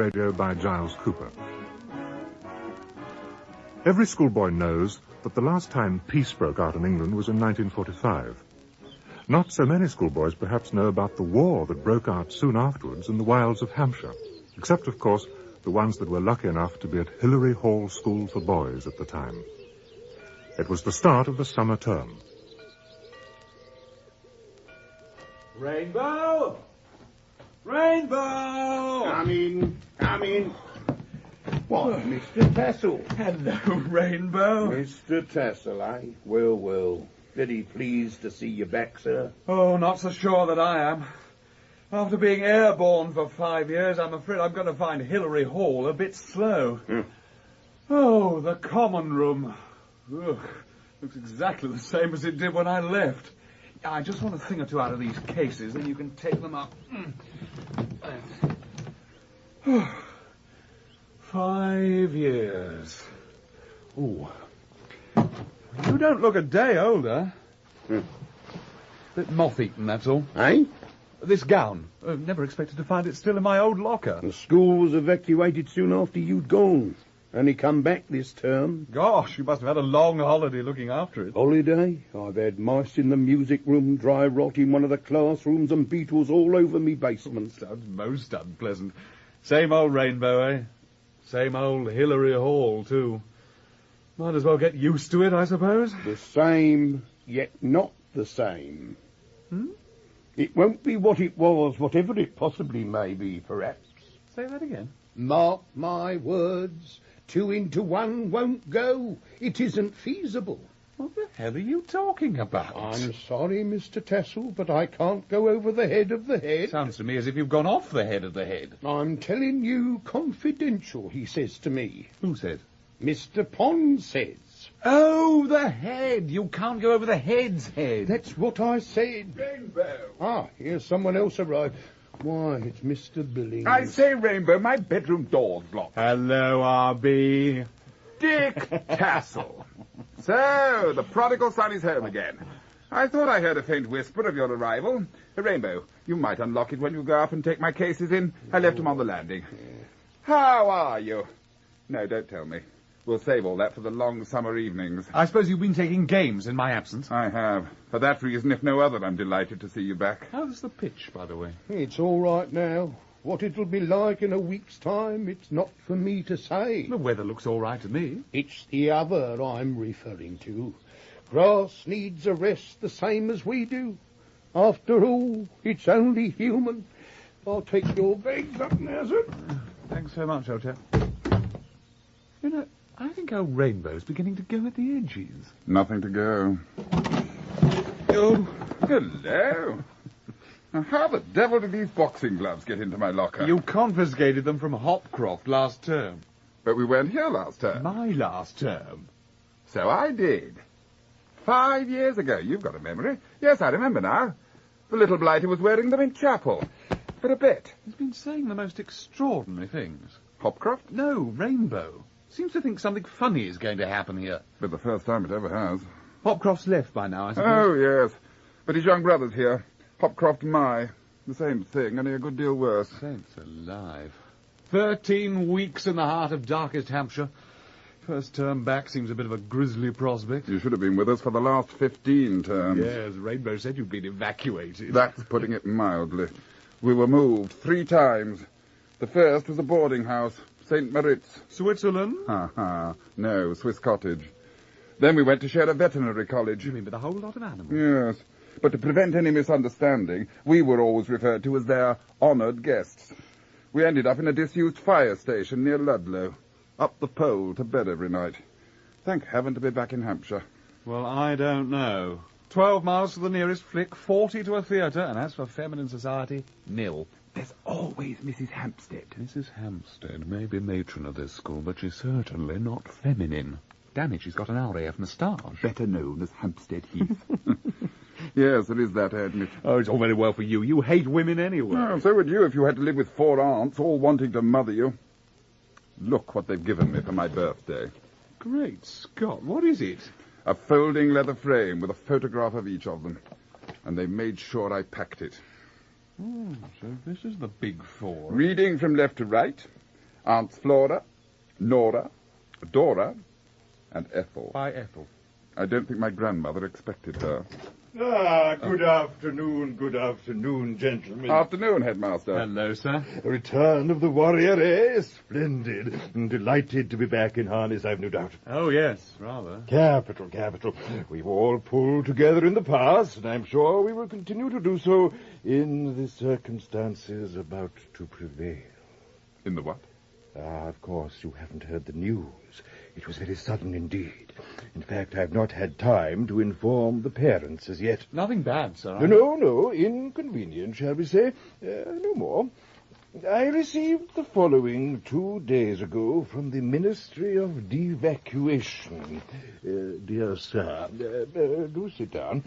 radio by Giles Cooper. Every schoolboy knows that the last time peace broke out in England was in 1945. Not so many schoolboys perhaps know about the war that broke out soon afterwards in the wilds of Hampshire, except, of course, the ones that were lucky enough to be at Hillary Hall School for Boys at the time. It was the start of the summer term. Rainbow! Rainbow! Come in. What, Mr. Tassel? Hello, Rainbow. Mr. Tassel, eh? Well. Very pleased to see you back, sir. Oh, not so sure that I am. After being airborne for 5 years, I'm afraid I'm going to find Hillary Hall a bit slow. Oh, the common room. Ugh, looks exactly the same as it did when I left. I just want a thing or two out of these cases, then you can take them up. 5 years. Ooh. You don't look a day older. Bit moth-eaten, that's all. Eh? This gown. Never expected to find it still in my old locker. The school was evacuated soon after you'd gone. Only come back this term. Gosh, you must have had a long holiday looking after it. Holiday? I've had mice in the music room, dry rot in one of the classrooms, and beetles all over me basement. Sounds most unpleasant. Same old Rainbow, eh? Same old Hillary Hall, too. Might as well get used to it, I suppose. The same, yet not the same. It won't be what it was, whatever it possibly may be, perhaps. Say that again. Mark my words. 2 into 1 won't go. It isn't feasible. What the hell are you talking about? I'm sorry, Mr. Tassel, but I can't go over the head of the head. Sounds to me as if you've gone off the head of the head. I'm telling you confidential, he says to me. Who said? Mr. Pond says. Oh, the head. You can't go over the head's head. That's what I said. Rainbow. Ah, here's someone else arrived. Why, it's Mr. Billings. I say, Rainbow, my bedroom door's locked. Hello, R.B. Dick Tassel. So, the prodigal son is home again. I thought I heard a faint whisper of your arrival. Rainbow, you might unlock it when you go up and take my cases in. I left them on the landing. How are you? No, don't tell me. We'll save all that for the long summer evenings. I suppose you've been taking games in my absence. I have. For that reason, if no other, I'm delighted to see you back. How's the pitch, by the way? It's all right now. What it'll be like in a week's time, it's not for me to say. The weather looks all right to me. It's the other I'm referring to. Grass needs a rest the same as we do. After all, it's only human. I'll take your bags up now, sir. Thanks so much, old chap. You know, I think old Rainbow's beginning to go at the edges. Nothing to go. Oh, Hello. Now, how the devil did these boxing gloves get into my locker? you confiscated them from Hopcroft last term. But we weren't here last term. My last term. So I did. 5 years ago. You've got a memory. Yes, I remember now. The little blighter was wearing them in chapel. For a bet. He's been saying the most extraordinary things. Hopcroft? No, Rainbow. Seems to think something funny is going to happen here. For the first time it ever has. Hopcroft's left by now, I suppose. Oh, yes. But his young brother's here. Hopcroft and my. The same thing, only a good deal worse. Saints alive. 13 weeks in the heart of darkest Hampshire. First term back seems a bit of a grisly prospect. You should have been with us for the last 15 terms. Yes, Rainbow said you'd been evacuated. That's putting it mildly. We were moved 3 times. The first was a boarding house, St. Moritz. Switzerland? No, Swiss Cottage. Then we went to share a veterinary college. You mean with a whole lot of animals? Yes. But to prevent any misunderstanding, we were always referred to as their honoured guests. We ended up in a disused fire station near Ludlow. Up the pole to bed every night. Thank heaven to be back in Hampshire. Well, I don't know. 12 miles to the nearest flick, 40 to a theatre, and as for feminine society, nil. There's always Mrs. Hampstead. Mrs. Hampstead may be matron of this school, but she's certainly not feminine. Damn it, she's got an RAF moustache. Better known as Hampstead Heath. Yes, there is that, I admit. Oh, it's all very well for you. You hate women anyway. Oh, so would you if you had to live with 4 aunts, all wanting to mother you. Look what they've given me for my birthday. Great Scott, what is it? A folding leather frame with a photograph of each of them. And they made sure I packed it. Oh, so this is the big 4. Reading from left to right. Aunts Flora, Nora, Dora, and Ethel. By Ethel. I don't think my grandmother expected her. Good afternoon, gentlemen. Afternoon, Headmaster. Hello, sir. A return of the warrior, eh? Splendid. Delighted to be back in harness, I've no doubt. Oh, yes, rather. Capital. We've all pulled together in the past, and I'm sure we will continue to do so in the circumstances about to prevail. In the what? Of course, you haven't heard the news. It was very sudden indeed. In fact, I've not had time to inform the parents as yet. Nothing bad, sir. No, inconvenient, shall we say. No more. I received the following 2 days ago from the Ministry of Evacuation. Dear sir, do sit down.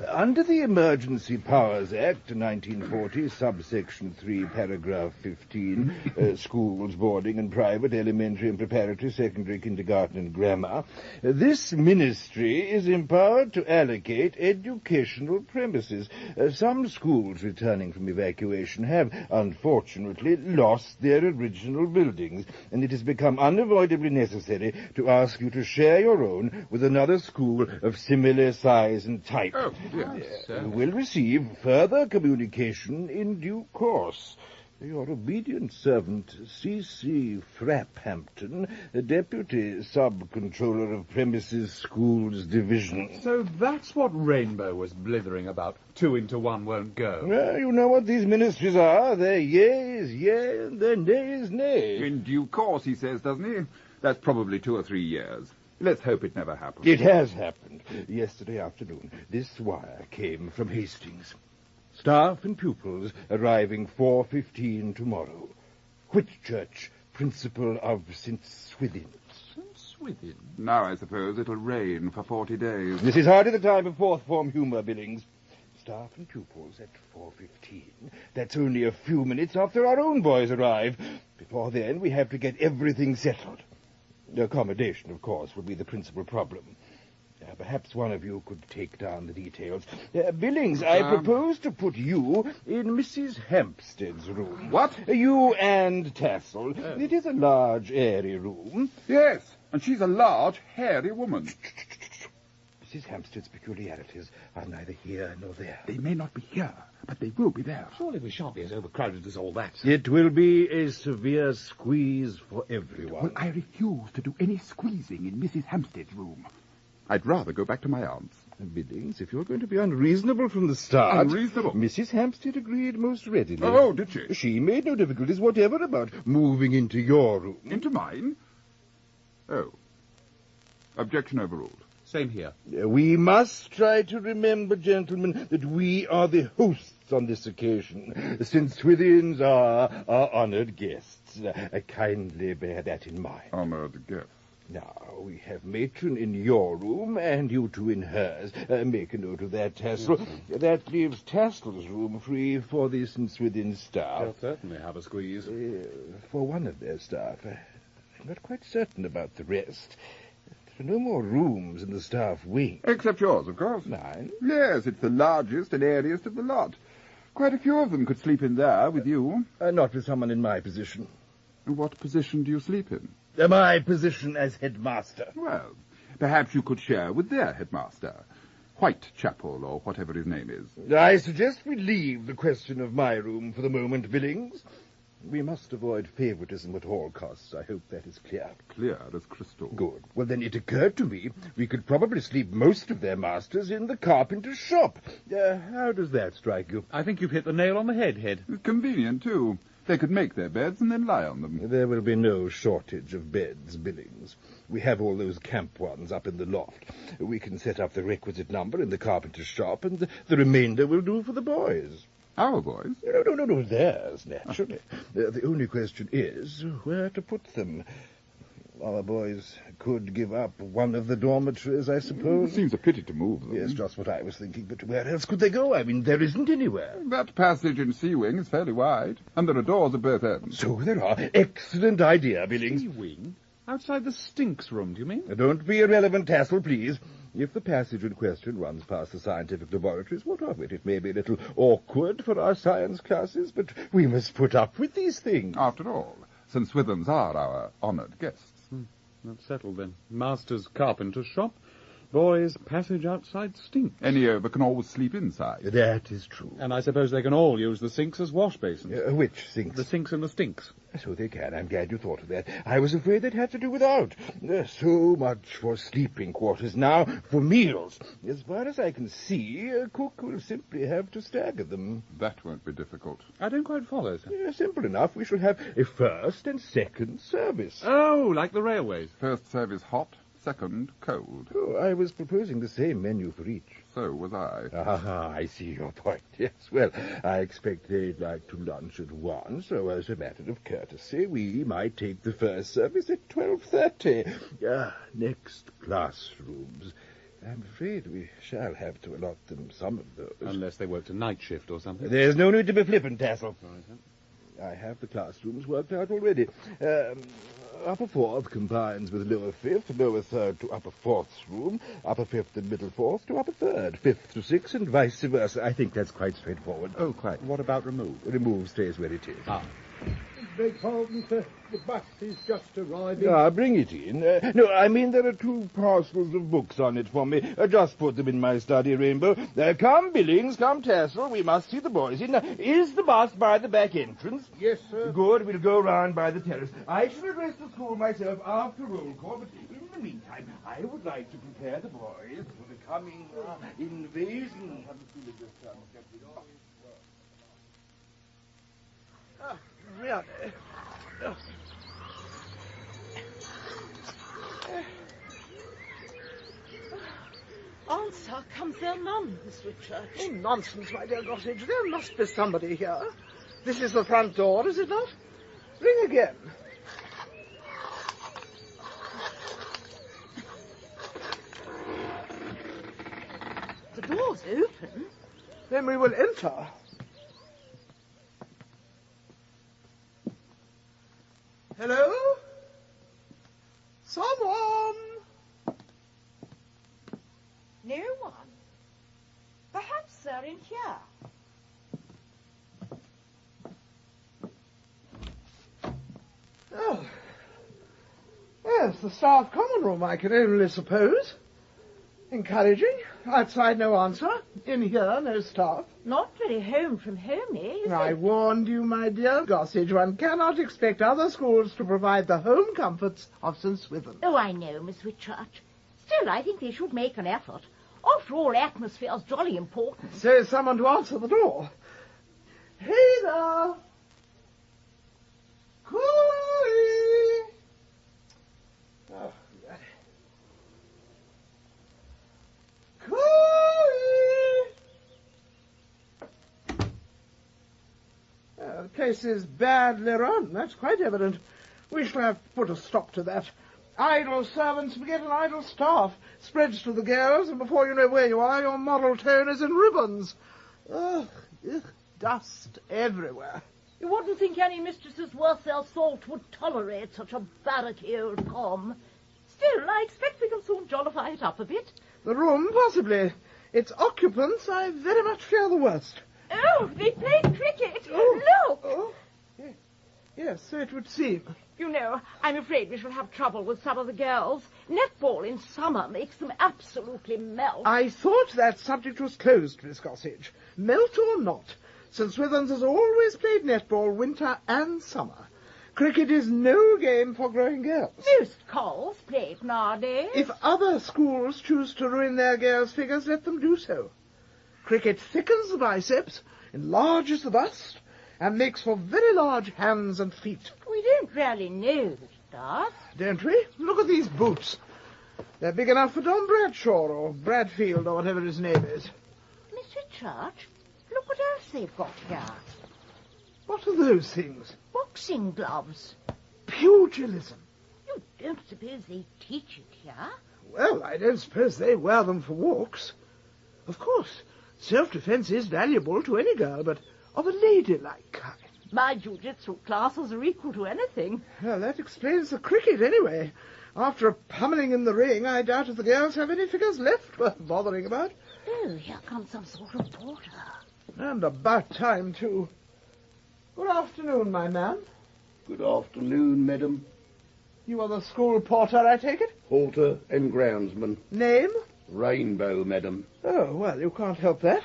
Under the Emergency Powers Act, 1940, subsection 3, paragraph 15, schools, boarding and private, elementary and preparatory, secondary, kindergarten and grammar, this ministry is empowered to allocate educational premises. Some schools returning from evacuation have, unfortunately, lost their original buildings, and it has become unavoidably necessary to ask you to share your own with another school of similar size and type. Oh, yes. You will receive further communication in due course. Your obedient servant, C.C. Fraphampton, Deputy Sub-Controller of Premises Schools Division. So that's what Rainbow was blithering about. 2 into 1 won't go. Well, you know what these ministries are. Their yea is yea, and their nay is nay. In due course, he says, doesn't he? That's probably 2 or 3 years. Let's hope it never happens. It has happened. Yesterday afternoon, this wire came from Hastings. Staff and pupils arriving 4:15 tomorrow. Whitchurch, principal of St. Swithin's. St. Swithin? Now I suppose it'll rain for 40 days. This is hardly the time of fourth-form humour, Billings. Staff and pupils at 4:15. That's only a few minutes after our own boys arrive. Before then, we have to get everything settled. Accommodation, of course, will be the principal problem. Perhaps one of you could take down the details. Billings, I propose to put you in Mrs. Hampstead's room. What? You and Tassel. It is a large, airy room. Yes, and she's a large, hairy woman. Mrs. Hampstead's peculiarities are neither here nor there. They may not be here, but they will be there. Surely we shan't be as overcrowded as all that. It will be a severe squeeze for everyone. Well, I refuse to do any squeezing in Mrs. Hampstead's room. I'd rather go back to my aunt's. Billings, if you're going to be unreasonable from the start... Unreasonable? Mrs. Hampstead agreed most readily. Oh, did she? She made no difficulties whatever about moving into your room. Into mine? Oh. Objection overruled. Same here. We must try to remember, gentlemen, that we are the hosts on this occasion, since Swithin's are our honoured guests. Kindly bear that in mind. Honoured guest. Now, we have matron in your room, and you two in hers. Make a note of that, Tassel. That leaves Tassel's room free for the St. Swithin staff. They'll certainly have a squeeze. For one of their staff. I'm not quite certain about the rest. There are no more rooms in the staff wing. Except yours, of course. Mine? Yes, it's the largest and airiest of the lot. Quite a few of them could sleep in there with you. Not with someone in my position. What position do you sleep in? My position as headmaster. Well, perhaps you could share with their headmaster. Whitechapel, or whatever his name is. I suggest we leave the question of my room for the moment, Billings. We must avoid favoritism at all costs. I hope that is clear. Clear as crystal. Good. Well, then it occurred to me we could probably sleep most of their masters in the carpenter's shop. How does that strike you? I think you've hit the nail on the head. Convenient, too. They could make their beds and then lie on them. There will be no shortage of beds, Billings. We have all those camp ones up in the loft. We can set up the requisite number in the carpenter's shop, and the remainder will do for the boys. Our boys? No, theirs, naturally. The only question is where to put them. Our boys could give up one of the dormitories, I suppose. It seems a pity to move them. Yes, just what I was thinking, but where else could they go? I mean, there isn't anywhere. That passage in Sea Wing is fairly wide, and there are doors at both ends. So there are. Excellent idea, Billings. Sea wing? Outside the stinks room, do you mean? Don't be irrelevant, Tassel, please. If the passage in question runs past the scientific laboratories, what of it? It may be a little awkward for our science classes, but we must put up with these things. After all, St. Swithins are our honoured guests. That's settled then. Master's carpenter's shop. Boys' passage outside stinks. Any over can always sleep inside. That is true. And I suppose they can all use the sinks as wash basins. Which sinks? The sinks and the stinks. So they can. I'm glad you thought of that. I was afraid they'd have to do without. There's so much for sleeping quarters now, for meals. As far as I can see, a cook will simply have to stagger them. That won't be difficult. I don't quite follow, sir. Simple enough. We shall have a first and second service. Oh, like the railways. First service hot, second cold. Oh, I was proposing the same menu for each. So was I. I see your point. Yes, well, I expect they'd like to lunch at 1, so as a matter of courtesy, we might take the first service at 12:30. Next, classrooms. I'm afraid we shall have to allot them some of those. Unless they worked a night shift or something. There's no need to be flippant, Tassel. Right, I have the classrooms worked out already. Upper fourth combines with lower fifth, lower third to upper fourth's room, upper fifth and middle fourth to upper third, fifth to sixth, and vice versa. I think that's quite straightforward. Oh, quite. What about remove? Remove stays where it is. Beg pardon, sir. The bus is just arriving. Bring it in. No, I mean there are 2 parcels of books on it for me. Just put them in my study, Rainbow. Come, Billings, come, Tassel. We must see the boys in. Is the bus by the back entrance? Yes, sir. Good, we'll go round by the terrace. I shall address the school myself after roll call, but in the meantime, I would like to prepare the boys for the coming invasion. Really? Answer comes there none, Miss Richard. Oh, nonsense, my dear Gossage. There must be somebody here. This is the front door, is it not? Ring again. The door's open. Then we will enter. Hello? Someone? No one. Perhaps they're in here. Oh. Yes, the staff common room, I can only suppose. Encouraging. Outside, no answer. In here, no staff. Not very home from homey, is I it? warned you, my dear Gossage, one cannot expect other schools to provide the home comforts of St. Swithin. Oh, I know, Miss Richard. Still, I think they should make an effort. After all, atmosphere's jolly important. So is someone to answer the door. Hey there! Cooey! Oh, the place is badly run, that's quite evident. We shall have to put a stop to that. Idle servants beget an idle staff. Spreads to the girls, and before you know where you are, your model tone is in ribbons. Ugh, dust everywhere. You wouldn't think any mistresses worth their salt would tolerate such a barracky old com. Still, I expect we can soon jollify it up a bit. The room, possibly. Its occupants, I very much fear the worst. Oh, they play cricket. Oh. Look! Oh. Yes, so it would seem. You know, I'm afraid we shall have trouble with some of the girls. Netball in summer makes them absolutely melt. I thought that subject was closed, Miss Gossage. Melt or not, St. Swithins has always played netball winter and summer. Cricket is no game for growing girls. Most calls play it nowadays. If other schools choose to ruin their girls' figures, let them do so. Cricket thickens the biceps, enlarges the bust, and makes for very large hands and feet. We don't really know that it does. Don't we? Look at these boots. They're big enough for Don Bradshaw or Bradfield or whatever his name is. Miss Richard, look what else they've got here. What are those things? Boxing gloves. Pugilism. You don't suppose they teach it here? Well, I don't suppose they wear them for walks. Of course, self-defense is valuable to any girl, but of a ladylike kind. My jiu-jitsu classes are equal to anything. Well, that explains the cricket, anyway. After a pummeling in the ring, I doubt if the girls have any figures left worth bothering about. Oh, here comes some sort of porter. And about time, too. Good afternoon, my man. Good afternoon, madam. You are the school porter, I take it? Porter and groundsman. Name? Rainbow, madam. Oh, well, you can't help that.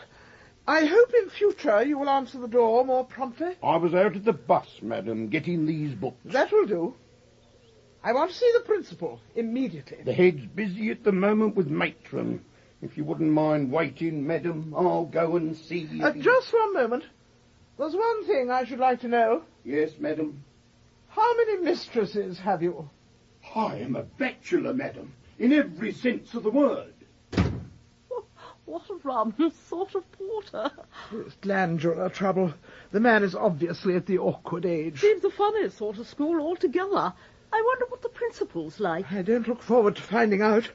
I hope in future you will answer the door more promptly. I was out at the bus, madam, getting these books. That will do. I want to see the principal immediately. The head's busy at the moment with matron. If you wouldn't mind waiting, madam, I'll go and see you. Just one moment. There's one thing I should like to know. Yes, madam. How many mistresses have you? I am a bachelor, madam, in every sense of the word. What a rum sort of porter. It's glandular trouble. The man is obviously at the awkward age. Seems the funniest sort of school altogether. I wonder what the principal's like. I don't look forward to finding out.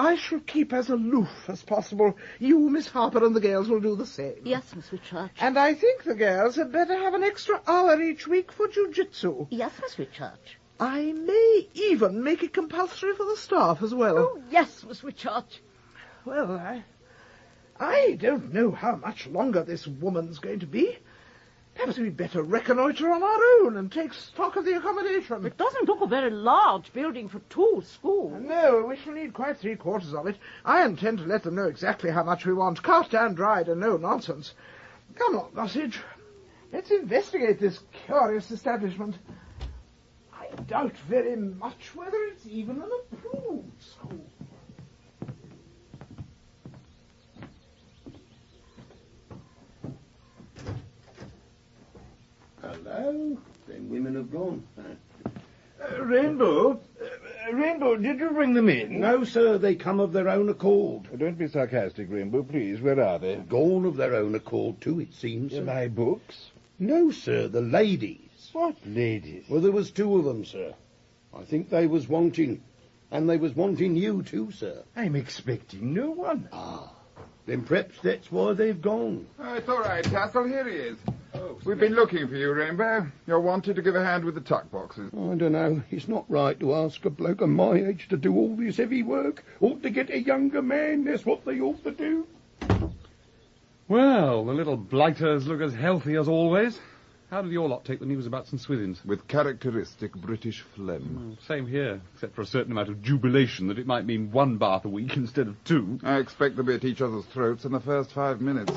I shall keep as aloof as possible. You, Miss Harper, and the girls will do the same. Yes, Miss Whitchurch. And I think the girls had better have an extra hour each week for jiu-jitsu. Yes, Miss Whitchurch. I may even make it compulsory for the staff as well. Oh, yes, Miss Whitchurch. Well, I don't know how much longer this woman's going to be. Perhaps we'd better reconnoitre on our own and take stock of the accommodation. It doesn't look a very large building for two schools. No, we shall need quite 3/4 of it. I intend to let them know exactly how much we want. Cast and dried and no nonsense. Come on, Gossage. Let's investigate this curious establishment. I doubt very much whether it's even an approved school. Hello? Them women have gone. Rainbow, did you bring them in? No, sir, they come of their own accord. Don't be sarcastic, Rainbow, please. Where are they? Gone of their own accord, too, it seems, sir. My books? No, sir, the ladies. What ladies? Well, there was 2 of them, sir. I think they was wanting, and they was wanting you, too, sir. I'm expecting no one. Then perhaps that's why they've gone. Oh, it's all right, Tassel. Here he is. We've been looking for you, Rainbow. You're wanted to give a hand with the tuck boxes. I don't know. It's not right to ask a bloke of my age to do all this heavy work. Ought to get a younger man. That's what they ought to do. Well, the little blighters look as healthy as always. How did your lot take the news about St. Swithin's? With characteristic British phlegm. Same here, except for a certain amount of jubilation that it might mean 1 bath a week instead of 2. I expect they'll be at each other's throats in the first 5 minutes.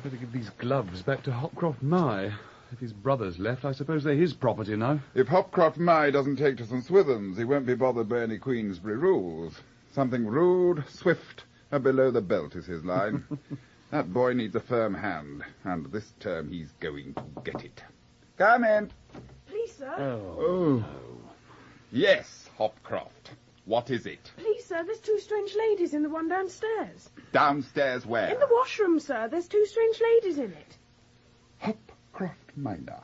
Better give these gloves back to Hopcroft Nye. If his brother's left, I suppose they're his property now. If Hopcroft Nye doesn't take to St. Swithin's, he won't be bothered by any Queensberry rules. Something rude, swift, and below the belt is his line. That boy needs a firm hand, and this term he's going to get it. Come in. Please, sir. Oh. Yes, Hopcroft. What is it? Please, sir, there's 2 strange ladies in the one downstairs. Downstairs where? In the washroom, sir. There's 2 strange ladies in it. Hopcroft Minor.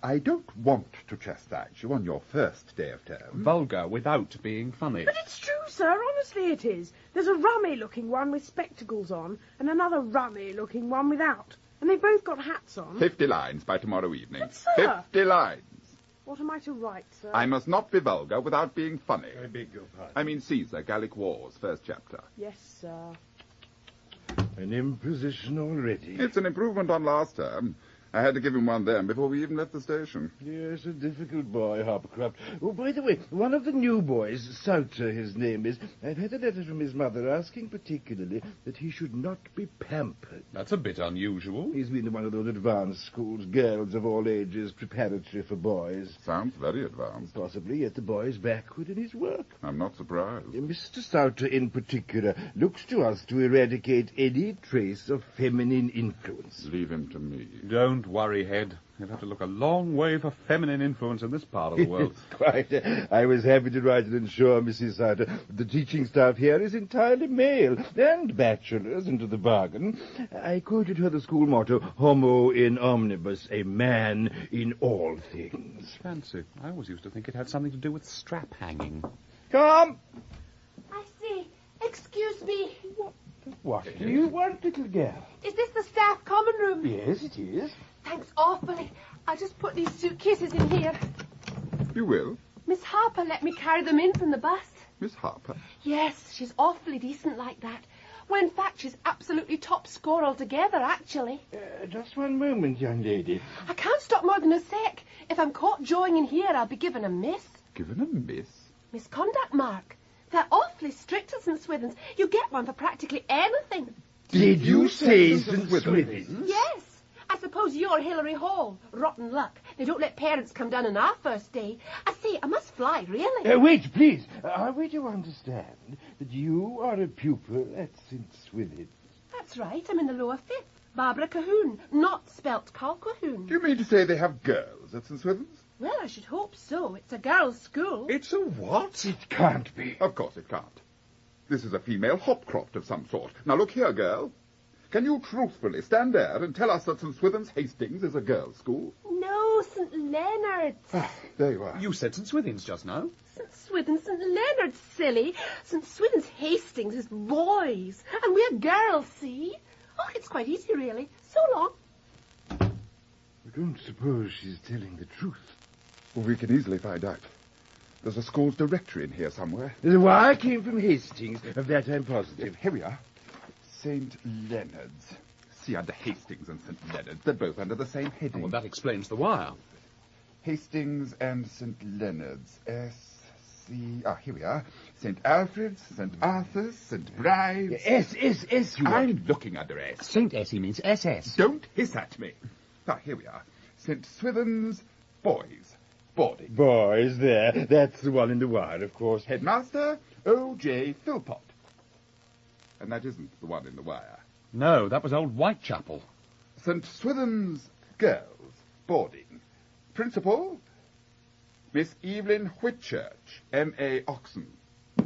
I don't want to chastise you on your first day of term. Vulgar without being funny. But it's true, sir. Honestly, it is. There's a rummy-looking one with spectacles on and another rummy-looking one without. And they've both got hats on. 50 lines by tomorrow evening. But, sir... 50 lines. What am I to write, sir? I must not be vulgar without being funny. I beg your pardon. I mean Caesar, Gallic Wars, first chapter. Yes, sir. An imposition already. It's an improvement on last term. I had to give him one then before we even left the station. Yes, a difficult boy, Hopcroft. Oh, by the way, one of the new boys, Souter his name is, I've had a letter from his mother asking particularly that he should not be pampered. That's a bit unusual. He's been to one of those advanced schools, girls of all ages, preparatory for boys. Sounds very advanced. Possibly, yet the boy's backward in his work. I'm not surprised. Mr. Souter, in particular, looks to us to eradicate any trace of feminine influence. Leave him to me. Don't worry, Head. You'll have to look a long way for feminine influence in this part of the world. Quite. I was happy to write and ensure, Mrs. Souter, the teaching staff here is entirely male, and bachelors into the bargain. I quoted her the school motto, homo in omnibus, a man in all things. Fancy. I always used to think it had something to do with strap hanging. Come! I see. Excuse me. What do you want, little girl? Is this the staff common room? Yes, it is. Thanks awfully. I'll just put these suitcases in here. You will? Miss Harper let me carry them in from the bus. Miss Harper? Yes, she's awfully decent like that. when in fact she's absolutely top score altogether, actually. Just one moment, young lady. I can't stop more than a sec. If I'm caught jawing in here, I'll be given a miss. Given a miss? Misconduct mark. They're awfully strict at St. Swithin's. You get one for practically anything. Did you say St. Swithin's? Yes. I suppose you're Hilary Hall. Rotten luck. They don't let parents come down on our first day. I say, I must fly, really. Wait, please. Are we to understand that you are a pupil at St. Swithin's? That's right. I'm in the lower fifth. Barbara Cahoon, not spelt Colquhoun. Do you mean to say they have girls at St. Swithin's? Well, I should hope so. It's a girls' school. It's a what? It can't be. Of course it can't. This is a female Hopcroft of some sort. Now look here, girl. Can you truthfully stand there and tell us that St. Swithin's Hastings is a girls' school? No, St. Leonard's. There you are. You said St. Swithin's just now. St. Swithin's, St. Leonard's, silly. St. Swithin's Hastings is boys, and we're girls, see? Oh, it's quite easy, really. So long. I don't suppose she's telling the truth. Well, we can easily find out. There's a school's directory in here somewhere. Why I came from Hastings, of that I'm positive. Here we are. St. Leonard's. See, under Hastings and St. Leonard's, they're both under the same heading. Well, that explains the wire. Hastings and St. Leonard's. S.C. Ah, here we are. St. Alfred's, St. Arthur's, St. Bride's. S. I'm looking under S. St. Essie means SS. Don't hiss at me. Ah, here we are. St. Swithin's Boys. Boarding. Boys, there. That's the one in the wire, of course. Headmaster, O.J. Philpott. And that isn't the one in the wire. No, that was old Whitechapel. St. Swithin's Girls. Boarding. Principal, Miss Evelyn Whitchurch, M.A. Oxon. Oh.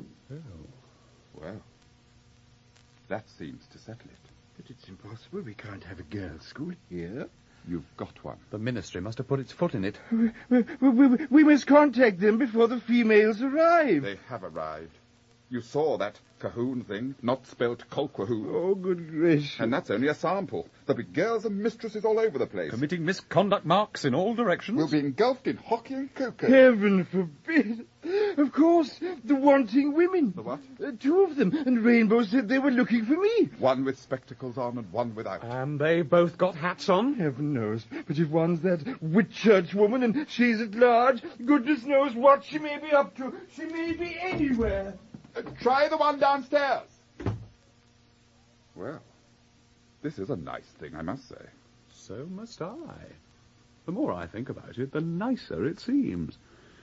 Well, that seems to settle it. But it's impossible. We can't have a girls' school here. You've got one. The ministry must have put its foot in it. We must contact them before the females arrive. They have arrived. You saw that Cahoon thing, not spelt Colquhoun. Oh, good gracious. And that's only a sample. There'll be girls and mistresses all over the place. Committing misconduct marks in all directions. We'll be engulfed in hockey and cocoa. Heaven forbid. Of course, the wanting women. The what? 2 of them, and Rainbow said they were looking for me. One with spectacles on and one without. And they both got hats on? Heaven knows. But if one's that Whitchurch woman and she's at large, goodness knows what she may be up to. She may be anywhere. Try the one downstairs. Well, this is a nice thing, I must say. So must I. The more I think about it, the nicer it seems.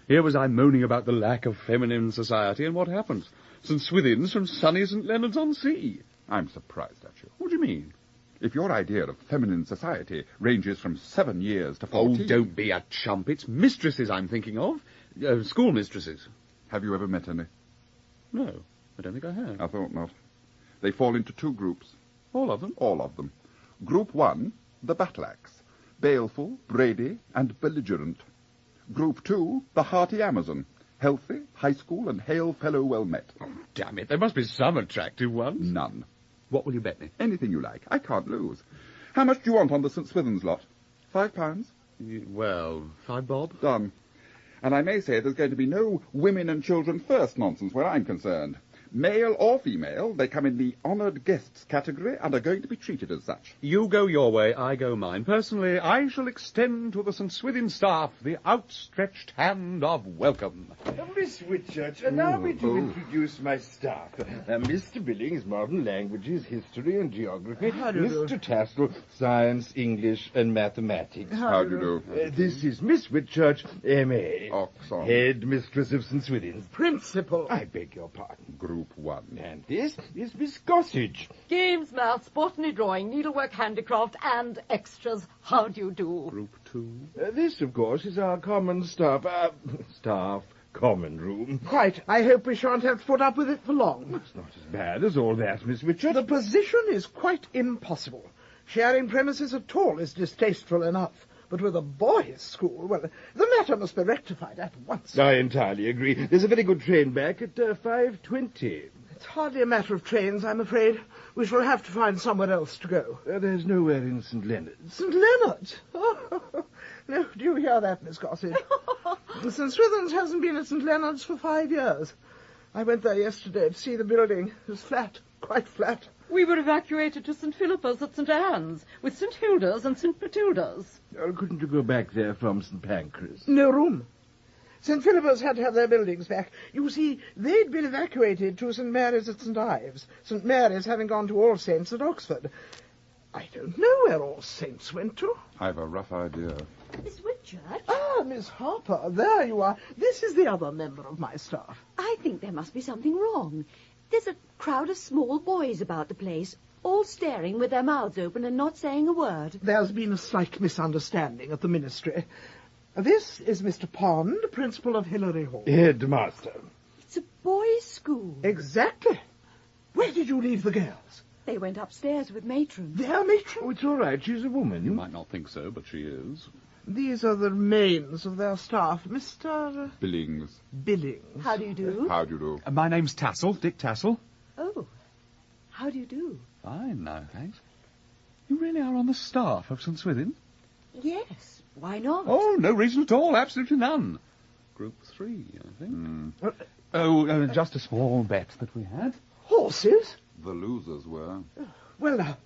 Here was I moaning about the lack of feminine society, and what happens? St. Swithin's from sunny St. Leonard's-on-Sea. I'm surprised at you. What do you mean? If your idea of feminine society ranges from 7 years to 14... Oh, don't be a chump. It's mistresses I'm thinking of. School mistresses. Have you ever met any? No, I don't think I have. I thought not. They fall into 2 groups. All of them? All of them. Group 1, the battle axe. Baleful, brady, and belligerent. Group 2, the hearty Amazon. Healthy, high school, and hail fellow well met. Oh, damn it. There must be some attractive ones. None. What will you bet me? Anything you like. I can't lose. How much do you want on the St. Swithin's lot? £5? Well, 5 bob. Done. And I may say there's going to be no women and children first nonsense where I'm concerned. Male or female, they come in the honoured guests category and are going to be treated as such. You go your way, I go mine. Personally, I shall extend to the St. Swithin staff the outstretched hand of welcome. Miss Whitchurch, allow me to introduce my staff. Mr. Billings, Modern Languages, History and Geography. Mr. Tassel, Science, English and Mathematics. How do you do? This is Miss Whitchurch, M.A. Oxon. Head Mistress of St. Swithin's. Principal. I beg your pardon. Group 1. And this is Miss Gossage. Games, maths, botany, drawing, needlework, handicraft, and extras. How do you do? Group 2. This, of course, is our common staff, common room. Quite. I hope we shan't have to put up with it for long. It's not as bad as all that, Miss Whitchurch. The position is quite impossible. Sharing premises at all is distasteful enough. But with a boys' school, well, the matter must be rectified at once. I entirely agree. There's a very good train back at 5:20. It's hardly a matter of trains, I'm afraid. We shall have to find somewhere else to go. There's nowhere in St. Leonard's. St. Leonard's? Oh, no, do you hear that, Miss Gossage? St. Swithin's hasn't been at St. Leonard's for 5 years. I went there yesterday to see the building. It was flat, quite flat. We were evacuated to St. Philippa's at St. Anne's, with St. Hilda's and St. Matilda's. Couldn't you go back there from St. Pancras? No room. St. Philippa's had to have their buildings back. You see, they'd been evacuated to St. Mary's at St. Ives, St. Mary's having gone to All Saints at Oxford. I don't know where All Saints went to. I've a rough idea. Miss Whitchurch? Ah, Miss Harper, there you are. This is the other member of my staff. I think there must be something wrong. There's a crowd of small boys about the place, all staring with their mouths open and not saying a word. There's been a slight misunderstanding at the ministry. This is Mr. Pond, principal of Hillary Hall. Headmaster. It's a boys' school. Exactly. Where did you leave the girls? They went upstairs with matron. Their matron? Oh, it's all right. She's a woman. You might not think so, but she is. These are the remains of their staff. Mr. Billings. Billings. How do you do? How do you do? My name's Tassel, Dick Tassel. Oh, how do you do? Fine now, thanks. You really are on the staff of St. Swithin? Yes, why not? Oh, no reason at all, absolutely none. Group 3, I think. Just a small bet that we had. Horses? The losers were. Well, now,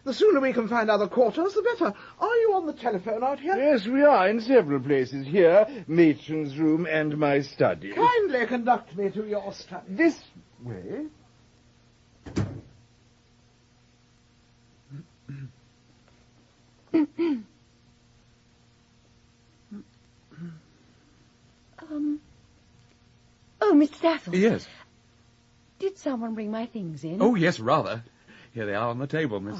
the sooner we can find other quarters, the better. Are you on the telephone out here? Yes, we are in several places. Here, matron's room and my study. Kindly conduct me to your study. This way. Oh, Mr. Tassel. Yes. Did someone bring my things in? Oh, yes, rather. Here they are on the table, Miss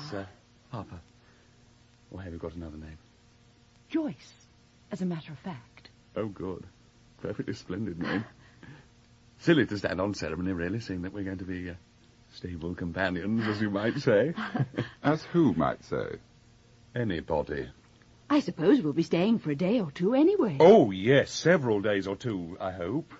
Harper. Why have you got another name? Joyce, as a matter of fact. Oh, good. Perfectly splendid name. Silly to stand on ceremony, really, seeing that we're going to be stable companions, as you might say. As who might say? Anybody. I suppose we'll be staying for a day or two anyway. Oh, yes, several days or two, I hope.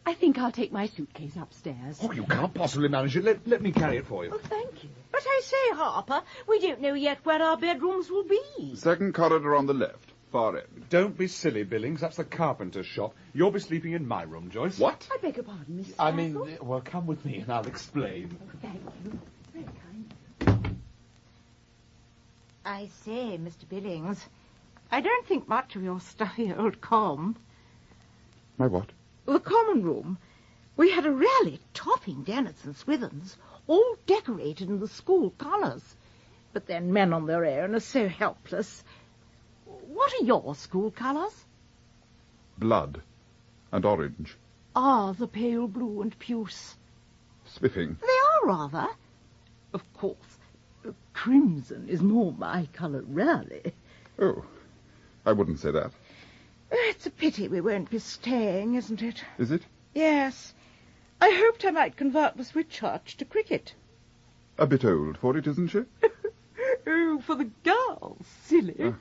I think I'll take my suitcase upstairs. Oh, you can't possibly manage it. Let me carry it for you. Oh, thank you. But I say, Harper, we don't know yet where our bedrooms will be. Second corridor on the left, far end. Don't be silly, Billings. That's the carpenter's shop. You'll be sleeping in my room, Joyce. What? I beg your pardon, Mr. I Tassel. mean, well, come with me and I'll explain. Thank you. Very kind. I say, Mr. Billings, I don't think much of your stuffy old com. My what? The common room. We had a really topping den at St. Swithin's, all decorated in the school colours. But then men on their own are so helpless. What are your school colours? Blood and orange. Ah, the pale blue and puce. Spiffing. They are rather. Of course, crimson is more my colour, really. Oh, I wouldn't say that. It's a pity we won't be staying, isn't it? Is it? Yes. I hoped I might convert Miss Whitchurch to cricket. A bit old for it, isn't she? Oh, for the girls, silly.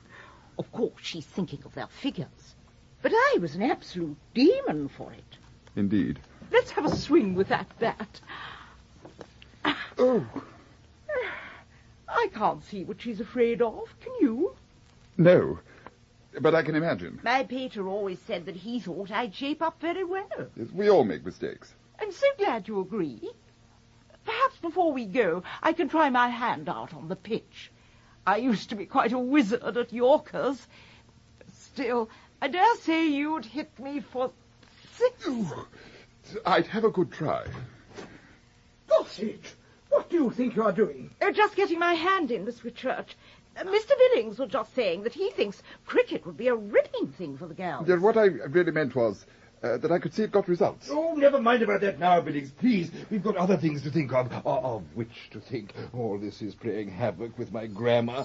Of course, she's thinking of their figures. But I was an absolute demon for it. Indeed. Let's have a swing with that bat. Oh. I can't see what she's afraid of, can you? No, but I can imagine. My pater always said that he thought I'd shape up very well. Yes, we all make mistakes. I'm so glad you agree. Perhaps before we go, I can try my hand out on the pitch. I used to be quite a wizard at Yorkers. Still, I dare say you'd hit me for 6. I'd have a good try. Gossage! What do you think you are doing? Oh, just getting my hand in, Miss Whitchurch. Mr. Billings was just saying that he thinks cricket would be a ripping thing for the girls. Yes, what I really meant was that I could see it got results. Oh, never mind about that now, Billings. Please, we've got other things to think of which to think. All this is playing havoc with my grammar.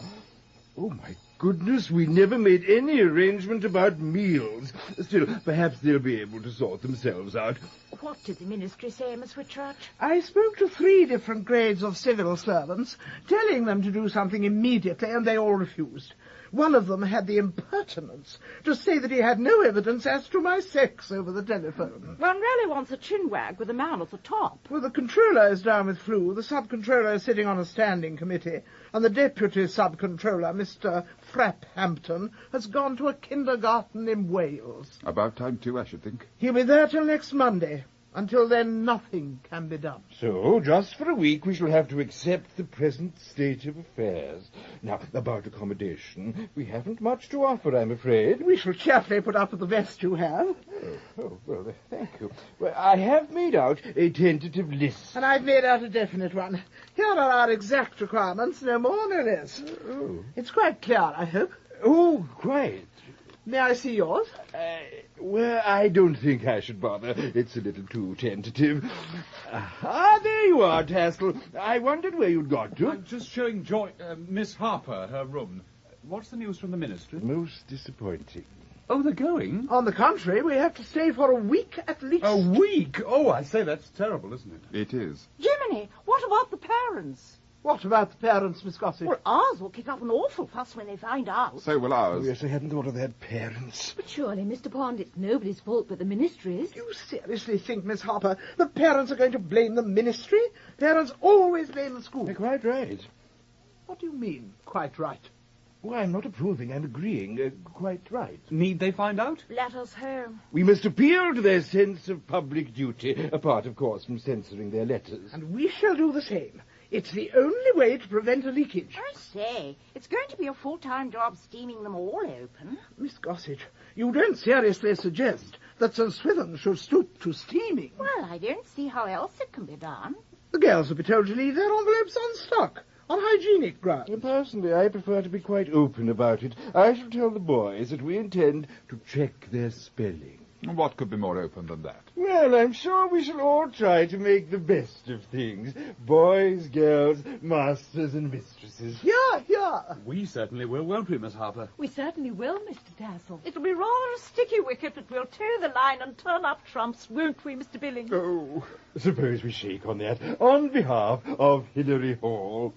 Oh, my goodness, we never made any arrangement about meals. Still, perhaps they'll be able to sort themselves out. What did the ministry say, Miss Whitchurch? I spoke to 3 different grades of civil servants, telling them to do something immediately, and they all refused. One of them had the impertinence to say that he had no evidence as to my sex over the telephone. One really wants a chinwag with a man at the top. Well, the controller is down with flu, the sub-controller is sitting on a standing committee, and the deputy sub-controller, Mr. Frapphampton, has gone to a kindergarten in Wales. About time, too, I should think. He'll be there till next Monday. Until then, nothing can be done. So, just for a week, we shall have to accept the present state of affairs. Now, about accommodation, we haven't much to offer, I'm afraid. We shall cheerfully put up with the best you have. Well, thank you. Well, I have made out a tentative list. And I've made out a definite one. Here are our exact requirements, no more, no less. Oh. It's quite clear, I hope. Oh, quite. May I see yours? Well, I don't think I should bother. It's a little too tentative. There you are, Tassel. I wondered where you'd got to. I'm just showing Miss Harper her room. What's the news from the ministry? Most disappointing. Oh, they're going? On the contrary, we have to stay for a week at least. A week? Oh, I say, that's terrible, isn't it? It is. Jiminy, what about the parents? What about the parents, Miss Gossett? Well, ours will kick up an awful fuss when they find out. So will ours. Oh, yes, I hadn't thought of their parents. But surely, Mr. Pond, it's nobody's fault but the ministry's. Do you seriously think, Miss Harper, the parents are going to blame the ministry? Parents always blame the school. They're quite right. What do you mean, quite right? Well, I'm not approving, I'm agreeing. Quite right. Need they find out? Let us home. We must appeal to their sense of public duty, apart, of course, from censoring their letters. And we shall do the same. It's the only way to prevent a leakage. I say, it's going to be a full-time job steaming them all open. Miss Gossett, you don't seriously suggest that St. Swithin should stoop to steaming. Well, I don't see how else it can be done. The girls will be told to leave their envelopes on stock, on hygienic grounds. Personally, I prefer to be quite open about it. I shall tell the boys that we intend to check their spelling. What could be more open than that? Well, I'm sure we shall all try to make the best of things. Boys, girls, masters and mistresses. Yeah. We certainly will, won't we, Miss Harper? We certainly will, Mr. Tassel. It'll be rather a sticky wicket, but we'll toe the line and turn up trumps, won't we, Mr. Billings? Oh, suppose we shake on that, on behalf of Hilary Hall.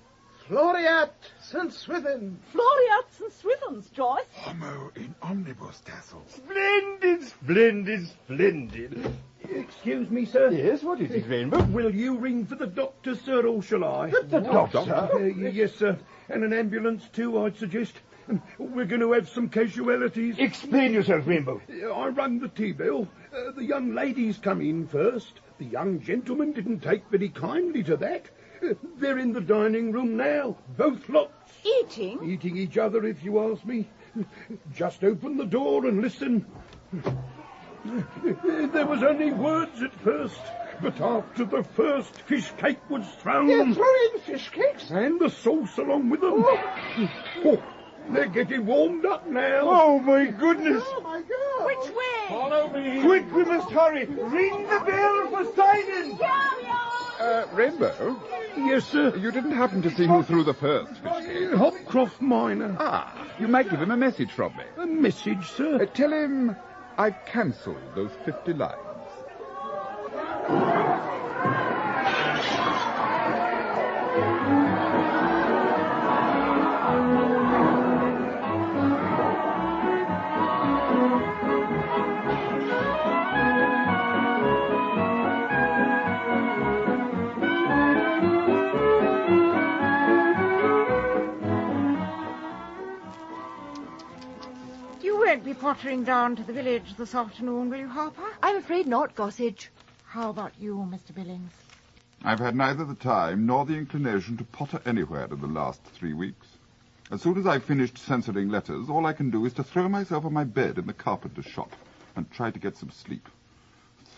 Floriat St. Swithin. Floriat St. Swithin's, Joyce. Homo in omnibus, Tassel. Splendid, splendid, splendid. Excuse me, sir. Yes, what is it, Rainbow? Will you ring for the doctor, sir, or shall I? The doctor? Yes, sir. And an ambulance, too, I'd suggest. We're going to have some casualties. Explain yourself, Rainbow. I rang the T-bill. The young ladies come in first. The young gentlemen didn't take very kindly to that. They're in the dining room now, both lots. Eating? Eating each other, if you ask me. Just open the door and listen. There was only words at first, but after the first fish cake was thrown... They're throwing fish cakes? And the sauce along with them. Oh, they're getting warmed up now. Oh, my goodness. Oh, my God. Which way? Follow me. Quick, we must hurry. Ring the bell for silence. Rainbow? Yes, sir. You didn't happen to see who threw the first fish cake? Hopcroft Minor. Ah, you might give him a message from me. A message, sir. Tell him I've cancelled those 50 lines. You won't be pottering down to the village this afternoon, will you, Harper? I'm afraid not, Gossage. How about you, Mr. Billings? I've had neither the time nor the inclination to potter anywhere in the last 3 weeks. As soon as I've finished censoring letters, all I can do is to throw myself on my bed in the carpenter's shop and try to get some sleep.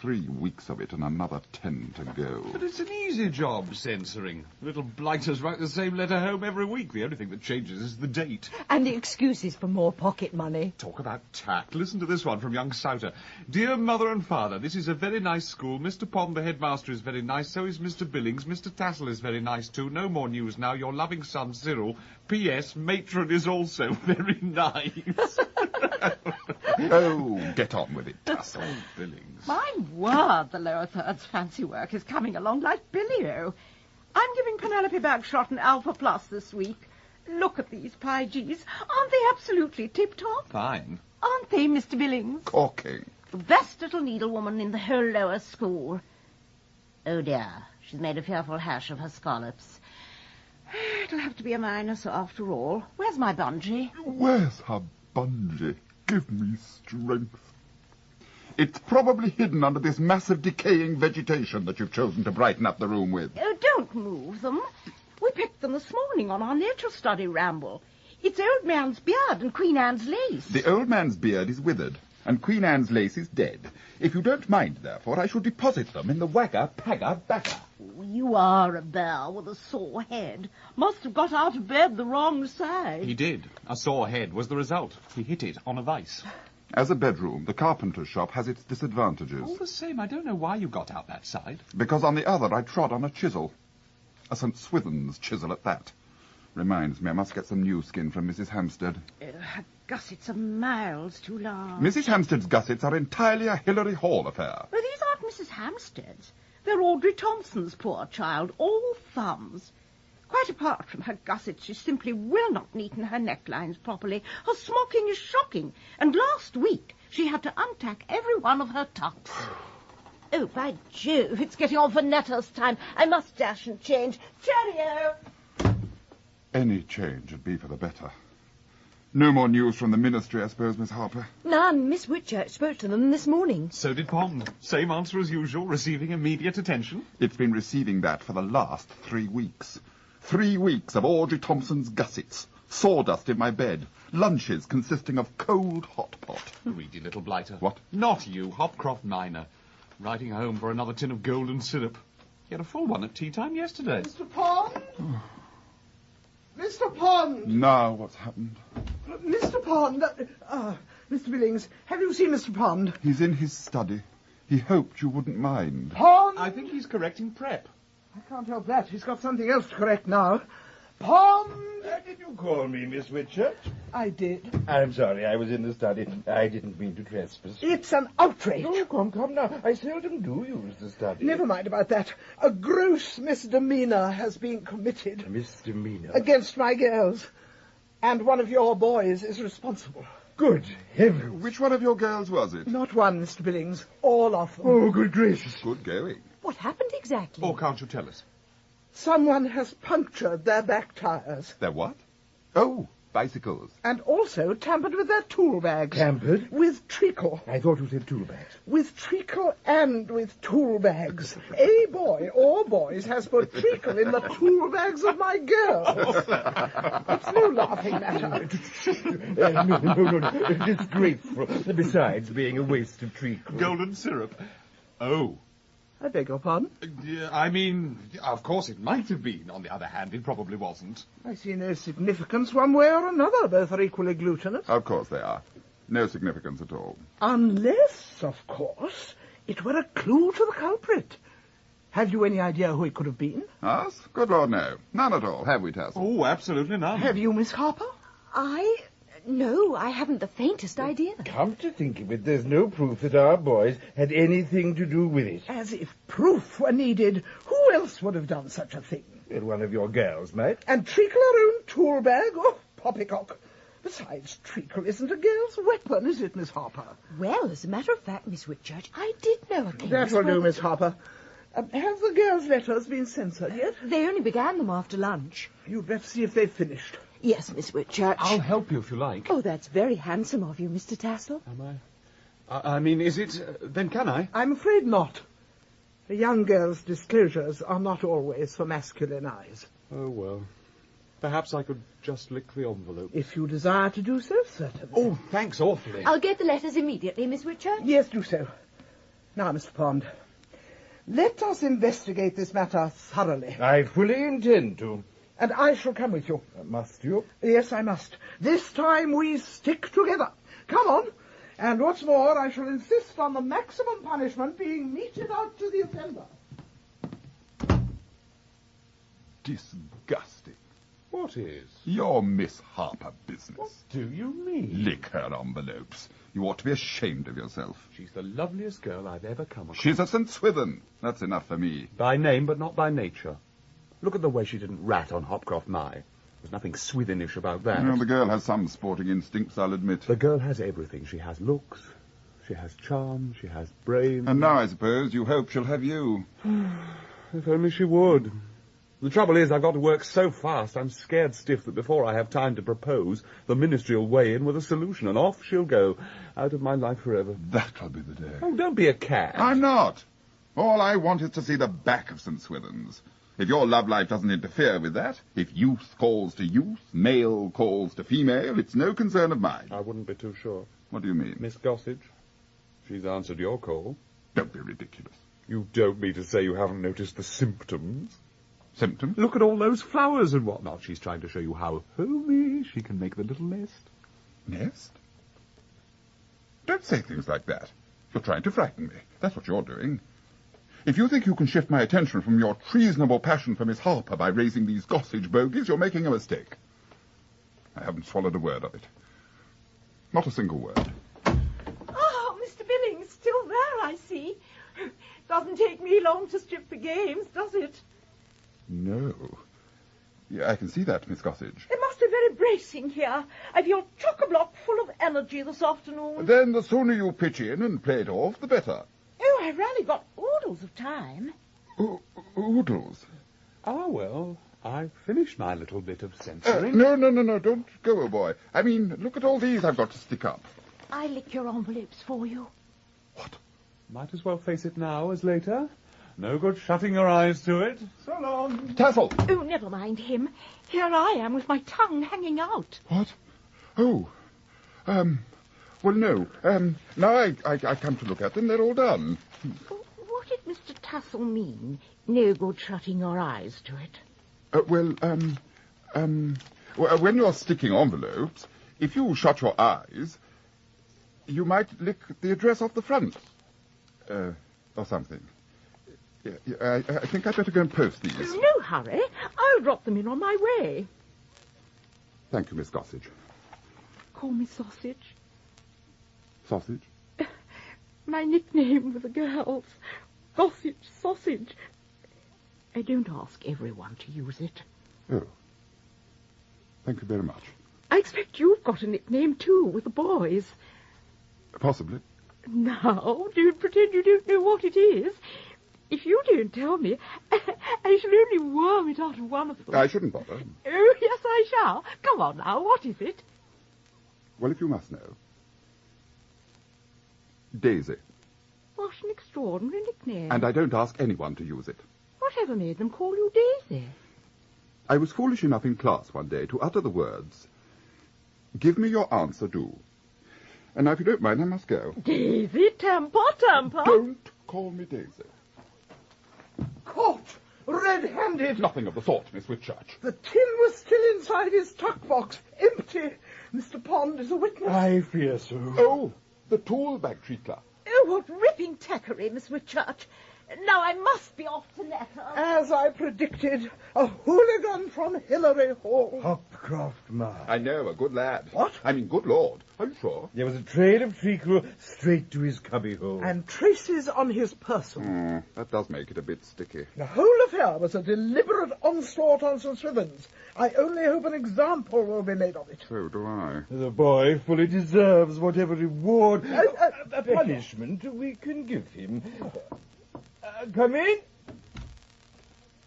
3 weeks of it and another 10 to go. But it's an easy job, censoring. Little blighters write the same letter home every week. The only thing that changes is the date. And the excuses for more pocket money. Talk about tact. Listen to this one from young Souter. Dear Mother and Father, this is a very nice school. Mr. Pond, the headmaster, is very nice. So is Mr. Billings. Mr. Tassel is very nice, too. No more news now. Your loving son, Cyril. P.S. Matron is also very nice. Oh, get on with it, Tassel. Billings. My word, the lower third's fancy work is coming along like Billy-o. I'm giving Penelope Bagshot an Alpha Plus this week. Look at these pygies. Aren't they absolutely tip-top? Fine. Aren't they, Mr. Billings? Corking. The best little needlewoman in the whole lower school. Oh, dear. She's made a fearful hash of her scallops. It'll have to be a minus after all. Where's my bungee? Where's her bungee? Give me strength. It's probably hidden under this massive decaying vegetation that you've chosen to brighten up the room with. Oh, don't move them. We picked them this morning on our nature study ramble. It's Old Man's beard and Queen Anne's lace. The old man's beard is withered, and Queen Anne's lace is dead. If you don't mind, therefore, I shall deposit them in the wagga-pagga-bagga. You are a bear with a sore head. Must have got out of bed the wrong side. He did. A sore head was the result. He hit it on a vice. As a bedroom, the carpenter's shop has its disadvantages. All the same, I don't know why you got out that side. Because on the other I trod on a chisel. A St. Swithin's chisel at that. Reminds me, I must get some new skin from Mrs. Hampstead. Her gussets are miles too large. Mrs. Hampstead's gussets are entirely a Hilary Hall affair. Well, these aren't Mrs. Hampstead's. They're Audrey Thompson's, poor child, all thumbs. Quite apart from her gussets, she simply will not neaten her necklines properly. Her smocking is shocking, and last week she had to untack every one of her tucks. Oh, by Jove, it's getting on for Netta's time. I must dash and change. Cheerio! Any change would be for the better. No more news from the ministry, I suppose, Miss Harper? None. Miss Whitchurch spoke to them this morning. So did Pond. Same answer as usual, receiving immediate attention. It's been receiving that for the last 3 weeks. 3 weeks of Audrey Thompson's gussets, sawdust in my bed, lunches consisting of cold hot pot. Greedy little blighter. What? Not you, Hopcroft Minor. Writing home for another tin of golden syrup. He had a full one at tea time yesterday. Mr. Pond? Mr. Pond! Now what's happened? Mr. Pond! Mr. Billings, have you seen Mr. Pond? He's in his study. He hoped you wouldn't mind. Pond! I think he's correcting prep. I can't help that. He's got something else to correct now. Pond! Did you call me, Miss Whitchurch? I did. I'm sorry, I was in the study. I didn't mean to trespass. It's an outrage. Oh, come now. I seldom do use the study. Never mind about that. A gross misdemeanor has been committed. A misdemeanor? Against my girls. And one of your boys is responsible. Good heavens. Which one of your girls was it? Not one, Mr. Billings. All of them. Oh, good gracious. Good going. What happened exactly? Or can't you tell us? Someone has punctured their back tires. Their what? Oh, bicycles. And also tampered with their tool bags. Tampered? With treacle. I thought you said tool bags. With treacle and with tool bags. A boy or boys has put treacle in the tool bags of my girls. It's no laughing matter. No. Disgraceful. Besides being a waste of treacle. Golden syrup. Oh. I beg your pardon? I mean, of course it might have been. On the other hand, it probably wasn't. I see no significance one way or another. Both are equally glutinous. Of course they are. No significance at all. Unless, of course, it were a clue to the culprit. Have you any idea who it could have been? Us? Good Lord, no. None at all, have we, Tassel? Oh, absolutely none. Have you, Miss Harper? No, I haven't the faintest idea. Come to think of it, there's no proof that our boys had anything to do with it. As if proof were needed. Who else would have done such a thing? Well, one of your girls might. And treacle her own tool bag? Oh, poppycock. Besides, treacle isn't a girl's weapon, is it, Miss Harper? Well, as a matter of fact, Miss Whitchurch, I did know a case. That will do, Miss Harper. Have the girls' letters been censored yet? They only began them after lunch. You'd better see if they've finished. Yes, Miss Whitchurch. I'll help you if you like. Oh, that's very handsome of you, Mr. Tassel. Am I? I mean, is it... then can I? I'm afraid not. A young girl's disclosures are not always for masculine eyes. Oh, well. Perhaps I could just lick the envelope. If you desire to do so, certainly. Oh, thanks awfully. I'll get the letters immediately, Miss Whitchurch. Yes, do so. Now, Mr. Pond, let us investigate this matter thoroughly. I fully intend to. And I shall come with you. Must you? Yes, I must. This time we stick together. Come on. And what's more, I shall insist on the maximum punishment being meted out to the offender. Disgusting. What is? Your Miss Harper business. What do you mean? Lick her envelopes. You ought to be ashamed of yourself. She's the loveliest girl I've ever come across. She's a St. Swithin. That's enough for me. By name, but not by nature. Look at the way she didn't rat on Hopcroft Nye. There's nothing Swithinish about that. Well, the girl has some sporting instincts, I'll admit. The girl has everything. She has looks, she has charm, she has brains. And now, I suppose, you hope she'll have you. If only she would. The trouble is, I've got to work so fast, I'm scared stiff that before I have time to propose, the ministry will weigh in with a solution, and off she'll go, out of my life forever. That'll be the day. Oh, don't be a cad. I'm not. All I want is to see the back of St. Swithin's. If your love life doesn't interfere with that, if youth calls to youth, male calls to female, it's no concern of mine. I wouldn't be too sure. What do you mean? Miss Gossage, she's answered your call. Don't be ridiculous. You don't mean to say you haven't noticed the symptoms? Symptoms? Look at all those flowers and whatnot. She's trying to show you how homey she can make the little nest. Nest? Don't say things like that. You're trying to frighten me. That's what you're doing. If you think you can shift my attention from your treasonable passion for Miss Harper by raising these Gossage bogies, you're making a mistake. I haven't swallowed a word of it. Not a single word. Oh, Mr. Billings, still there, I see. Doesn't take me long to strip the games, does it? No. Yeah, I can see that, Miss Gossage. It must be very bracing here. I feel chock-a-block full of energy this afternoon. Then the sooner you pitch in and play it off, the better. Oh, I've really got oodles of time. Oodles? Ah, well, I've finished my little bit of censoring. No, don't go, boy. I mean, look at all these I've got to stick up. I lick your envelopes for you. What? Might as well face it now as later. No good shutting your eyes to it. So long. Tassel! Oh, never mind him. Here I am with my tongue hanging out. What? Oh. Well, no. Now I come to look at them, they're all done. What did Mr. Tassel mean? No good shutting your eyes to it. When you're sticking envelopes, if you shut your eyes, you might lick the address off the front. Or something. Yeah, I think I'd better go and post these. No hurry. I'll drop them in on my way. Thank you, Miss Gossage. Call me Sausage. Sausage? My nickname with the girls. Gossage, Sausage. I don't ask everyone to use it. Oh. Thank you very much. I expect you've got a nickname, too, with the boys. Possibly. Now, don't pretend you don't know what it is. If you don't tell me, I shall only worm it out of one of them. I shouldn't bother. Oh, yes, I shall. Come on now, what is it? Well, if you must know. Daisy. What an extraordinary nickname. And I don't ask anyone to use it. Whatever made them call you Daisy? I was foolish enough in class one day to utter the words, "Give me your answer, do." And now, if you don't mind, I must go. Daisy, temper. Don't call me Daisy. Caught! Red-handed! Nothing of the sort, Miss Whitchurch. The tin was still inside his tuck box, empty. Mr. Pond is a witness. I fear so. Oh, the tool bag treatler. Oh, what ripping tackery, Miss Whitchurch. Now I must be off to letters. As I predicted, a hooligan from Hillary Hall. Hopcroft, ma. I know, a good lad. What? I mean, good Lord. Are you sure? There was a trail of treacle straight to his cubbyhole. And traces on his person. That does make it a bit sticky. The whole affair was a deliberate onslaught on St. Swithin's. I only hope an example will be made of it. So do I. The boy fully deserves whatever reward, punishment we can give him. Come in.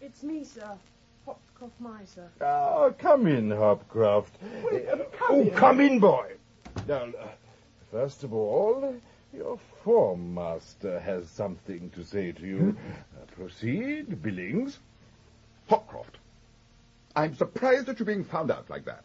It's me, sir. Hopcroft Miser. Oh, come in, Hopcroft. Come in, boy. Now, first of all, your form master has something to say to you. Proceed, Billings. Hopcroft, I'm surprised at you being found out like that.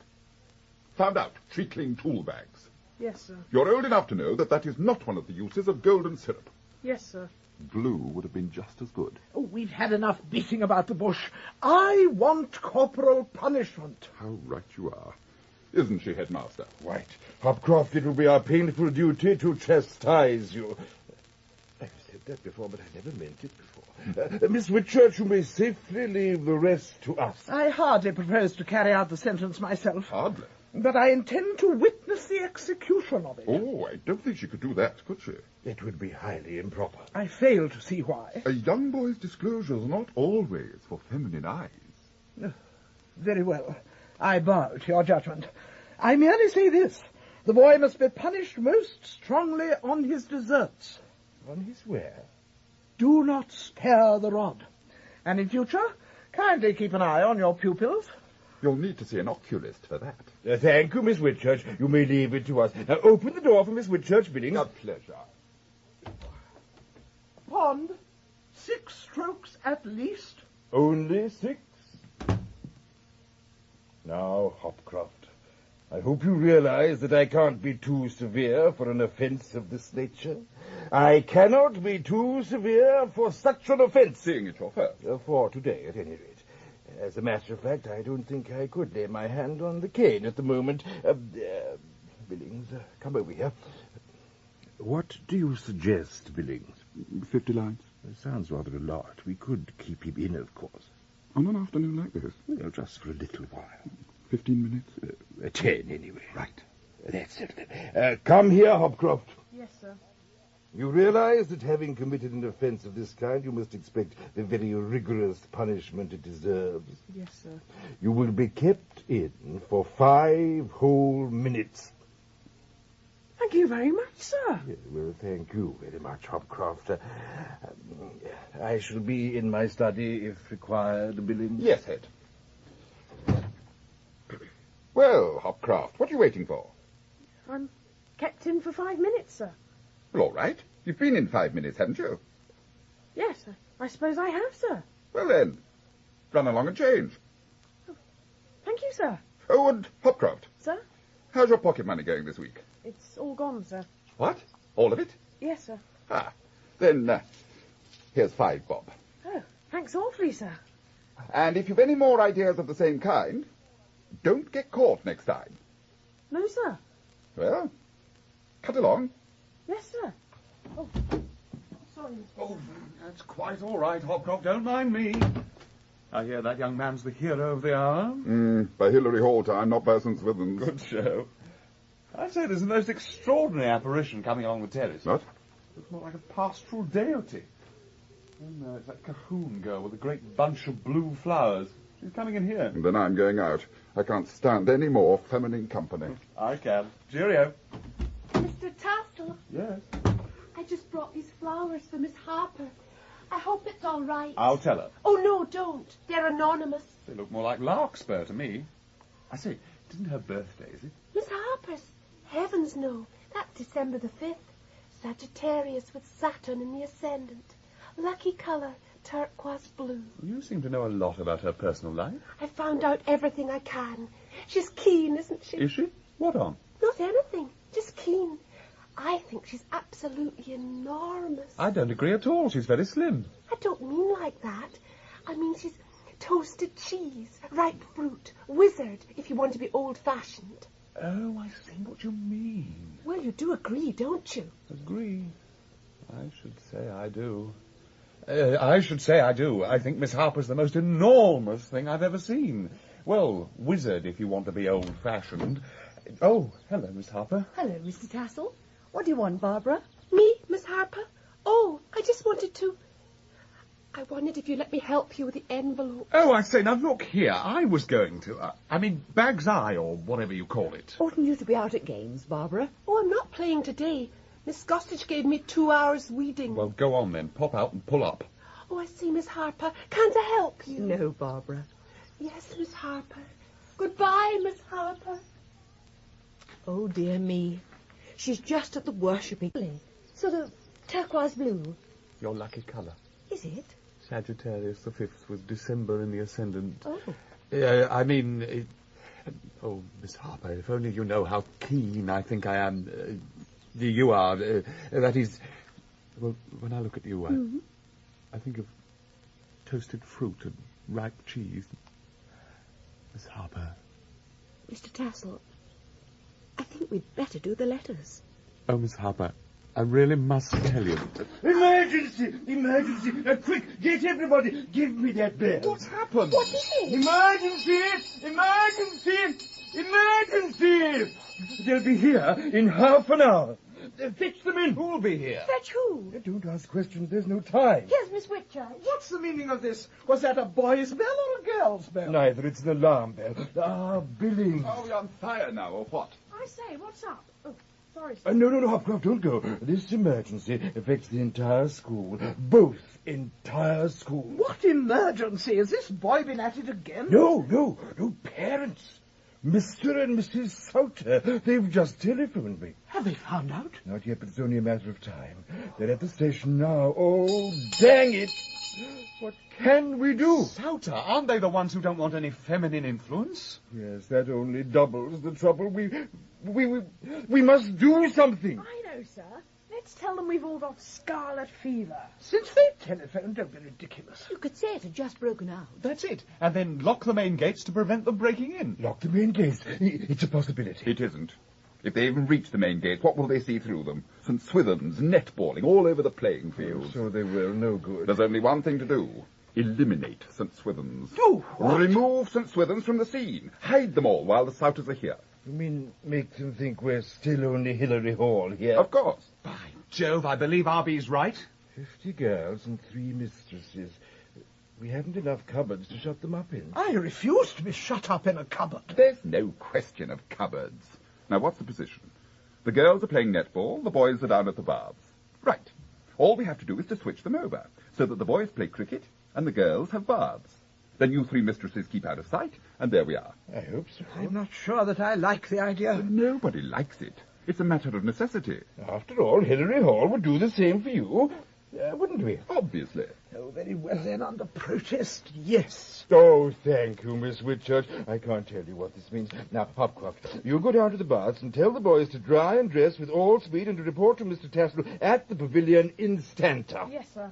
Found out treacling tool bags. Yes, sir. You're old enough to know that that is not one of the uses of golden syrup. Yes, sir. Glue would have been just as good. Oh, we've had enough beating about the bush. I want corporal punishment. How right you are. Isn't she, Headmaster? Right. Hopcroft, it will be our painful duty to chastise you. I've said that before, but I never meant it before. Miss Whitchurch, you may safely leave the rest to us. I hardly propose to carry out the sentence myself. Hardly. But I intend to witness the execution of it. Oh, I don't think she could do that, could she? It would be highly improper. I fail to see why. A young boy's disclosures are not always for feminine eyes. Very well. I bow to your judgment. I merely say this. The boy must be punished most strongly on his deserts. On his where? Do not spare the rod. And in future, Kindly keep an eye on your pupils. You'll need to see an oculist for that. Thank you, Miss Whitchurch. You may leave it to us. Now, open the door for Miss Whitchurch, Billings. A pleasure. Pond, 6 strokes at least. Only 6? Now, Hopcroft, I hope you realize that I can't be too severe for an offence of this nature. I cannot be too severe for such an offence. Seeing it your first. For today, at any rate. As a matter of fact, I don't think I could lay my hand on the cane at the moment. Billings, come over here. What do you suggest, Billings? 50 lines. It sounds rather a lot. We could keep him in, of course. On an afternoon like this? Well, just for a little while. 15 minutes? 10, anyway. Right. That's it. Come here, Hopcroft. Yes, sir. You realize that having committed an offence of this kind, you must expect the very rigorous punishment it deserves. Yes, sir. You will be kept in for 5 whole minutes. Thank you very much, sir. Yeah, well, thank you very much, Hopcroft. I shall be in my study if required, Billings. Yes, Head. Well, Hopcroft, what are you waiting for? I'm kept in for 5 minutes, sir. Well, all right. You've been in 5 minutes, haven't you? Yes, I suppose I have, sir. Well, then, run along and change. Thank you, sir. Oh, and Hopcroft, Sir? how's your pocket money going this week? It's all gone, sir. What? All of it? Yes, sir. Ah, then, here's 5 bob. Oh, thanks awfully, sir. And if you've any more ideas of the same kind, don't get caught next time. No, sir. Well, cut along. Yes, sir. Oh, sorry, Mr. Oh, that's quite all right, Hopcroft. Don't mind me. I hear that young man's the hero of the hour. By Hilary Hall time, not by St. Swithin's. Good show. I say, there's a most extraordinary apparition coming along the terrace. What? Looks more like a pastoral deity. Oh, no, it's that Cahoon girl with a great bunch of blue flowers. She's coming in here. And then I'm going out. I can't stand any more feminine company. I can. Cheerio. Mr. Tassel, Yes. I just brought these flowers for Miss Harper. I hope it's all right. I'll tell her. Oh, no, don't. They're anonymous. They look more like larkspur to me. I say, isn't her birthday, is it? Miss Harper's. Heavens, no. That's December the 5th. Sagittarius with Saturn in the ascendant. Lucky colour, turquoise blue. You seem to know a lot about her personal life. I found out everything I can. She's keen, isn't she? Is she? What on? Not anything. Just keen. I think she's absolutely enormous. I don't agree at all. She's very slim. I don't mean like that. I mean she's toasted cheese, ripe fruit, wizard, if you want to be old-fashioned. Oh, I see what you mean. Well, you do agree, don't you? Agree. I should say I do. I think Miss Harper's the most enormous thing I've ever seen. Well, wizard, if you want to be old-fashioned. Oh, hello, Miss Harper. Hello, Mr. Tassel. What do you want, Barbara? Me, Miss Harper? Oh, I just wanted to... I wondered if you'd let me help you with the envelope. Oh, I say, now look here. I was going to... Bag's Eye, or whatever you call it. Oughtn't you to be out at games, Barbara? Oh, I'm not playing today. Miss Gossage gave me 2 hours weeding. Well, go on then. Pop out and pull up. Oh, I see, Miss Harper. Can't I help you? No, Barbara. Yes, Miss Harper. Goodbye, Miss Harper. Oh, dear me. She's just at the worshipping. Sort of turquoise blue. Your lucky colour. Is it? Sagittarius the 5th with December in the ascendant. Oh. Oh, Miss Harper, if only you know how keen I think I am. You are. That is... Well, when I look at you, I think of toasted fruit and ripe cheese. Miss Harper. Mr. Tassel, I think we'd better do the letters. Oh, Miss Harper, I really must tell you. Emergency! Emergency! Quick, get everybody! Give me that bell. What's happened? What is it? Emergency! Emergency! Emergency! They'll be here in half an hour. Fetch them in. Who'll be here? Fetch who? Don't ask questions. There's no time. Here's Miss Whitchurch. What's the meaning of this? Was that a boy's bell or a girl's bell? Neither. It's an alarm bell. Ah, Billings. Are we on fire now, or what? I say, what's up? Oh, sorry, sir. No, Hopcroft, don't go. This emergency affects the entire school. Both entire schools. What emergency? Has this boy been at it again? No, parents. Mr. and Mrs. Salter. They've just telephoned me. Have they found out? Not yet, but it's only a matter of time. They're at the station now. Oh, dang it! What can we do? Salter, aren't they the ones who don't want any feminine influence? Yes, that only doubles the trouble. We must do something. I know, sir. Let's tell them we've all got scarlet fever. Since they telephoned, don't be ridiculous. You could say it had just broken out. That's it. And then lock the main gates to prevent them breaking in. Lock the main gates. It's a possibility. It isn't. If they even reach the main gate, what will they see through them? St. Swithin's netballing all over the playing field. So they will. No good. There's only one thing to do. Eliminate St. Swithin's. Do what? Remove St. Swithin's from the scene. Hide them all while the Souters are here. You mean make them think we're still only Hillary Hall here? Of course. By Jove, I believe RB's right. 50 girls and 3 mistresses. We haven't enough cupboards to shut them up in. I refuse to be shut up in a cupboard. There's no question of cupboards. Now, what's the position? The girls are playing netball, the boys are down at the baths. Right. All we have to do is to switch them over, so that the boys play cricket and the girls have baths. Then you 3 mistresses keep out of sight, and there we are. I hope so. I'm not sure that I like the idea. Nobody likes it. It's a matter of necessity. After all, Hillary Hall would do the same for you, wouldn't we? Obviously. Oh, very well then, under protest, yes. Oh, thank you, Miss Whitchurch. I can't tell you what this means. Now, Hopcroft, you go down to the baths and tell the boys to dry and dress with all speed and to report to Mr. Tassel at the pavilion instanta. Yes, sir.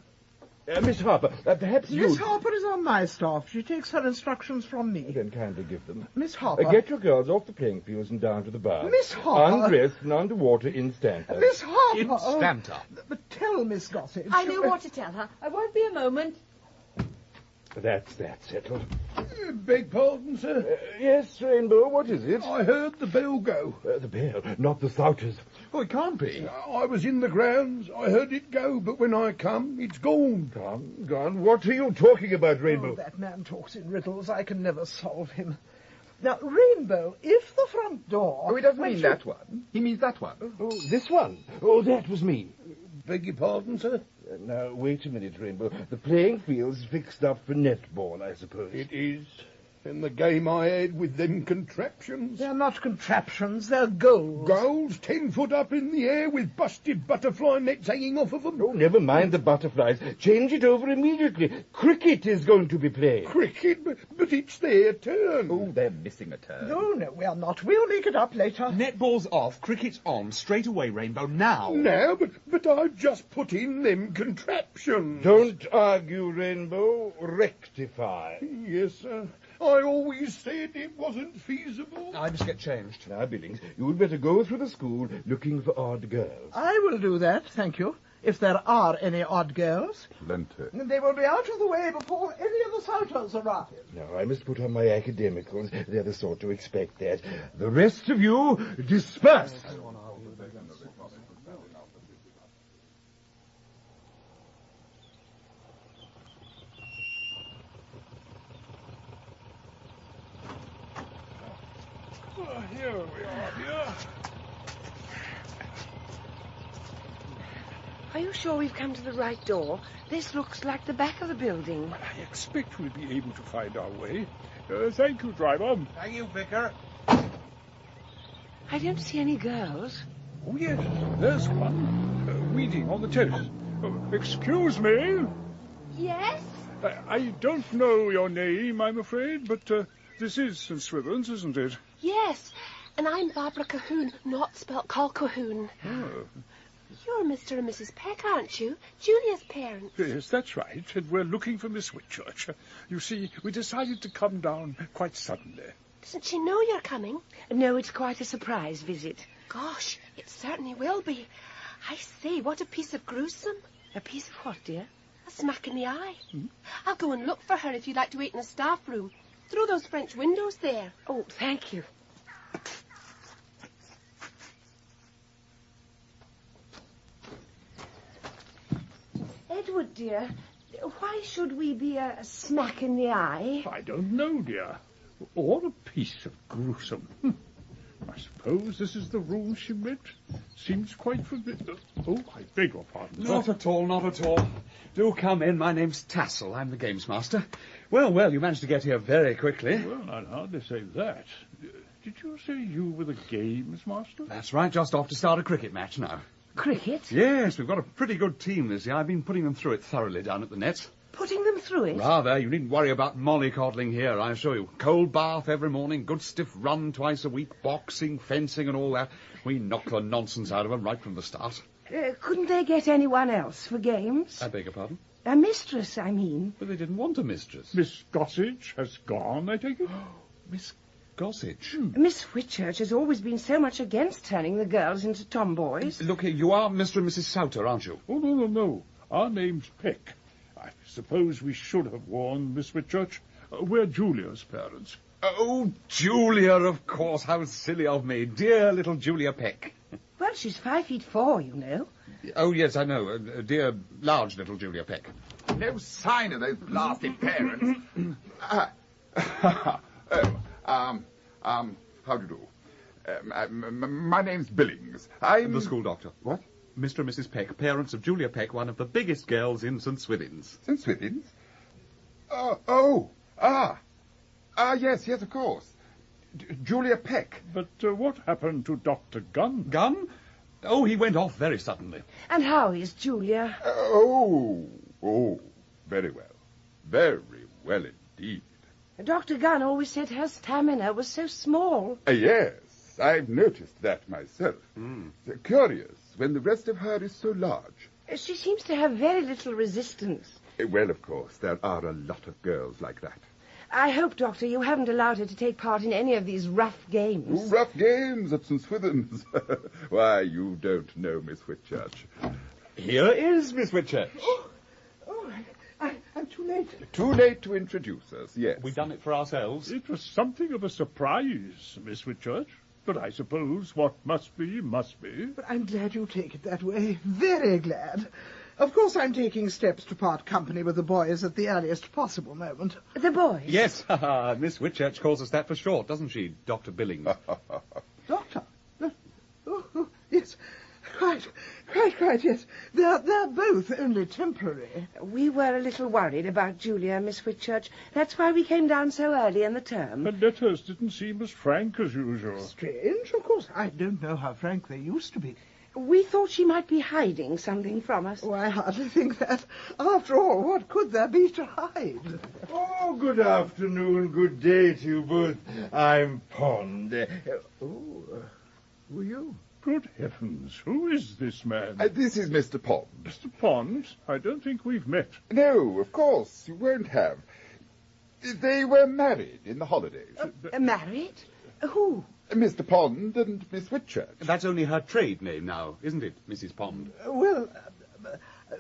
Miss Harper, perhaps you... Miss Harper is on my staff. She takes her instructions from me. Then kindly give them. Miss Harper. Get your girls off the playing fields and down to the baths. Miss Harper. Undressed and underwater instanta. Miss Harper. Instanta. But tell Miss Gossage. I know what to tell her. I won't be a moment. That's that settled. Beg pardon, sir. Yes, Rainbow, what is it? I heard the bell go. The bell, not the Souters. Oh, it can't be. I was in the grounds. I heard it go, but when I come, it's gone. Gone? What are you talking about, Rainbow? Oh, that man talks in riddles. I can never solve him. Now, Rainbow, if the front door... Oh, he doesn't mean that one. He means that one. Oh, this one? Oh, that was me. Beg your pardon, sir? Now, wait a minute, Rainbow. The playing field's fixed up for netball, I suppose. It is. And the game I had with them contraptions. They're not contraptions, they're goals. Goals 10 foot up in the air with busted butterfly nets hanging off of them. Oh, never mind the butterflies. Change it over immediately. Cricket is going to be played. Cricket? But it's their turn. Oh, they're missing a turn. No, we are not. We'll make it up later. Netball's off, cricket's on, straight away, Rainbow, now. Now? But I've just put in them contraptions. Don't argue, Rainbow. Rectify. Yes, sir. I always said it wasn't feasible. I must get changed. Now, Billings, you'd better go through the school looking for odd girls. I will do that, thank you. If there are any odd girls. Plenty. They will be out of the way before any of the Souters arrive. Now, I must put on my academicals. They're the sort to expect that. The rest of you, disperse! Here we are, here. Are you sure we've come to the right door? This looks like the back of the building. I expect we'll be able to find our way. Thank you, driver. Thank you, Vicar. I don't see any girls. Oh, yes, there's one. Weeding on the terrace. Excuse me. Yes? I don't know your name, I'm afraid, but this is St. Swithin's, isn't it? Yes, and I'm Barbara Cahoon, not spelt Colquhoun. Oh. You're Mr. and Mrs. Peck, aren't you? Julia's parents. Yes, that's right, and we're looking for Miss Whitchurch. You see, we decided to come down quite suddenly. Doesn't she know you're coming? No, it's quite a surprise visit. Gosh, it certainly will be. I say, what a piece of gruesome. A piece of what, dear? A smack in the eye. I'll go and look for her if you'd like to wait in the staff room. Through those French windows there. Oh, thank you. Edward, dear, why should we be a smack in the eye? I don't know, dear. Or a piece of gruesome. I suppose this is the room she meant. Seems quite familiar. Oh, I beg your pardon. Not at all, not at all. Do come in. My name's Tassel. I'm the games master. Well, you managed to get here very quickly. Well, I'd hardly say that. Did you say you were the games master? That's right, just off to start a cricket match now. Cricket? Yes, we've got a pretty good team this year. I've been putting them through it thoroughly down at the nets. Putting them through it? Rather. You needn't worry about mollycoddling here, I assure you. Cold bath every morning, good stiff run twice a week, boxing, fencing and all that. We knock the nonsense out of them right from the start. Couldn't they get anyone else for games? I beg your pardon? A mistress, I mean. But they didn't want a mistress. Miss Gossage has gone, I take it? Miss Gossage? Miss Whitchurch has always been so much against turning the girls into tomboys. Look here, you are Mr. and Mrs. Souter, aren't you? Oh, no. Our name's Peck. I suppose we should have warned Miss Whitchurch. We're Julia's parents. Oh, Julia, of course. How silly of me. Dear little Julia Peck. Well, she's 5'4", you know. Oh, yes, I know. Dear, large little Julia Peck. No sign of those blasted parents. How do you do? My name's Billings. I'm... The school doctor. What? Mr. and Mrs. Peck, parents of Julia Peck, one of the biggest girls in St. Swithin's. St. Swithin's? Yes, of course. Julia Peck. But what happened to Dr. Gunn? Gunn? Oh, he went off very suddenly. And how is Julia? Very well. Very well indeed. Dr. Gunn always said her stamina was so small. Yes, I've noticed that myself. Curious, when the rest of her is so large. She seems to have very little resistance. Well, of course, there are a lot of girls like that. I hope, Doctor, you haven't allowed her to take part in any of these rough games. Rough games at St. Swithin's? Why, you don't know Miss Whitchurch. Here is Miss Whitchurch. I'm too late. Too late to introduce us, yes. We've done it for ourselves. It was something of a surprise, Miss Whitchurch. But I suppose what must be, must be. But I'm glad you take it that way. Very glad. Of course I'm taking steps to part company with the boys at the earliest possible moment. The boys? Yes, Miss Whitchurch calls us that for short, doesn't she, Dr. Billings? Doctor? Oh, yes. Quite, yes. They're both only temporary. We were a little worried about Julia, Miss Whitchurch. That's why we came down so early in the term. The letters didn't seem as frank as usual. Strange, of course. I don't know how frank they used to be. We thought she might be hiding something from us. Oh, I hardly think that. After all, what could there be to hide? Oh, good afternoon, good day to you both. I'm Pond. Who are you? Good heavens, who is this man? This is Mr. Pond. Mr. Pond? I don't think we've met. No, of course, you won't have. They were married in the holidays. Married? Who? Mr. Pond and Miss Whitchurch. That's only her trade name now, isn't it, Mrs. Pond? Well,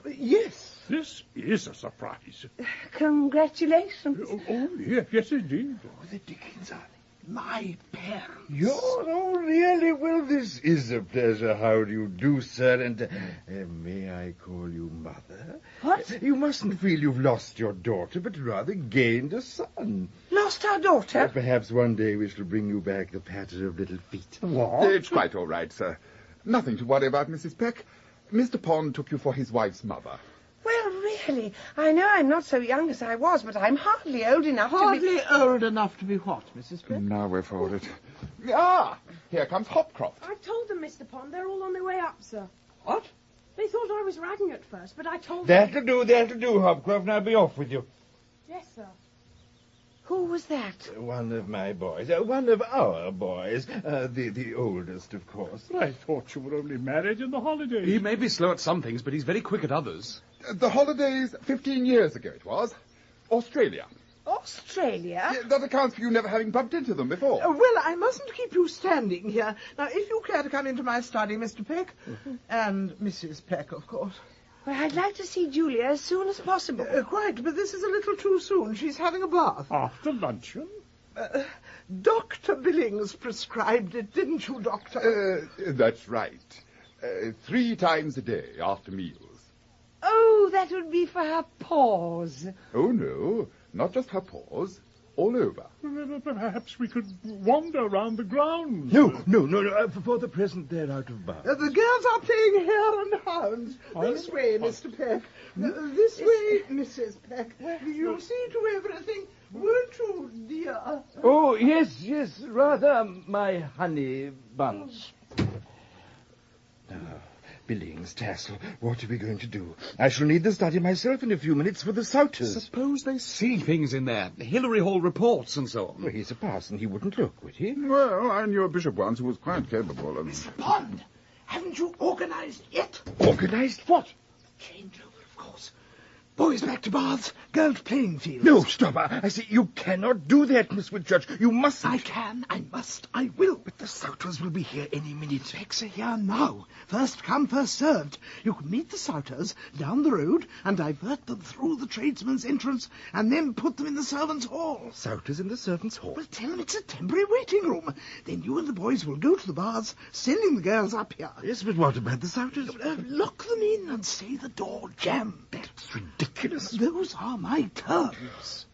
yes. This is a surprise. Congratulations. Yes, indeed. The Dickens are my parents. Really? Well, this is a pleasure. How do you do, sir? And may I call you Mother? What? You mustn't feel you've lost your daughter, but rather gained a son. Lost our daughter? Perhaps one day we shall bring you back the patter of little feet. What? It's quite all right, sir. Nothing to worry about, Mrs. Peck. Mr. Pond took you for his wife's mother. Well, really, I know I'm not so young as I was, but I'm hardly old enough to be... Hardly old enough to be what, Mrs. Peck? Now we're for it. Here comes Hopcroft. I told them, Mr. Pond, they're all on their way up, sir. What? They thought I was ragging at first, but I told them... That'll do, Hopcroft, and I'll be off with you. Yes, sir. Who was that? One of my boys. One of our boys. The oldest, of course. But I thought you were only married in the holidays. He may be slow at some things, but he's very quick at others. The holidays, 15 years ago it was. Australia. Australia? Yeah, that accounts for you never having bumped into them before. Well, I mustn't keep you standing here. Now, if you care to come into my study, Mr. Peck, and Mrs. Peck, of course. Well, I'd like to see Julia as soon as possible. Quite, but this is a little too soon. She's having a bath. After luncheon? Dr. Billings prescribed it, didn't you, Doctor? That's right. 3 times a day after meals. Oh, that would be for her paws. Oh, no, not just her paws. all over. Perhaps we could wander round the grounds. No. For the present, they're out of bounds. The girls are playing hare and hounds. This way, Mr. Peck. This way, Mrs. Peck. You'll see to everything, won't you, dear? Oh, yes, rather, my honey bunch. Now, Billings, Tassel, what are we going to do? I shall need the study myself in a few minutes for the Souters. Suppose they see things in there. Hillary Hall reports and so on. Well, he's a parson. He wouldn't look, would he? Well, I knew a bishop once who was quite capable of... Mr. Bond, haven't you organised yet? Organised what? Changeover, of course. Boys back to baths, girls playing fields. No, stop. I say you cannot do that, Miss Whitchurch. You mustn't. I can, I must, I will. But the Souters will be here any minute. Pecks are here now. First come, first served. You can meet the Souters down the road and divert them through the tradesman's entrance and then put them in the servants' hall. Souters in the servants' hall? Well, tell them it's a temporary waiting room. Then you and the boys will go to the baths, sending the girls up here. Yes, but what about the Souters? Lock them in and say the door jammed. That's ridiculous. Those are my terms.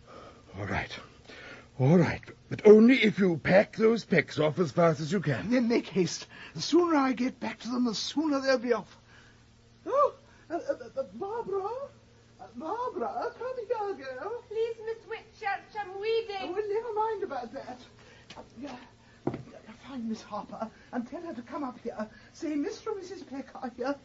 All right. But only if you pack those pecks off as fast as you can. Then make haste. The sooner I get back to them, the sooner they'll be off. Oh, Barbara, come here, girl. Please, Miss Whitchurch, I'm weeding. Oh, well, never mind about that. Find Miss Harper and tell her to come up here. Say Mr. and Mrs. Peck are here.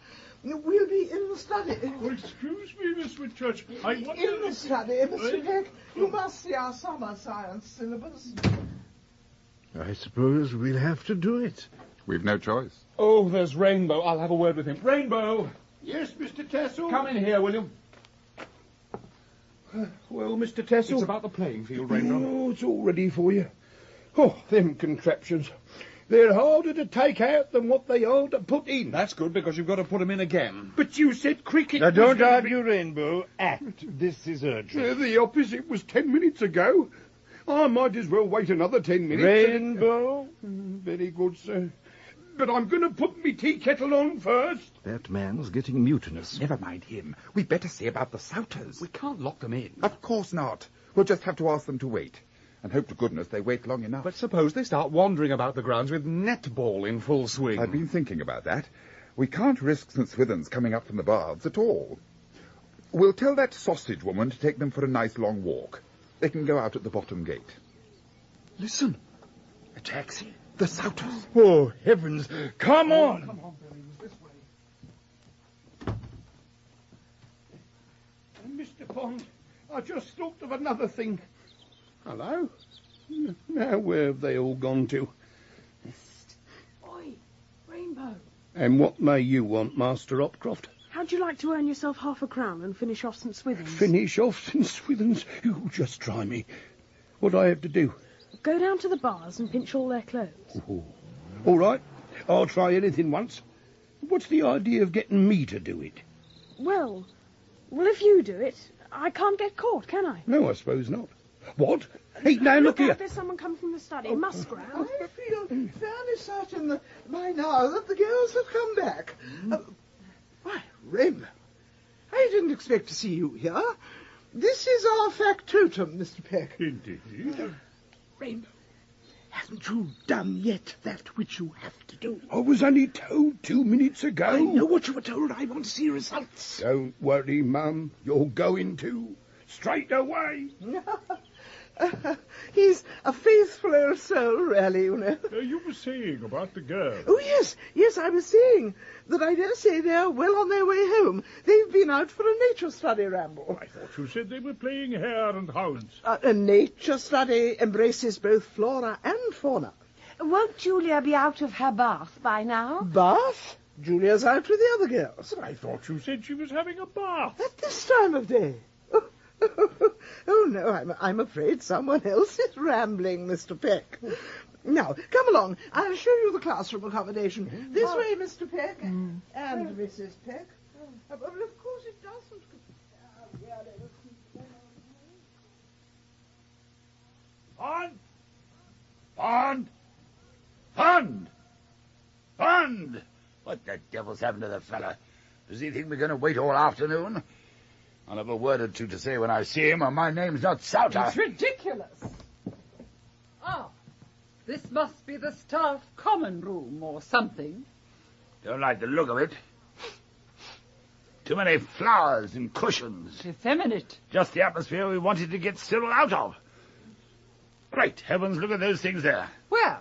We'll be in the study. Oh, excuse me, Miss Whitchurch. In the study, Mr. Peck. You must see our summer science syllabus. I suppose we'll have to do it. We've no choice. Oh, there's Rainbow. I'll have a word with him. Rainbow! Yes, Mr. Tassel? Come in here, will you? Well, Mr. Tassel? It's about the playing field, Rainbow. Oh, it's all ready for you. Oh, them contraptions. They're harder to take out than what they are to put in. That's good, because you've got to put them in again. But you said cricket... Now, don't argue, Rainbow. Act. This is urgent. The opposite was 10 minutes ago. I might as well wait another 10 minutes. Rainbow? Very good, sir. But I'm going to put me tea kettle on first. That man's getting mutinous. Never mind him. We'd better see about the Souters. We can't lock them in. Of course not. We'll just have to ask them to wait. And hope to goodness they wait long enough. But suppose they start wandering about the grounds with netball in full swing. I've been thinking about that. We can't risk St. Swithin's coming up from the baths at all. We'll tell that sausage woman to take them for a nice long walk. They can go out at the bottom gate. Listen. A taxi. The Souters. Oh, heavens. Come on. Come on, Billings, this way. Mr. Pond, I just thought of another thing. Hello? Now, where have they all gone to? Oi, Rainbow. And what may you want, Master Opcroft? How'd you like to earn yourself half a crown and finish off St. Swithin's? Finish off St. Swithin's? You just try me. What do I have to do? Go down to the bars and pinch all their clothes. Oh. All right. I'll try anything once. What's the idea of getting me to do it? Well, if you do it, I can't get caught, can I? No, I suppose not. What? Hey, now look here. There's someone come from the study. Muskrat. I feel fairly certain that by now that the girls have come back. Why, Rainbow, I didn't expect to see you here. This is our factotum, Mr. Peck. Indeed. Rainbow, haven't you done yet that which you have to do? I was only told 2 minutes ago. I know what you were told. I want to see results. Don't worry, Mum. You're going to. Straight away. He's a faithful old soul, really, you know. You were saying about the girl. Oh, yes, I was saying that I dare say they're well on their way home. They've been out for a nature study ramble. I thought you said they were playing hare and hounds. A nature study embraces both flora and fauna. Won't Julia be out of her bath by now? Bath? Julia's out with the other girls. But I thought you said she was having a bath. At this time of day? Oh, no, I'm afraid someone else is rambling, Mr. Peck. Now, come along. I'll show you the classroom accommodation. This way, Mr. Peck. And Mrs. Peck. But of course it doesn't. Pond! What the devil's happened to the fella? Does he think we're going to wait all afternoon? I'll have a word or two to say when I see him, or my name's not Souter. It's ridiculous. This must be the staff common room or something. Don't like the look of it. Too many flowers and cushions. Effeminate. Just the atmosphere we wanted to get Cyril out of. Great heavens, look at those things there. Where?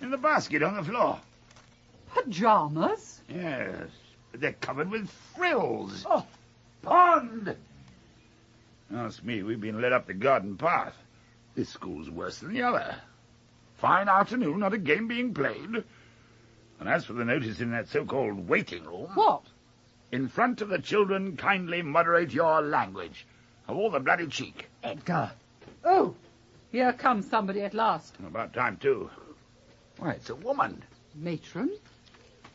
In the basket on the floor. Pyjamas? Yes, but they're covered with frills. Oh. Pond! Ask me, we've been led up the garden path. This school's worse than the other. Fine afternoon, not a game being played. And as for the notice in that so-called waiting room... What? In front of the children, kindly moderate your language. Of all the bloody cheek. Edgar. Oh, here comes somebody at last. About time, too. Why, it's a woman. Matron?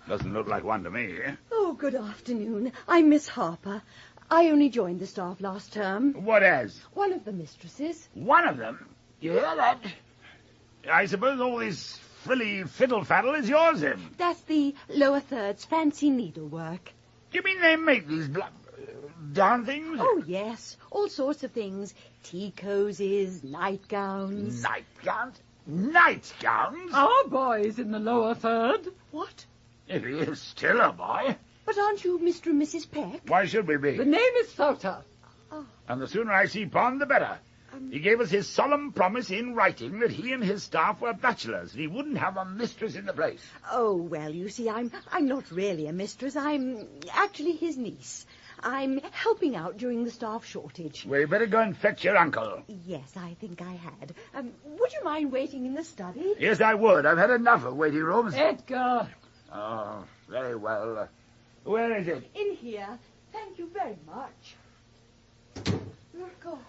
Doesn't look like one to me. Oh, good afternoon. I'm Miss Harper. I only joined the staff last term. What as? One of the mistresses. One of them? You hear that? I suppose all this frilly fiddle-faddle is yours, then? That's the lower third's fancy needlework. Do you mean they make these darn things? Oh, yes. All sorts of things. Tea cozies, nightgowns. Nightgowns? Nightgowns? Our boy's in the lower third. What? If he is still a boy. But aren't you Mr. and Mrs. Peck? Why should we be? The name is Sauter. Oh. And the sooner I see Pond, the better. He gave us his solemn promise in writing that he and his staff were bachelors, and he wouldn't have a mistress in the place. Oh, well, you see, I'm not really a mistress. I'm actually his niece. I'm helping out during the staff shortage. Well, you better go and fetch your uncle. Yes, I think I had. Would you mind waiting in the study? Yes, I would. I've had enough of waiting rooms. Edgar! Oh, very well. Where is it? In here. Thank you very much. Oh, gosh.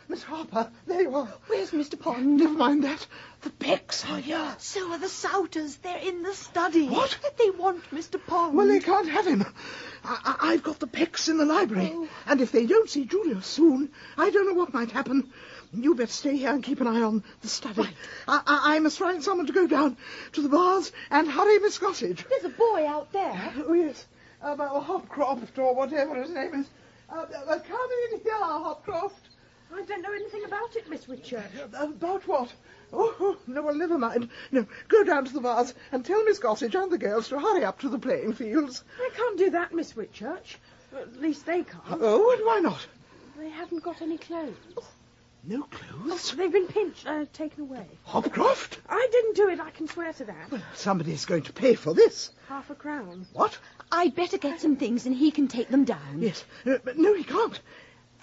Miss Harper, there you are. Where's Mr. Pond? Never mind that. The Pecks are here. So are the Souters. They're in the study. What? They want Mr. Pond. Well, they can't have him. I've got the Pecks in the library. Oh. And if they don't see Julia soon, I don't know what might happen. You better stay here and keep an eye on the study. Right. I must find someone to go down to the bars and hurry Miss Gossage. There's a boy out there. Oh, yes. Hopcroft or whatever his name is. Come in here, Hopcroft. I don't know anything about it, Miss Whitchurch. About what? Oh, no, well, never mind. No, go down to the bars and tell Miss Gossage and the girls to hurry up to the playing fields. I can't do that, Miss Whitchurch. At least they can't. Oh, and why not? They haven't got any clothes. No clothes? They've been pinched, taken away. Hopcroft? I didn't do it, I can swear to that. Well, somebody's going to pay for this. £1 crown. What? I'd better get some things and he can take them down. Yes, but no, he can't.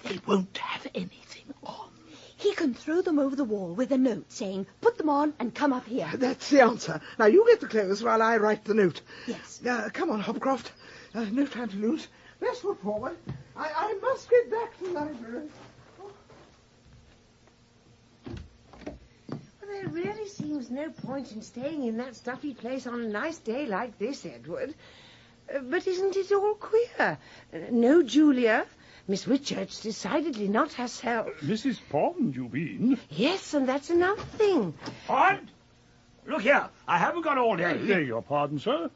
They won't have anything on. He can throw them over the wall with a note saying, put them on and come up here. That's the answer. Now, you get the clothes while I write the note. Yes. Come on, Hopcroft. No time to lose. Best foot forward. I must get back to the library. Well, there really seems no point in staying in that stuffy place on a nice day like this, Edward. But isn't it all queer? No Julia. Miss Whitchurch decidedly not herself. Mrs. Pond, you mean? Yes, and that's another thing. Pond? Look here, I haven't got all day. Beg your pardon, sir?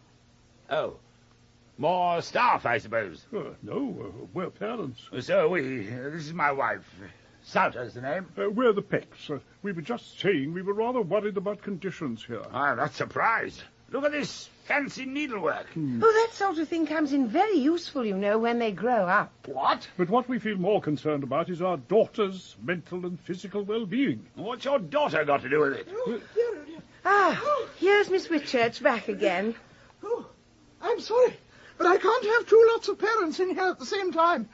Oh. More staff, I suppose. No, we're parents. So are we. This is my wife. Souter's the name. We're the Pecks. We were just saying we were rather worried about conditions here. I'm not surprised. Look at this fancy needlework. Oh, that sort of thing comes in very useful, you know, when they grow up. What? But what we feel more concerned about is our daughter's mental and physical well-being. What's your daughter got to do with it? Here's Miss Whitchurch back again. Oh, I'm sorry, but I can't have two lots of parents in here at the same time.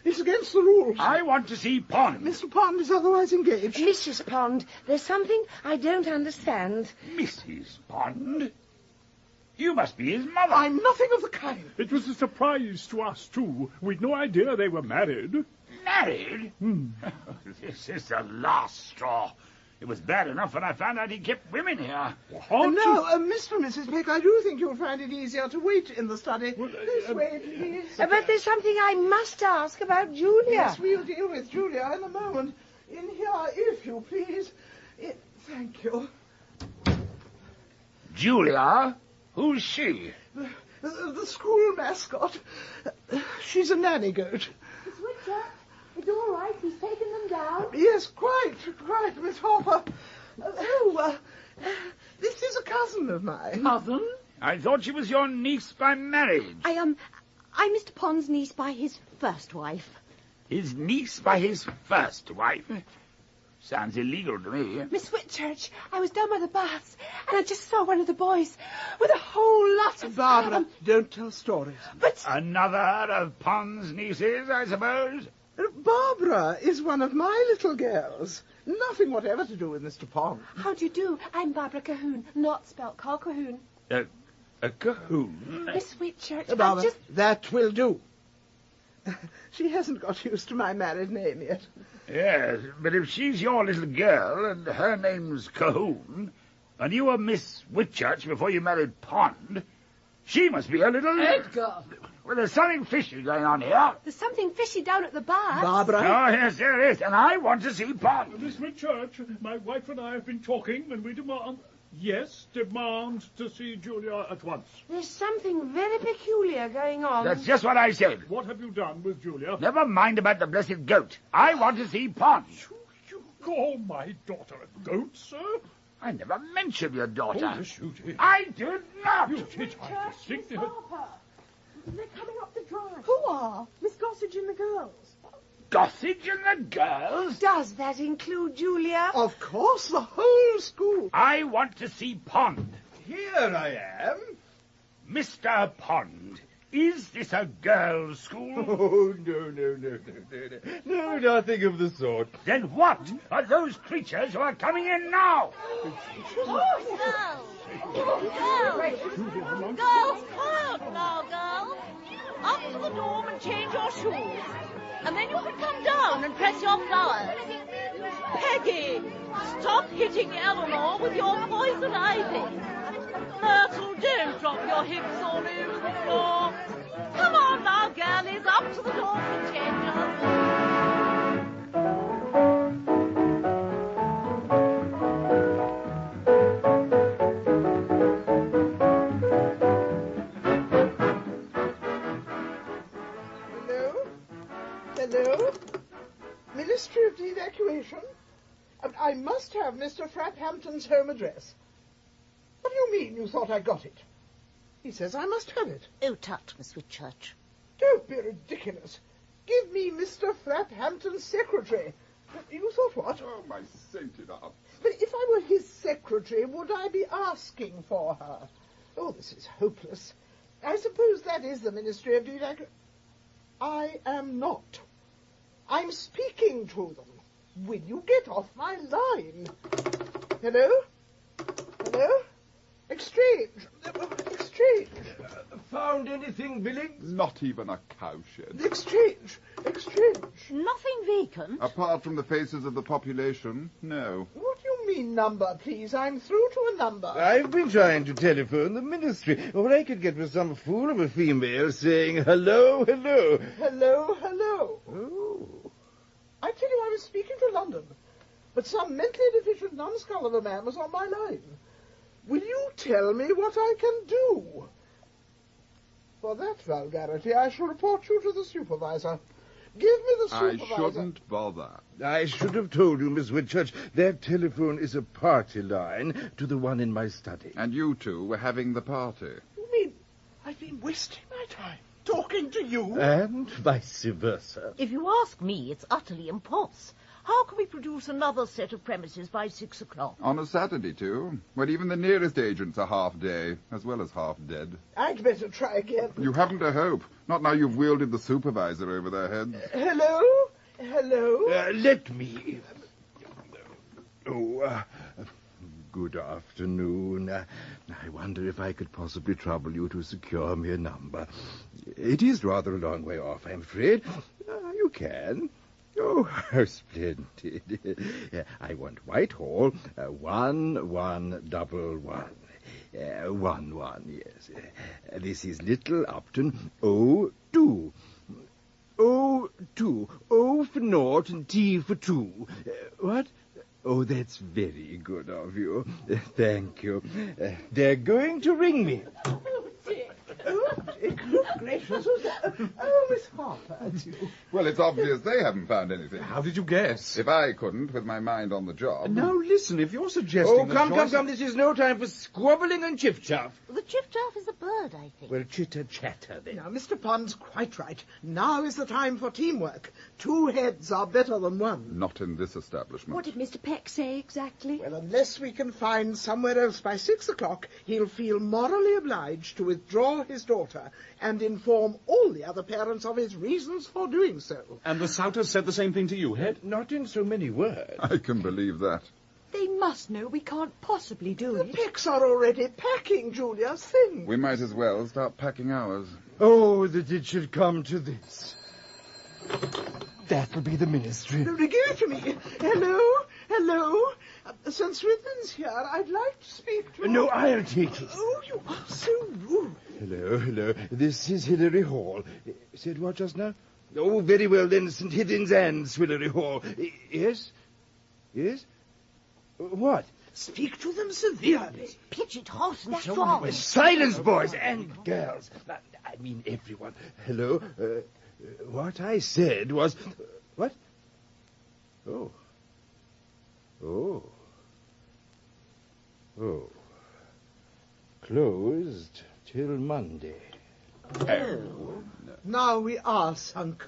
It's against the rules. I want to see Pond. Mr. Pond is otherwise engaged. Mrs. Pond, there's something I don't understand. Mrs. Pond? You must be his mother. I'm nothing of the kind. It was a surprise to us, too. We'd no idea they were married. Married? This is the last straw. It was bad enough when I found out he kept women here. Mr. and Mrs. Peck, I do think you'll find it easier to wait in the study. This way, please. But there's something I must ask about Julia. Yes, we'll deal with Julia in a moment. In here, if you please. Thank you. Julia? Who's she? The school mascot. She's a nanny goat. Miss Whitchurch, it's all right. He's taken them down? Yes, quite, Miss Hopper. This is a cousin of mine. Cousin? I thought she was your niece by marriage. I'm Mr. Pond's niece by his first wife. His niece by his first wife? Sounds illegal to me. Miss Whitchurch, I was down by the baths, and I just saw one of the boys with a whole lot of... Barbara, don't tell stories. But... Another of Pond's nieces, I suppose? Barbara is one of my little girls. Nothing whatever to do with Mr. Pond. How do you do? I'm Barbara Cahoon, not spelt Colquhoun. A Cahoon? Miss Whitchurch, Barbara, that will do. She hasn't got used to my married name yet. Yes, but if she's your little girl and her name's Cahoon, and you were Miss Whitchurch before you married Pond, she must be a little... Edgar! Well, there's something fishy going on here. There's something fishy down at the baths. Barbara? Oh, yes, there is, and I want to see Pond. Miss Whitchurch, my wife and I have been talking, and we demand... Yes, demand to see Julia at once. There's something very peculiar going on. That's just what I said. What have you done with Julia? Never mind about the blessed goat. I want to see Pond. You call my daughter a goat, sir? I never mentioned your daughter. Oh, yes, you did. I did not. You did. I distinctly... They're coming up the drive. Who are? Miss Gossage and the girls. Gossage and the girls? Does that include Julia? Of course, the whole school. I want to see Pond. Here I am. Mr. Pond, is this a girls' school? Oh, no. No, nothing of the sort. Then what are those creatures who are coming in now? Girls, quiet now, girls. Up to the dorm and change your shoes. And then you can come down and press your flowers. Peggy, stop hitting Eleanor with your poison ivy. Myrtle, don't drop your hips all over the floor. Come on now, girlies, up to the dorm and change us. Hello? Ministry of the Evacuation? I must have Mr. Fraphampton's home address. What do you mean you thought I got it? He says I must have it. Oh, tut, Miss Whitchurch. Don't be ridiculous. Give me Mr. Fraphampton's secretary. You thought what? Oh, my sainted aunt. But if I were his secretary, would I be asking for her? Oh, this is hopeless. I suppose that is the Ministry of the Evacuation. I am not. I'm speaking to them. Will you get off my line? Hello? Hello? Exchange. Exchange. Found anything, Billings? Not even a cowshed. Exchange. Nothing vacant? Apart from the faces of the population, no. What do you mean, number, please? I'm through to a number. I've been trying to telephone the ministry, or I could get with some fool of a female saying, hello. Hello. Oh. I tell you, I was speaking to London, but some mentally deficient numbskull of a man was on my line. Will you tell me what I can do? For that vulgarity, I shall report you to the supervisor. Give me the supervisor. I shouldn't bother. I should have told you, Miss Whitchurch, that telephone is a party line to the one in my study. And you two were having the party. You mean I've been wasting my time talking to you? And vice versa. If you ask me, it's utterly impulse. How can we produce another set of premises by 6 o'clock? On a Saturday, too, when even the nearest agents are half-day, as well as half-dead. I'd better try again. You haven't a hope. Not now you've wielded the supervisor over their heads. Hello? Let me... Good afternoon. I wonder if I could possibly trouble you to secure me a number. It is rather a long way off, I'm afraid. You can. Oh, how splendid. I want Whitehall, 1111. 11, yes. This is Little Upton, 02. 02. O for naught and T for 2. What? Oh, that's very good of you. Thank you. They're going to ring me. Oh, good gracious, who's that? Oh, Miss Harper. Well, it's obvious they haven't found anything. How did you guess? If I couldn't, with my mind on the job. Now, listen, if you're suggesting Oh, come, this is no time for squabbling and chiff-chaff. The chiff-chaff is a bird, I think. Well, chitter-chatter, then. Now, Mr. Pond's quite right. Now is the time for teamwork. 2 heads are better than 1. Not in this establishment. What did Mr. Peck say exactly? Well, unless we can find somewhere else by 6 o'clock, he'll feel morally obliged to withdraw his daughter and inform all the other parents of his reasons for doing so. And the Souters said the same thing to you, Head? Not in so many words. I can believe that. They must know we can't possibly do The it. Pecks are already packing Julia's things. We might as well start packing ours. Oh, that it should come to this. That'll be the ministry. Give it to me. Hello. Since Swithin's here, I'd like to speak to... No, I'll take it. Oh, you are so rude. Hello. This is Hilary Hall. Said what just now? Oh, very well then, St. Hiddens and Swillery Hall. Yes? What? Speak to them severely. Pitch it hot and That's strong. all. Silence, boys and girls. I mean everyone. Hello? What I said was... What? Oh. Closed till Monday. Oh. Now we are sunk.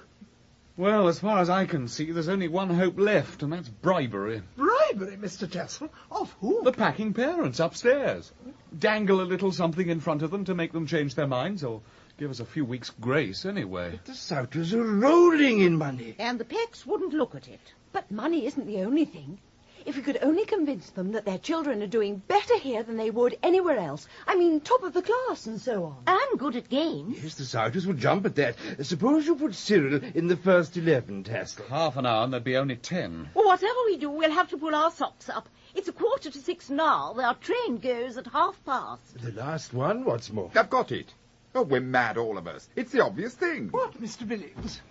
Well, as far as I can see, there's only one hope left, and that's bribery. Bribery, Mr. Tassel? Of whom? The packing parents upstairs. Dangle a little something in front of them to make them change their minds, or give us a few weeks' grace anyway. The Souters are rolling in money. And the Pecks wouldn't look at it. But money isn't the only thing. If we could only convince them that their children are doing better here than they would anywhere else. I mean, top of the class and so on. And good at games. Yes, the Souters would jump at that. Suppose you put Cyril in the first 11, Tassel. Half an hour and there'd be only 10. Well, whatever we do, we'll have to pull our socks up. It's 5:45 now. Our train goes at 5:30. The last one, what's more? I've got it. Oh, we're mad, all of us. It's the obvious thing. What, Mr. Billings?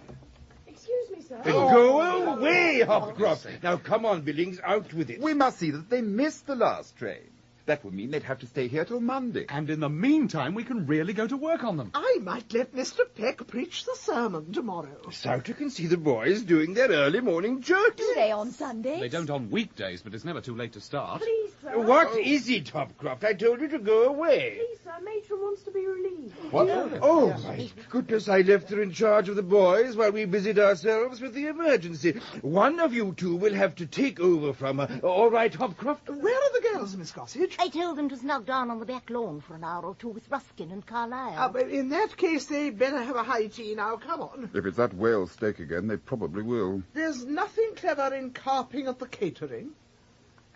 Excuse me, sir. Go away, Hopcroft. Now, come on, Billings, out with it. We must see that they missed the last train. That would mean they'd have to stay here till Monday. And in the meantime, we can really go to work on them. I might let Mr. Peck preach the sermon tomorrow. Souter can see the boys doing their early morning church. Do they on Sundays? They don't on weekdays, but it's never too late to start. Please, sir. What is it, Hopcroft? I told you to go away. Please, sir. Matron wants to be relieved. What? Oh, my goodness, I left her in charge of the boys while we busied ourselves with the emergency. One of you two will have to take over from her. All right, Hopcroft? Where are the girls, Miss Gossage? I told them to snug down on the back lawn for an hour or two with Ruskin and Carlyle. But in that case, they'd better have a high tea now. Come on. If it's that whale steak again, they probably will. There's nothing clever in carping at the catering.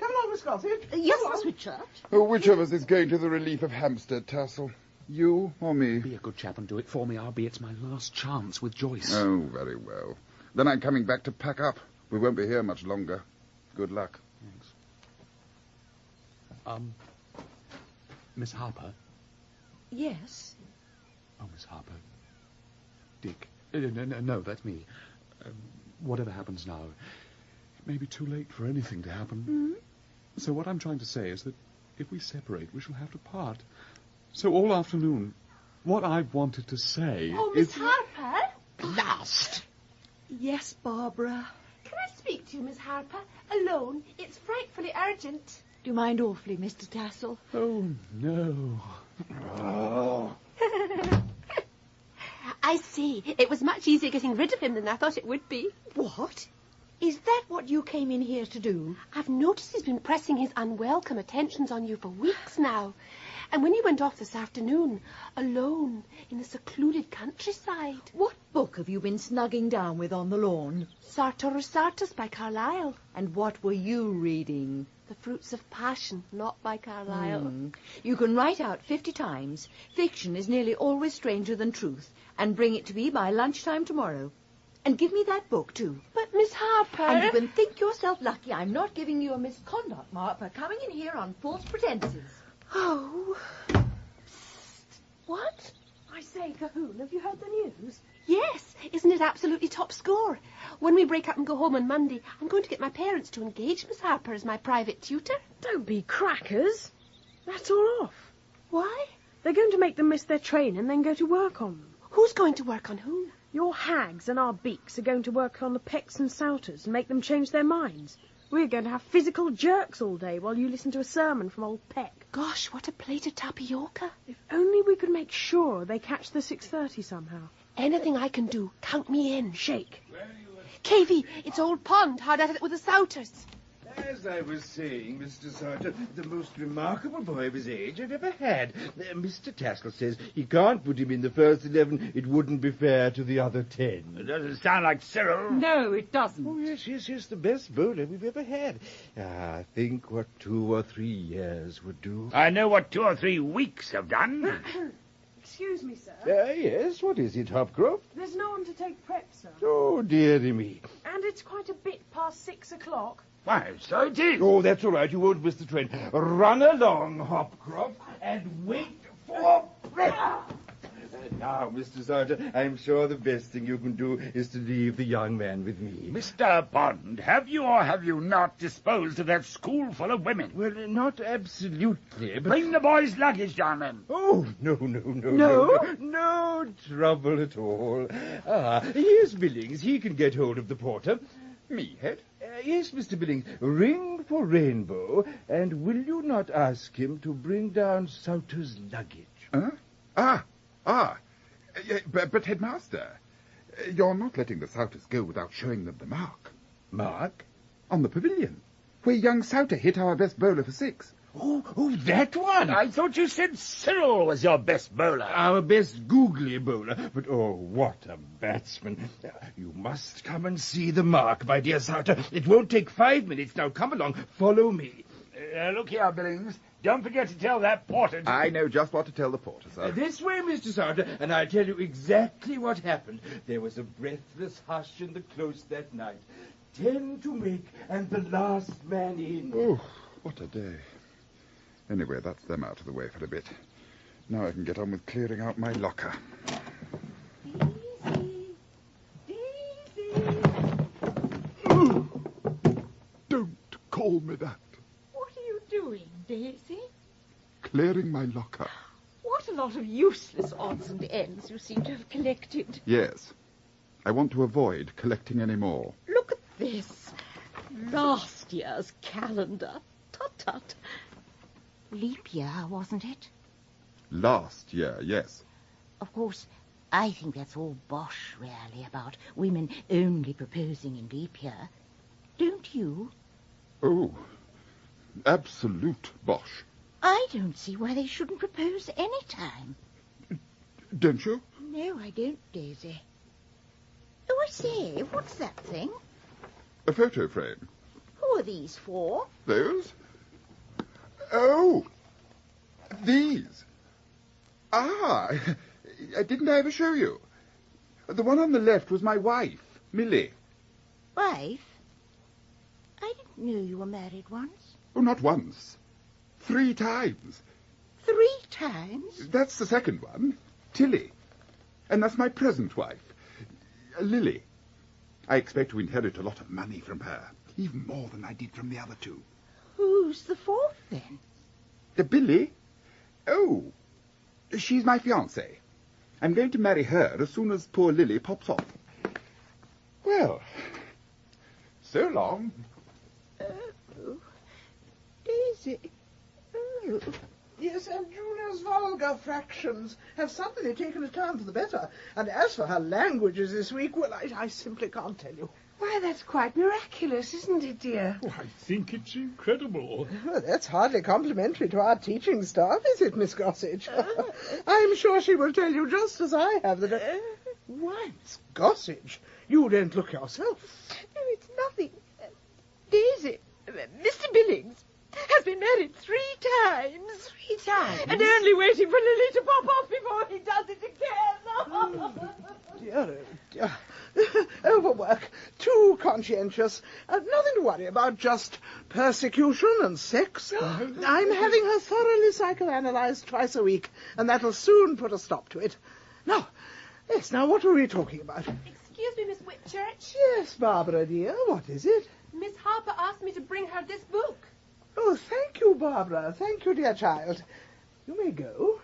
Come along, Miss Gossage. Yes, Miss Richard. Oh, which of us is going to the relief of Hampstead, Tassel? You or me? Be a good chap and do it for me, Arby. It's my last chance with Joyce. Oh, very well. Then I'm coming back to pack up. We won't be here much longer. Good luck. Thanks. Miss Harper? Yes. Oh, Miss Harper. Dick. No, that's me. Whatever happens now, it may be too late for anything to happen. Mm-hmm. So what I'm trying to say is that if we separate, we shall have to part. So all afternoon, what I wanted to say Oh, is... Miss Harper? Blast! Yes, Barbara. Can I speak to you, Miss Harper? Alone. It's frightfully urgent. Do you mind awfully, Mr. Tassel? Oh, no. Oh. I see. It was much easier getting rid of him than I thought it would be. What? Is that what you came in here to do? I've noticed he's been pressing his unwelcome attentions on you for weeks now. And when he went off this afternoon, alone, in the secluded countryside. What book have you been snugging down with on the lawn? Sartor Resartus by Carlyle. And what were you reading? The Fruits of Passion, not by Carlyle. You can write out 50 times. Fiction is nearly always stranger than truth. And bring it to me by lunchtime tomorrow. And give me that book, too. But, Miss Harper... And you can think yourself lucky I'm not giving you a misconduct mark for coming in here on false pretenses. Oh. What? I say, Cahoon, have you heard the news? Yes. Isn't it absolutely top score? When we break up and go home on Monday, I'm going to get my parents to engage Miss Harper as my private tutor. Don't be crackers. That's all off. Why? They're going to make them miss their train and then go to work on them. Who's going to work on who? Your hags and our beaks are going to work on the pecks and souters and make them change their minds. We're going to have physical jerks all day while you listen to a sermon from old Peck. Gosh, what a plate of tapioca. If only we could make sure they catch the 6:30 somehow. Anything I can do, count me in. Shake. Cavey, it's old Pond, hard at it with the souters. As I was saying, Mr. Sartre, the most remarkable boy of his age I've ever had. Mr. Taskell says he can't put him in the first 11. It wouldn't be fair to the other 10. It doesn't sound like Cyril. No, it doesn't. Oh, yes, the best bowler we've ever had. I think what 2 or 3 years would do. I know what 2 or 3 weeks have done. Excuse me, sir. Yes, what is it, Hopcroft? There's no one to take prep, sir. Oh, dearie me. And it's quite a bit past 6 o'clock. Why, so it is. Oh, that's all right. You won't miss the train. Run along, Hopcroft, and wait for prep. Now, Mr. Sartre, I'm sure the best thing you can do is to leave the young man with me. Mr. Bond, have you or have you not disposed of that school full of women? Well, not absolutely, but... Bring the boy's luggage down, then. Oh, no. No trouble at all. Here's Billings. He can get hold of the porter. Me, Head? Yes, Mr. Billings. Ring for Rainbow, and will you not ask him to bring down Souter's luggage? But Headmaster, you're not letting the Souters go without showing them the mark. Mark? On the pavilion, where young Souter hit our best bowler for 6. Oh, that one! I thought you said Cyril was your best bowler. Our best googly bowler. But, oh, what a batsman. You must come and see the mark, my dear Souter. It won't take 5 minutes. Now, come along. Follow me. Look here, Billings. Don't forget to tell that porter... I know just what to tell the porter, sir. This way, Mr. Souter, and I'll tell you exactly what happened. There was a breathless hush in the close that night. 10 to make, and the last man in. Oh, what a day. Anyway, that's them out of the way for a bit. Now I can get on with clearing out my locker. Daisy! Don't call me that. What are you doing, Daisy? Clearing my locker. What a lot of useless odds and ends you seem to have collected. Yes. I want to avoid collecting any more. Look at this. Last year's calendar. Tut-tut. Leap year, wasn't it? Last year, yes. Of course, I think that's all bosh, really, about women only proposing in leap year. Don't you? Oh, absolute bosh. I don't see why they shouldn't propose any time. Don't you? No, I don't, Daisy. Oh, I say, what's that thing? A photo frame. Who are these for? Those? Oh, these. Didn't I ever show you? The one on the left was my wife, Millie. Wife? I didn't know you were married once. Oh, not once. 3 times. 3 times? That's the second one, Tilly. And that's my present wife, Lily. I expect to inherit a lot of money from her, even more than I did from the other 2. Who's the 4th, then? Billy? Oh, she's my fiancée. I'm going to marry her as soon as poor Lily pops off. Well, so long. Oh, Daisy. Oh. Yes, and Julia's vulgar fractions have suddenly taken a turn for the better. And as for her languages this week, well, I simply can't tell you. Why, that's quite miraculous, isn't it, dear? Oh, I think it's incredible. Well, that's hardly complimentary to our teaching staff, is it, Miss Gossage? I'm sure she will tell you just as I have. Why, Miss Gossage, you don't look yourself. No, it's nothing. Daisy, Mr. Billings has been married 3 times. 3 times? And only waiting for Lily to pop off before he does it again. Dear. Overwork. Too conscientious. Nothing to worry about, just persecution and sex. I'm having her thoroughly psychoanalyzed twice a week, and that'll soon put a stop to it. Now, what were we talking about? Excuse me, Miss Whitchurch. Yes, Barbara, dear, what is it? Miss Harper asked me to bring her this book. Oh, thank you, Barbara. Thank you, dear child. You may go.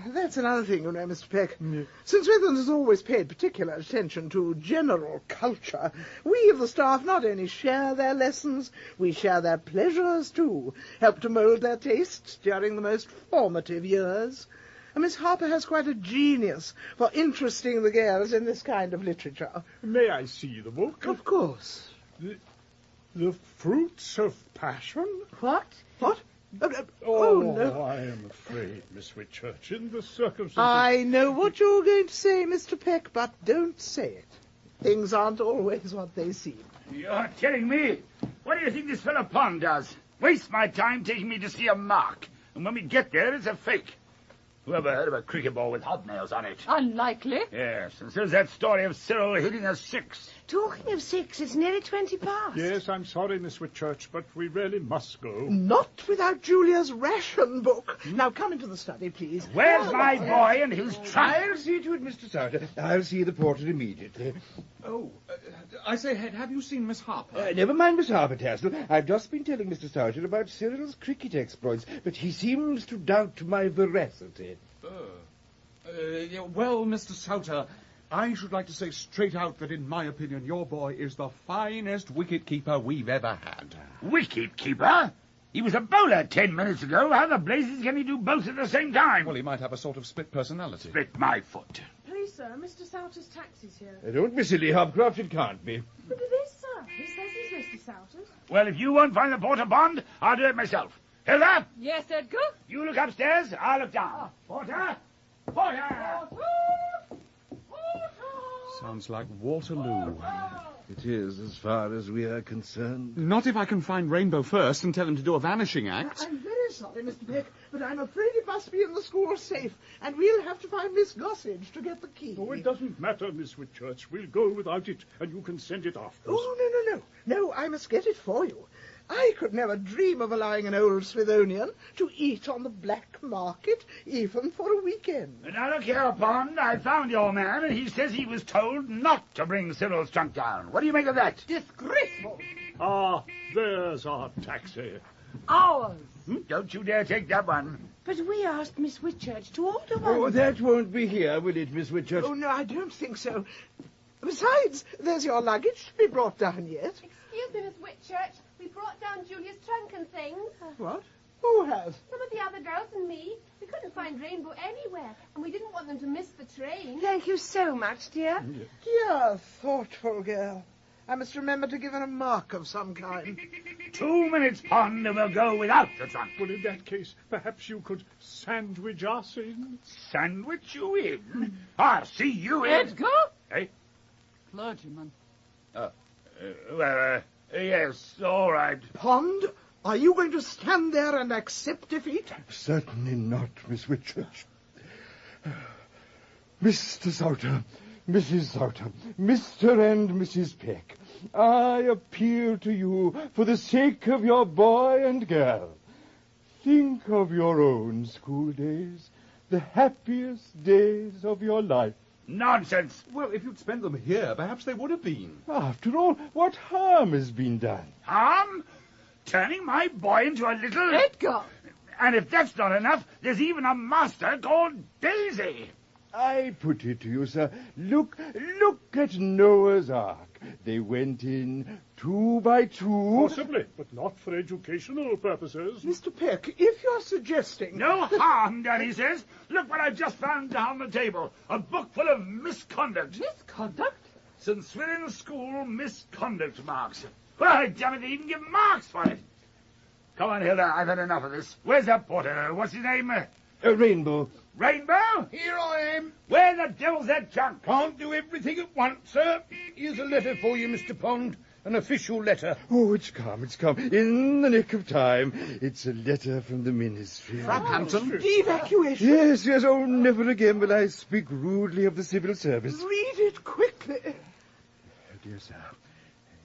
That's another thing, you know, Mr. Peck. Since Withens has always paid particular attention to general culture, we of the staff not only share their lessons, we share their pleasures too, help to mould their tastes during the most formative years. And Miss Harper has quite a genius for interesting the girls in this kind of literature. May I see the book? Of course. The Fruits of Passion? What? What? No. I am afraid, Miss Whitchurch, in the circumstances... I know what you're going to say, Mr. Peck, but don't say it. Things aren't always what they seem. You're telling me? What do you think this fellow Pond does? Waste my time taking me to see a mark. And when we get there, it's a fake. Whoever heard of a cricket ball with hobnails on it? Unlikely. Yes, and there's that story of Cyril hitting a 6. Talking of 6, it's nearly 20 past. Yes, I'm sorry, Miss Whitchurch, but we really must go. Not without Julia's ration book. Now come into the study, please. Where's my boy and his trunk? I'll see to it, Mr. Souter. I'll see the portrait immediately. Oh, I say, Head, have you seen Miss Harper? Never mind Miss Harper, Tassel. I've just been telling Mr. Souter about Cyril's cricket exploits, but he seems to doubt my veracity. Well, Mr. Souter, I should like to say straight out that, in my opinion, your boy is the finest wicket-keeper we've ever had. Wicket-keeper? He was a bowler 10 minutes ago. How the blazes can he do both at the same time? Well, he might have a sort of split personality. Split my foot. Please, sir, Mr. Souter's taxi's here. Don't be silly, Hopcroft, it can't be. But it is, sir. He says he's Mr. Souter's. Well, if you won't find the porter Bond, I'll do it myself. Hilda? Yes, Edgar? You look upstairs, I'll look down. Porter! Porter! Sounds like Waterloo. It is, as far as we are concerned. Not if I can find Rainbow first and tell him to do a vanishing act. I'm very sorry, Mr. Peck, but I'm afraid it must be in the school safe, and we'll have to find Miss Gossage to get the key. Oh, it doesn't matter, Miss Whitchurch. We'll go without it, and you can send it afterwards. Oh, no. No, I must get it for you. I could never dream of allowing an old Swithonian to eat on the black market, even for a weekend. Now look here, Pond. I found your man, and he says he was told not to bring Cyril's trunk down. What do you make of that? Disgraceful. Ah, there's our taxi. Ours. Don't you dare take that one. But we asked Miss Whitchurch to order one. Oh, that won't be here, will it, Miss Whitchurch? Oh, no, I don't think so. Besides, there's your luggage to be brought down yet. Excuse me, Miss Whitchurch. We brought down Julia's trunk and things. What? Who has? Some of the other girls and me. We couldn't find Rainbow anywhere, and we didn't want them to miss the train. Thank you so much, dear. Dear, thoughtful girl. I must remember to give her a mark of some kind. 2 minutes, Pond, and we'll go without the trunk. Well, in that case, perhaps you could sandwich us in? Sandwich you in? I'll see you in... Edgar? Eh? Clergyman. Yes, all right. Pond, are you going to stand there and accept defeat? Certainly not, Miss Whitchurch. Mr. Souter, Mrs. Souter, Mr. and Mrs. Peck, I appeal to you for the sake of your boy and girl. Think of your own school days, the happiest days of your life. Nonsense. Well, if you'd spent them here, perhaps they would have been. After all, what harm has been done? Harm? Turning my boy into a little... Edgar! And if that's not enough, there's even a master called Daisy. I put it to you, sir. Look at Noah's Ark. They went in 2 by 2. Possibly, but not for educational purposes. Mr. Peck, if you're suggesting... No harm, Daddy says. Look what I've just found down the table. A book full of misconduct. Misconduct? St. Swithin's School misconduct marks. Well, damn it, they even give marks for it. Come on, Hilda, I've had enough of this. Where's that porter? What's his name? Rainbow. Rainbow? Here I am. Where the devil's that junk? Can't do everything at once, sir. Here's a letter for you, Mr. Pond. An official letter. Oh, it's come. In the nick of time. It's a letter from the ministry. Framphampton? Evacuation? Yes. Oh, never again will I speak rudely of the civil service. Read it quickly. Dear sir,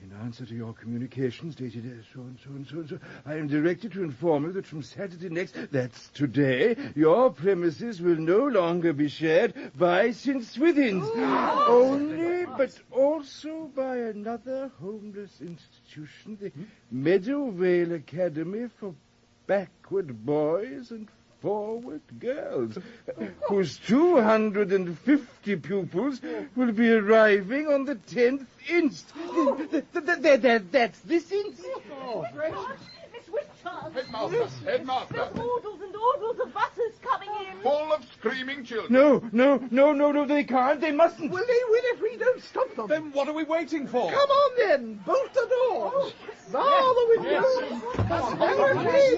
in answer to your communications dated so and so, I am directed to inform you that from Saturday next, that's today, your premises will no longer be shared by St. Swithin's. Only, but also by another homeless institution, the Meadowvale Academy for Backward Boys and forward girls, whose 250 pupils will be arriving on the 10th inst. That's this inst. Miss Whitchurch! Headmaster! Headmaster! There's oodles and oodles of buses coming in. Full of screaming children. No, they can't. They mustn't. Well, they will if we don't stop them. Then what are we waiting for? Come on, then. Bolt the doors. Bar the windows.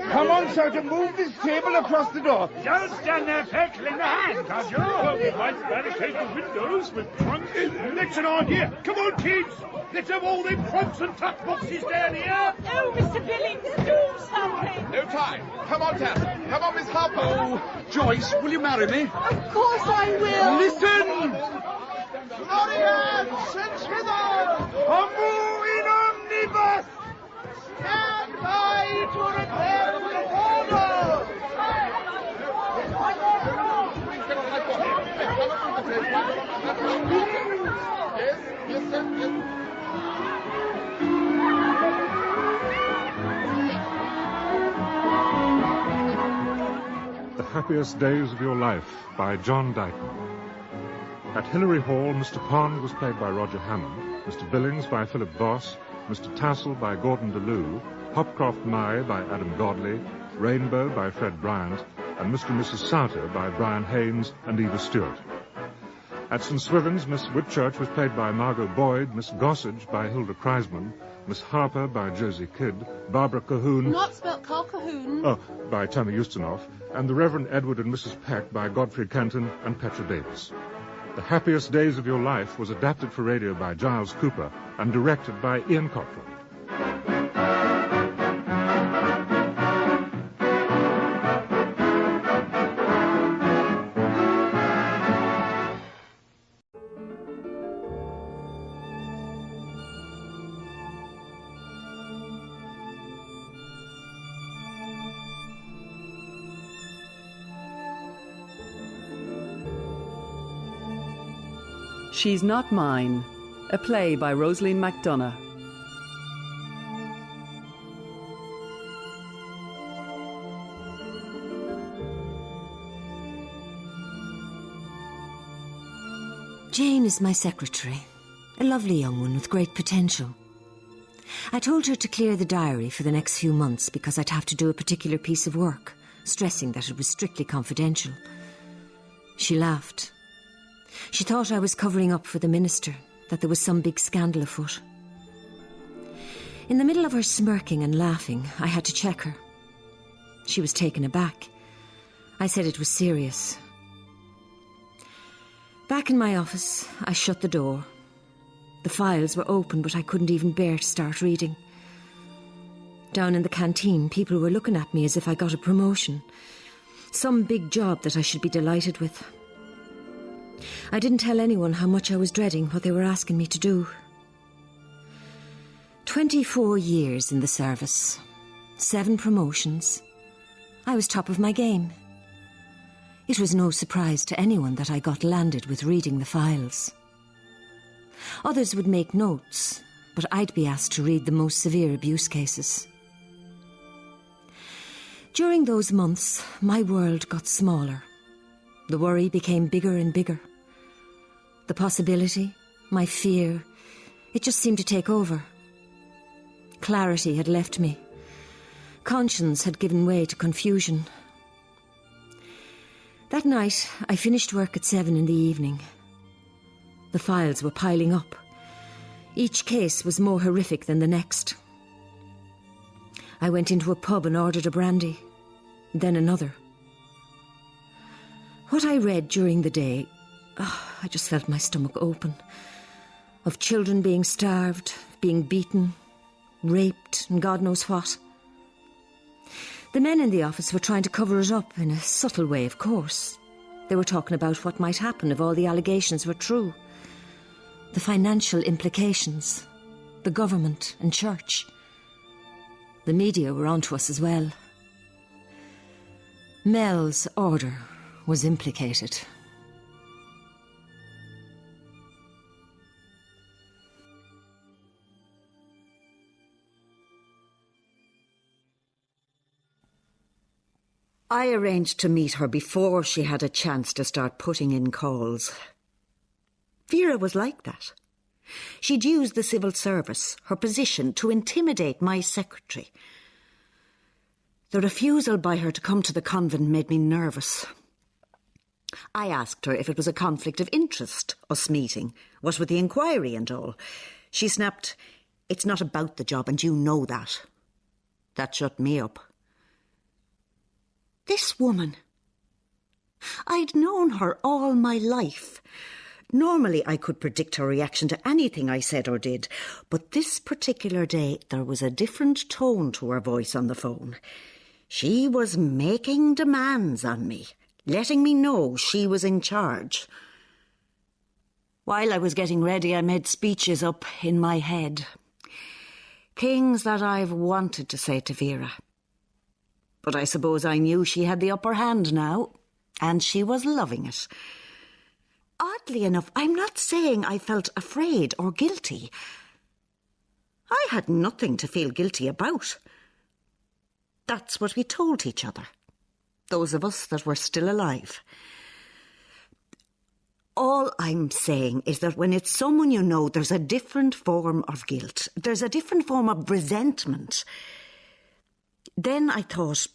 Come on, Sergeant. Move this table across the door. Don't stand there peckling the hand, can't you? We might barricade the windows with trunks. Let's it on here. Come on, kids. Let's have all them trunks and tuck boxes down here. Oh, Mr. Billings, do something. No time. Come on, Tassel. Come on, Miss Harper. Oh, Joyce, will you marry me? Of course I will. Listen! Florian, since hither. Homo in omnibus. Stand by to repair the order. Yes, sir. Yes. The Happiest Days of Your Life by John Dighton. At Hilary Hall, Mr. Pond was played by Roger Hammond, Mr. Billings by Philip Voss, Mr. Tassel by Gordon DeLue, Hopcroft Nye by Adam Godley, Rainbow by Fred Bryant, and Mr. and Mrs. Souter by Brian Haynes and Eva Stewart. At St. Swithin's, Miss Whitchurch was played by Margot Boyd, Miss Gossage by Hilda Kreisman, Miss Harper by Josie Kidd, Barbara Cahoon... Not spelt Cahoon. Oh, by Tammy Ustinov, and the Reverend Edward and Mrs. Peck by Godfrey Kenton and Petra Davis. The Happiest Days of Your Life was adapted for radio by Giles Cooper and directed by Ian Cottrell. She's Not Mine, a play by Rosaline MacDonough. Jane is my secretary, a lovely young one with great potential. I told her to clear the diary for the next few months because I'd have to do a particular piece of work, stressing that it was strictly confidential. She laughed. She thought I was covering up for the minister, that there was some big scandal afoot. In the middle of her smirking and laughing, I had to check her. She was taken aback. I said it was serious. Back in my office, I shut the door. The files were open, but I couldn't even bear to start reading. Down in the canteen, people were looking at me as if I got a promotion. Some big job that I should be delighted with. I didn't tell anyone how much I was dreading what they were asking me to do. 24 years in the service. 7 promotions. I was top of my game. It was no surprise to anyone that I got landed with reading the files. Others would make notes, but I'd be asked to read the most severe abuse cases. During those months, my world got smaller. The worry became bigger and bigger. The possibility, my fear, it just seemed to take over. Clarity had left me. Conscience had given way to confusion. That night, I finished work at 7 in the evening. The files were piling up. Each case was more horrific than the next. I went into a pub and ordered a brandy, then another. What I read during the day, I just felt my stomach open. Of children being starved, being beaten, raped, and God knows what. The men in the office were trying to cover it up in a subtle way, of course. They were talking about what might happen if all the allegations were true. The financial implications, the government and church. The media were onto us as well. Mel's order was implicated. I arranged to meet her before she had a chance to start putting in calls. Vera was like that. She'd use the civil service, her position, to intimidate my secretary. The refusal by her to come to the convent made me nervous. I asked her if it was a conflict of interest, us meeting, what with the inquiry and all. She snapped, "It's not about the job, and you know that." That shut me up. This woman. I'd known her all my life. Normally I could predict her reaction to anything I said or did, but this particular day there was a different tone to her voice on the phone. She was making demands on me, letting me know she was in charge. While I was getting ready, I made speeches up in my head. Things that I've wanted to say to Vera. But I suppose I knew she had the upper hand now, and she was loving it. Oddly enough, I'm not saying I felt afraid or guilty. I had nothing to feel guilty about. That's what we told each other, those of us that were still alive. All I'm saying is that when it's someone you know, there's a different form of guilt. There's a different form of resentment. Then I thought,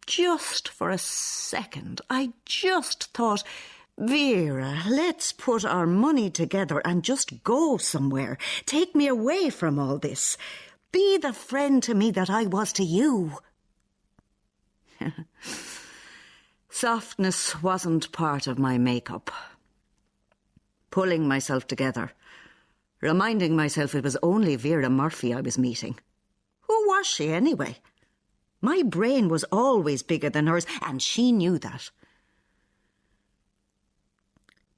just for a second, I just thought, Vera, let's put our money together and just go somewhere. Take me away from all this. Be the friend to me that I was to you. Softness wasn't part of my makeup. Pulling myself together, reminding myself it was only Vera Murphy I was meeting. Who was she anyway? My brain was always bigger than hers, and she knew that.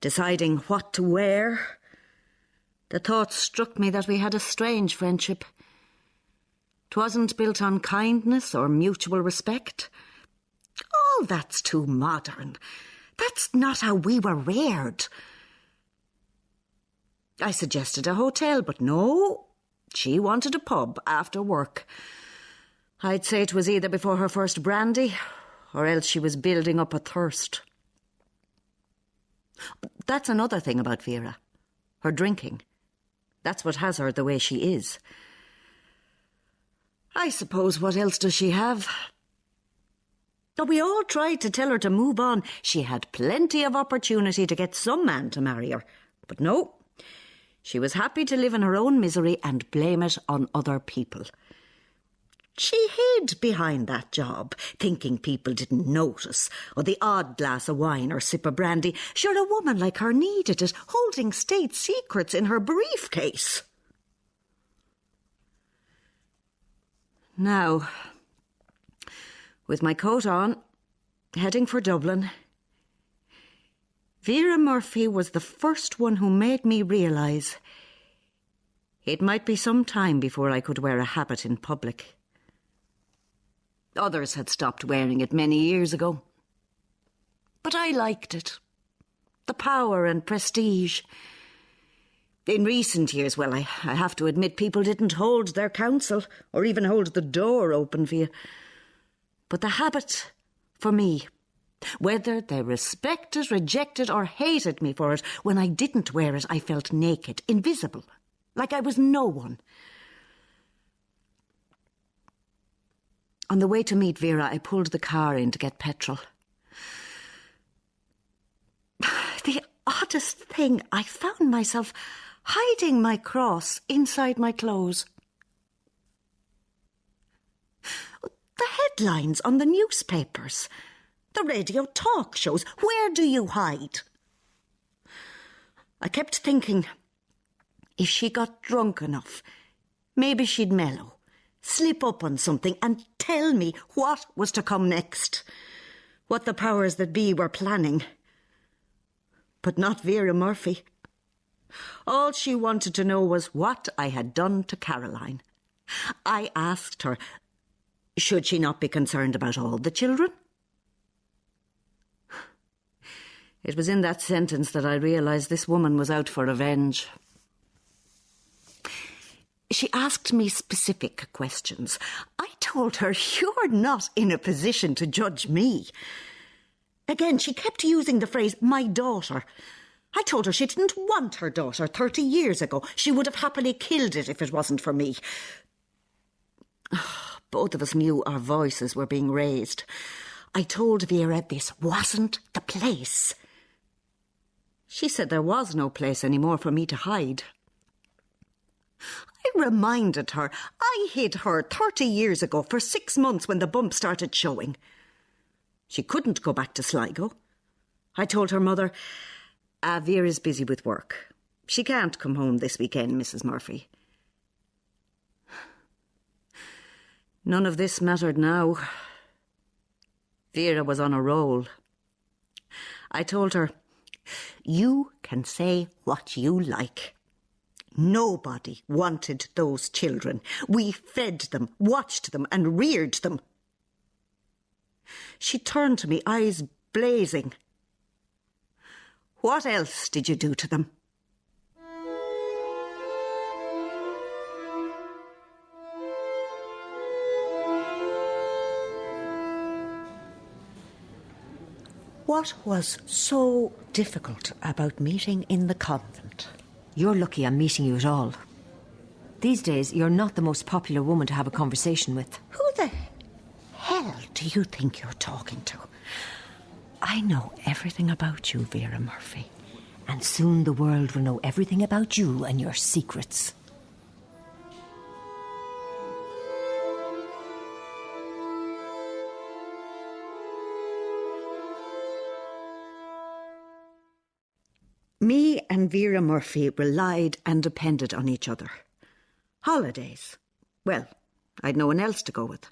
Deciding what to wear, the thought struck me that we had a strange friendship. 'Twasn't built on kindness or mutual respect. All that's too modern. That's not how we were reared. I suggested a hotel, but no, she wanted a pub after work. I'd say it was either before her first brandy, or else she was building up a thirst. That's another thing about Vera. Her drinking. That's what has her the way she is. I suppose what else does she have? We all tried to tell her to move on. She had plenty of opportunity to get some man to marry her. But no, she was happy to live in her own misery and blame it on other people. She hid behind that job, thinking people didn't notice, or the odd glass of wine or sip of brandy. Sure, a woman like her needed it, holding state secrets in her briefcase. Now, with my coat on, heading for Dublin, Vera Murphy was the first one who made me realise it might be some time before I could wear a habit in public. Others had stopped wearing it many years ago. But I liked it. The power and prestige. In recent years, well, I have to admit people didn't hold their counsel or even hold the door open for you. But the habit, for me, whether they respected, rejected or hated me for it, when I didn't wear it, I felt naked, invisible, like I was no one. On the way to meet Vera, I pulled the car in to get petrol. The oddest thing, I found myself hiding my cross inside my clothes. The headlines on the newspapers, the radio talk shows, where do you hide? I kept thinking, if she got drunk enough, maybe she'd mellow. Slip up on something and tell me what was to come next, what the powers that be were planning. But not Vera Murphy. All she wanted to know was what I had done to Caroline. I asked her, should she not be concerned about all the children? It was in that sentence that I realised this woman was out for revenge. She asked me specific questions. I told told her, "You're not in a position to judge me." Again, she kept using the phrase, "my daughter." I told her she didn't want her daughter 30 years ago. She would have happily killed it if it wasn't for me. Both of us knew our voices were being raised. I told Vera this wasn't the place. She said there was no place anymore for me to hide. I reminded her I hid her 30 years ago for 6 months when the bump started showing. She couldn't go back to Sligo. I told her mother, Vera's busy with work. She can't come home this weekend, Mrs. Murphy. None of this mattered now. Vera was on a roll. I told her, "You can say what you like. Nobody wanted those children. We fed them, watched them, and reared them." She turned to me, eyes blazing. "What else did you do to them?" What was so difficult about meeting in the convent? You're lucky I'm meeting you at all. These days, you're not the most popular woman to have a conversation with. Who the hell do you think you're talking to? I know everything about you, Vera Murphy. And soon the world will know everything about you and your secrets. Me and Vera Murphy relied and depended on each other. Holidays. Well, I'd no one else to go with.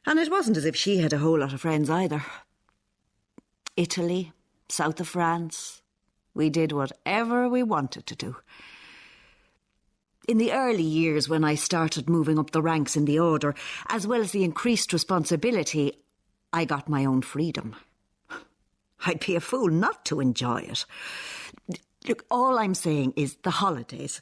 And it wasn't as if she had a whole lot of friends either. Italy, south of France. We did whatever we wanted to do. In the early years when I started moving up the ranks in the order, as well as the increased responsibility, I got my own freedom. I'd be a fool not to enjoy it. Look, all I'm saying is the holidays.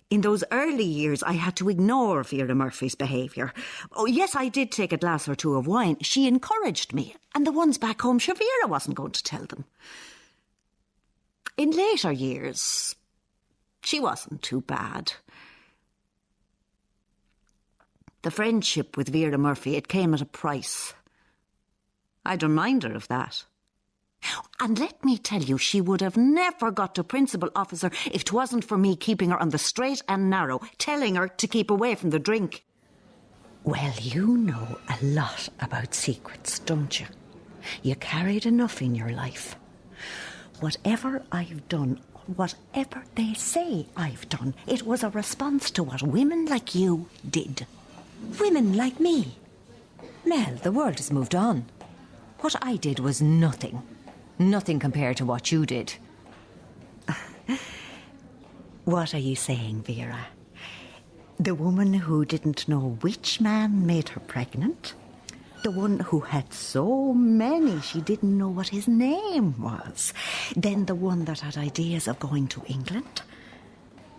In those early years, I had to ignore Vera Murphy's behaviour. Oh, yes, I did take a glass or two of wine. She encouraged me. And the ones back home, sure, Vera wasn't going to tell them. In later years, she wasn't too bad. The friendship with Vera Murphy, it came at a price. I'd remind her of that. And let me tell you, she would have never got to principal officer if it wasn't for me keeping her on the straight and narrow, telling her to keep away from the drink. Well, you know a lot about secrets, don't you? You carried enough in your life. Whatever I've done, whatever they say I've done, it was a response to what women like you did. Women like me? Mel, the world has moved on. What I did was nothing. Nothing compared to what you did. What are you saying, Vera? The woman who didn't know which man made her pregnant? The one who had so many she didn't know what his name was? Then the one that had ideas of going to England?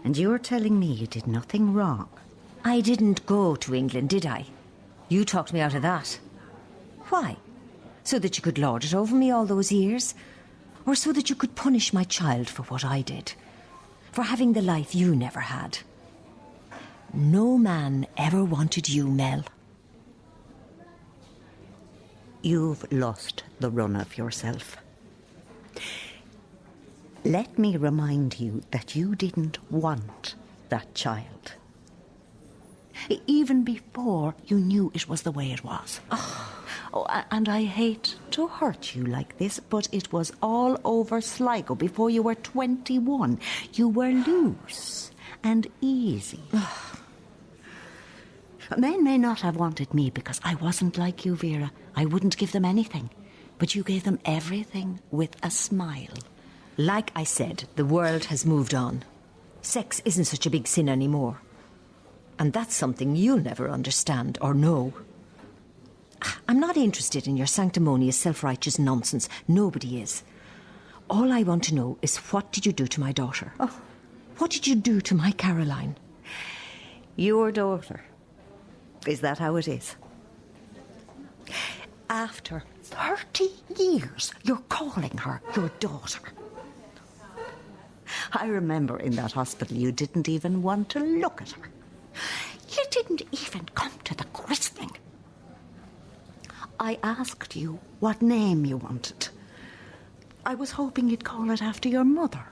And you're telling me you did nothing wrong? I didn't go to England, did I? You talked me out of that. Why? So that you could lord it over me all those years? Or so that you could punish my child for what I did? For having the life you never had? No man ever wanted you, Mel. You've lost the run of yourself. Let me remind you that you didn't want that child. Even before you knew it was the way it was. Oh, and I hate to hurt you like this, but it was all over Sligo before you were 21. You were loose and easy. Men may not have wanted me because I wasn't like you, Vera. I wouldn't give them anything. But you gave them everything with a smile. Like I said, the world has moved on. Sex isn't such a big sin anymore. And that's something you'll never understand or know. I'm not interested in your sanctimonious, self-righteous nonsense. Nobody is. All I want to know is, what did you do to my daughter? Oh. What did you do to my Caroline? Your daughter. Is that how it is? After 30 years, you're calling her your daughter. I remember in that hospital you didn't even want to look at her. You didn't even come to the christening. I asked you what name you wanted. I was hoping you'd call it after your mother.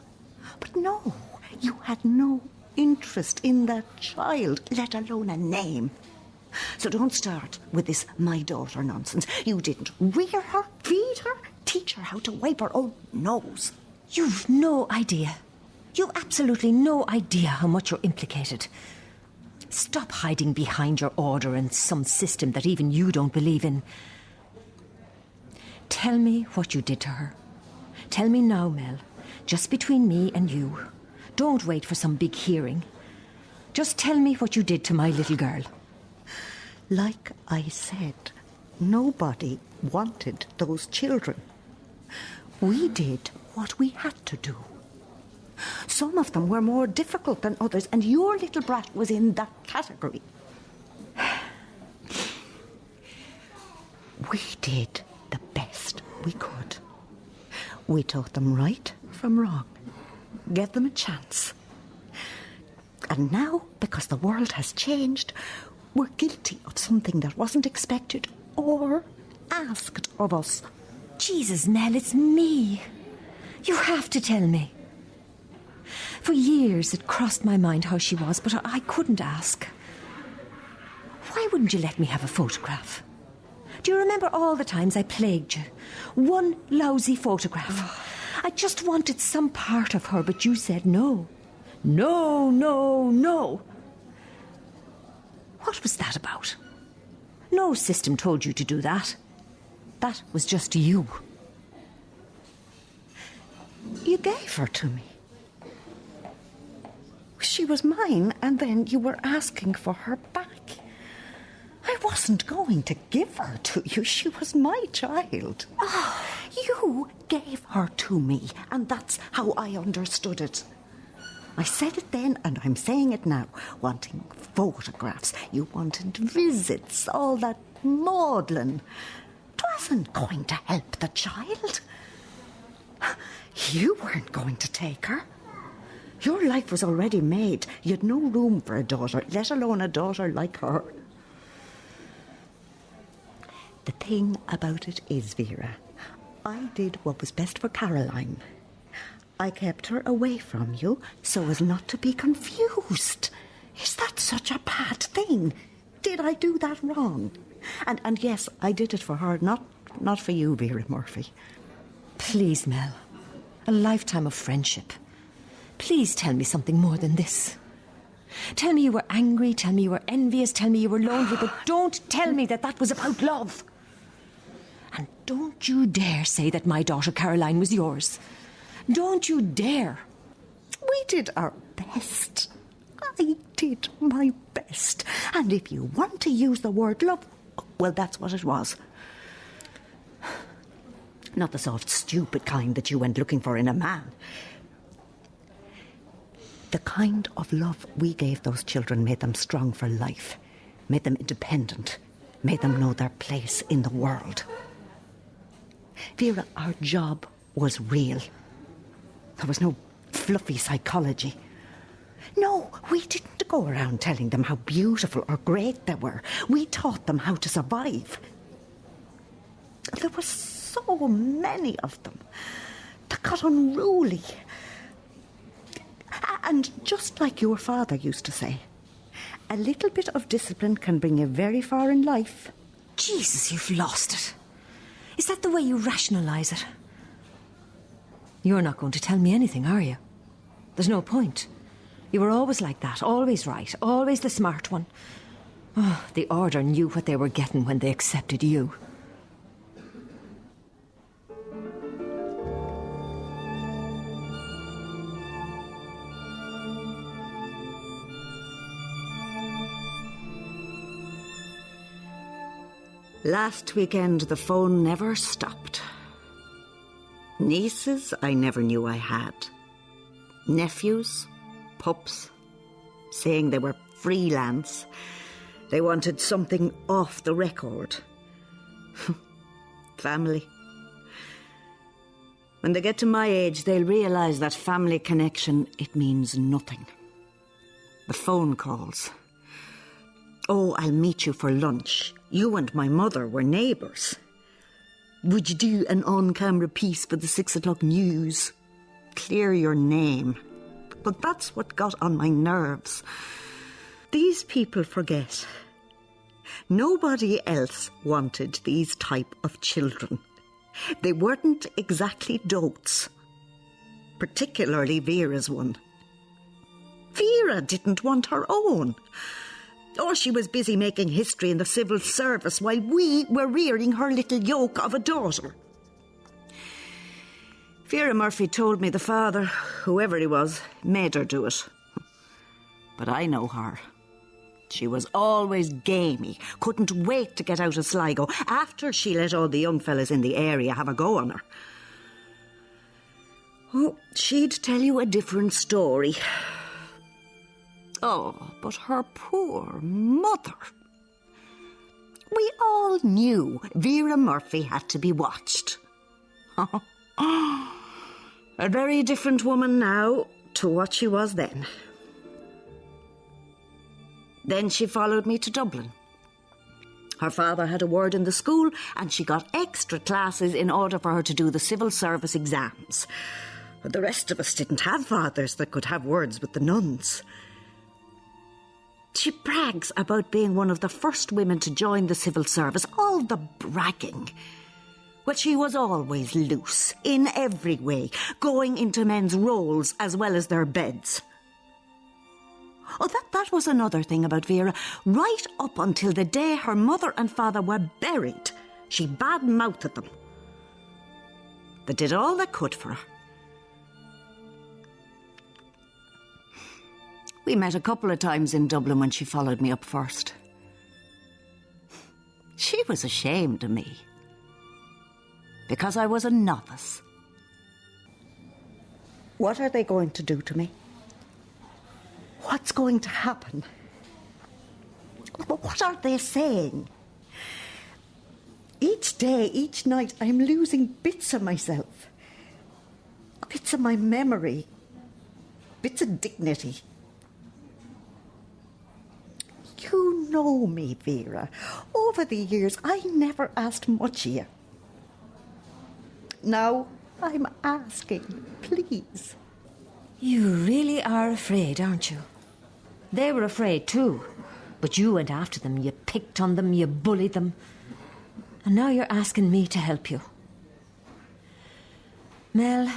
But no, you had no interest in that child, let alone a name. So don't start with this my daughter nonsense. You didn't rear her, feed her, teach her how to wipe her own nose. You've no idea. You've absolutely no idea how much you're implicated. Stop hiding behind your order and some system that even you don't believe in. Tell me what you did to her. Tell me now, Mel. Just between me and you. Don't wait for some big hearing. Just tell me what you did to my little girl. Like I said, nobody wanted those children. We did what we had to do. Some of them were more difficult than others, and your little brat was in that category. We did the best we could. We taught them right from wrong, gave them a chance. And now, because the world has changed, we're guilty of something that wasn't expected or asked of us. Jesus, Mel, it's me. You have to tell me. For years it crossed my mind how she was, but I couldn't ask. Why wouldn't you let me have a photograph? Do you remember all the times I plagued you? One lousy photograph. I just wanted some part of her, but you said no. No, no, no. What was that about? No system told you to do that. That was just you. You gave her to me. She was mine, and then you were asking for her back. I wasn't going to give her to you. She was my child. Oh, you gave her to me, and that's how I understood it. I said it then, and I'm saying it now. Wanting photographs, you wanted visits, all that maudlin. It wasn't going to help the child. You weren't going to take her. Your life was already made. You had no room for a daughter, let alone a daughter like her. The thing about it is, Vera, I did what was best for Caroline. I kept her away from you so as not to be confused. Is that such a bad thing? Did I do that wrong? And yes, I did it for her, not for you, Vera Murphy. Please, Mel. A lifetime of friendship. Please tell me something more than this. Tell me you were angry, tell me you were envious, tell me you were lonely, but don't tell me that that was about love. And don't you dare say that my daughter Caroline was yours. Don't you dare. We did our best. I did my best. And if you want to use the word love, well, that's what it was. Not the soft, stupid kind that you went looking for in a man. The kind of love we gave those children made them strong for life, made them independent, made them know their place in the world. Vera, our job was real. There was no fluffy psychology. No, we didn't go around telling them how beautiful or great they were. We taught them how to survive. There were so many of them that got unruly. And just like your father used to say, a little bit of discipline can bring you very far in life. Jesus, you've lost it. Is that the way you rationalise it? You're not going to tell me anything, are you? There's no point. You were always like that, always right, always the smart one. Oh, the order knew what they were getting when they accepted you. Last weekend, the phone never stopped. Nieces I never knew I had. Nephews, pups, saying they were freelance. They wanted something off the record. family. When they get to my age, they'll realise that family connection, it means nothing. The phone calls. Oh, I'll meet you for lunch. You and my mother were neighbours. Would you do an on-camera piece for the 6 o'clock news? Clear your name. But that's what got on my nerves. These people forget. Nobody else wanted these type of children. They weren't exactly dotes. Particularly Vera's one. Vera didn't want her own. Or she was busy making history in the civil service while we were rearing her little yoke of a daughter. Vera Murphy told me the father, whoever he was, made her do it. But I know her. She was always gamey, couldn't wait to get out of Sligo after she let all the young fellas in the area have a go on her. Oh, she'd tell you a different story. Oh, but her poor mother. We all knew Vera Murphy had to be watched. A very different woman now to what she was then. Then she followed me to Dublin. Her father had a word in the school and she got extra classes in order for her to do the civil service exams. But the rest of us didn't have fathers that could have words with the nuns. She brags about being one of the first women to join the civil service, all the bragging. But she was always loose, in every way, going into men's roles as well as their beds. Oh, that was another thing about Vera. Right up until the day her mother and father were buried, she bad-mouthed them. They did all they could for her. We met a couple of times in Dublin when she followed me up first. She was ashamed of me. Because I was a novice. What are they going to do to me? What's going to happen? What are they saying? Each day, each night, I'm losing bits of myself. Bits of my memory. Bits of dignity. You know me, Vera. Over the years, I never asked much of you. Now, I'm asking, please. You really are afraid, aren't you? They were afraid too. But you went after them, you picked on them, you bullied them. And now you're asking me to help you. Mel,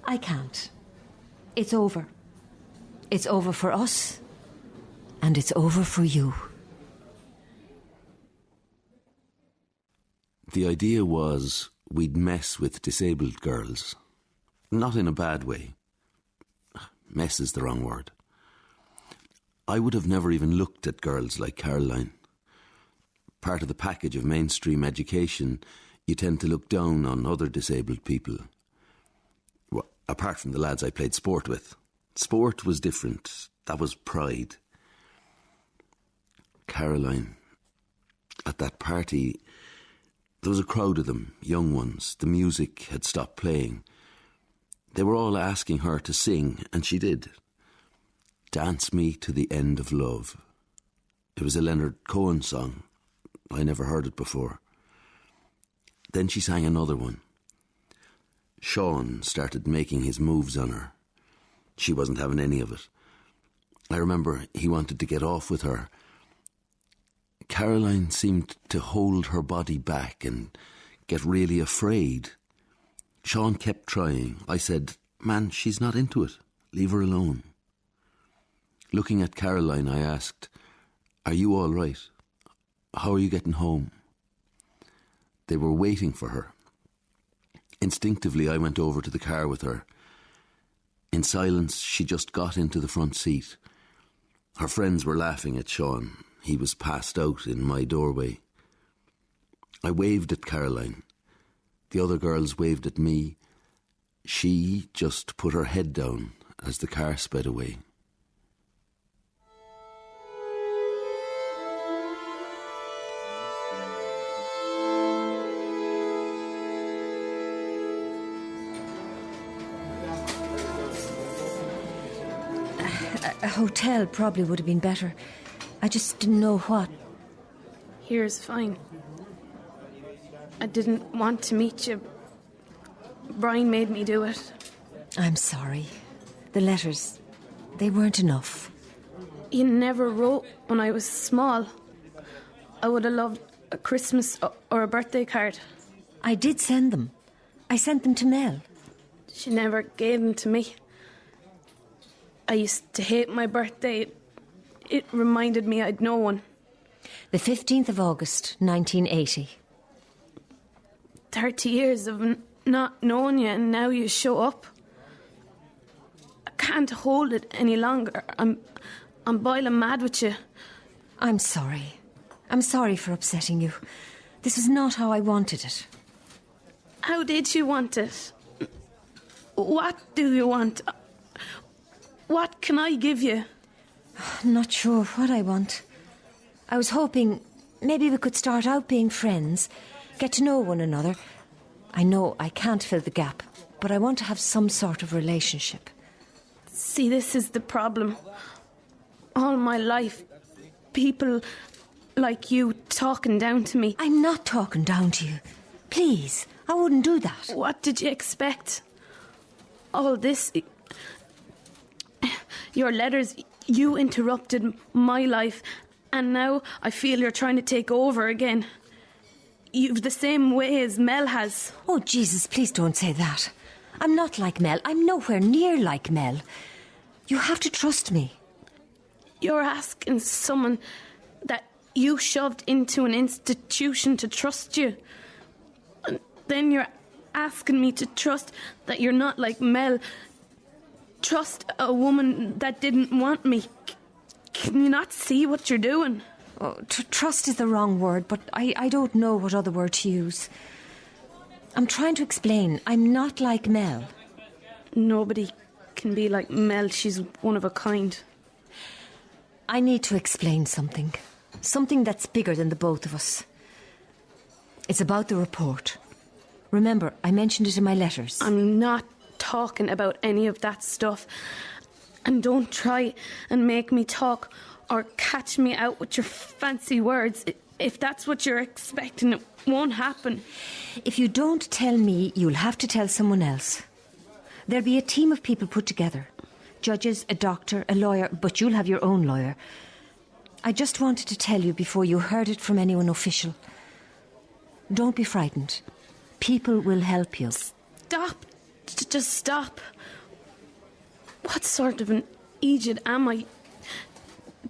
I can't. It's over. It's over for us. And it's over for you. The idea was we'd mess with disabled girls. Not in a bad way. Mess is the wrong word. I would have never even looked at girls like Caroline. Part of the package of mainstream education, you tend to look down on other disabled people. Well, apart from the lads I played sport with. Sport was different. That was pride. Caroline, at that party, there was a crowd of them, young ones. The music had stopped playing. They were all asking her to sing, and she did. Dance Me to the End of Love. It was a Leonard Cohen song. I never heard it before. Then she sang another one. Sean started making his moves on her. She wasn't having any of it. I remember he wanted to get off with her. Caroline seemed to hold her body back and get really afraid. Sean kept trying. I said, "Man, she's not into it. Leave her alone." Looking at Caroline, I asked, "Are you all right? How are you getting home?" They were waiting for her. Instinctively, I went over to the car with her. In silence, she just got into the front seat. Her friends were laughing at Sean. He was passed out in my doorway. I waved at Caroline. The other girls waved at me. She just put her head down as the car sped away. hotel probably would have been better. I just didn't know what. Here's fine. I didn't want to meet you. Brian made me do it. I'm sorry. The letters, they weren't enough. You never wrote when I was small. I would have loved a Christmas or a birthday card. I did send them. I sent them to Mel. She never gave them to me. I used to hate my birthday. It reminded me I'd no one. The 15th of August, 1980. 30 years of not knowing you, and now you show up. I can't hold it any longer. I'm boiling mad with you. I'm sorry. I'm sorry for upsetting you. This is not how I wanted it. How did you want it? What do you want? What can I give you? I'm not sure what I want. I was hoping maybe we could start out being friends, get to know one another. I know I can't fill the gap, but I want to have some sort of relationship. See, this is the problem. All my life, people like you talking down to me. I'm not talking down to you. Please, I wouldn't do that. What did you expect? All this... Your letters, you interrupted my life, and now I feel you're trying to take over again. You've the same way as Mel has. Oh, Jesus, please don't say that. I'm not like Mel. I'm nowhere near like Mel. You have to trust me. You're asking someone that you shoved into an institution to trust you. And then you're asking me to trust that you're not like Mel. Trust a woman that didn't want me. Can you not see what you're doing? Oh, trust is the wrong word, but I don't know what other word to use. I'm trying to explain. I'm not like Mel. Nobody can be like Mel. She's one of a kind. I need to explain something. Something that's bigger than the both of us. It's about the report. Remember, I mentioned it in my letters. I'm not talking about any of that stuff. And don't try and make me talk or catch me out with your fancy words. If that's what you're expecting, it won't happen. If you don't tell me, you'll have to tell someone else. There'll be a team of people put together. Judges, a doctor, a lawyer, but you'll have your own lawyer. I just wanted to tell you before you heard it from anyone official. Don't be frightened. People will help you. Stop. Just stop. What sort of an idiot am I?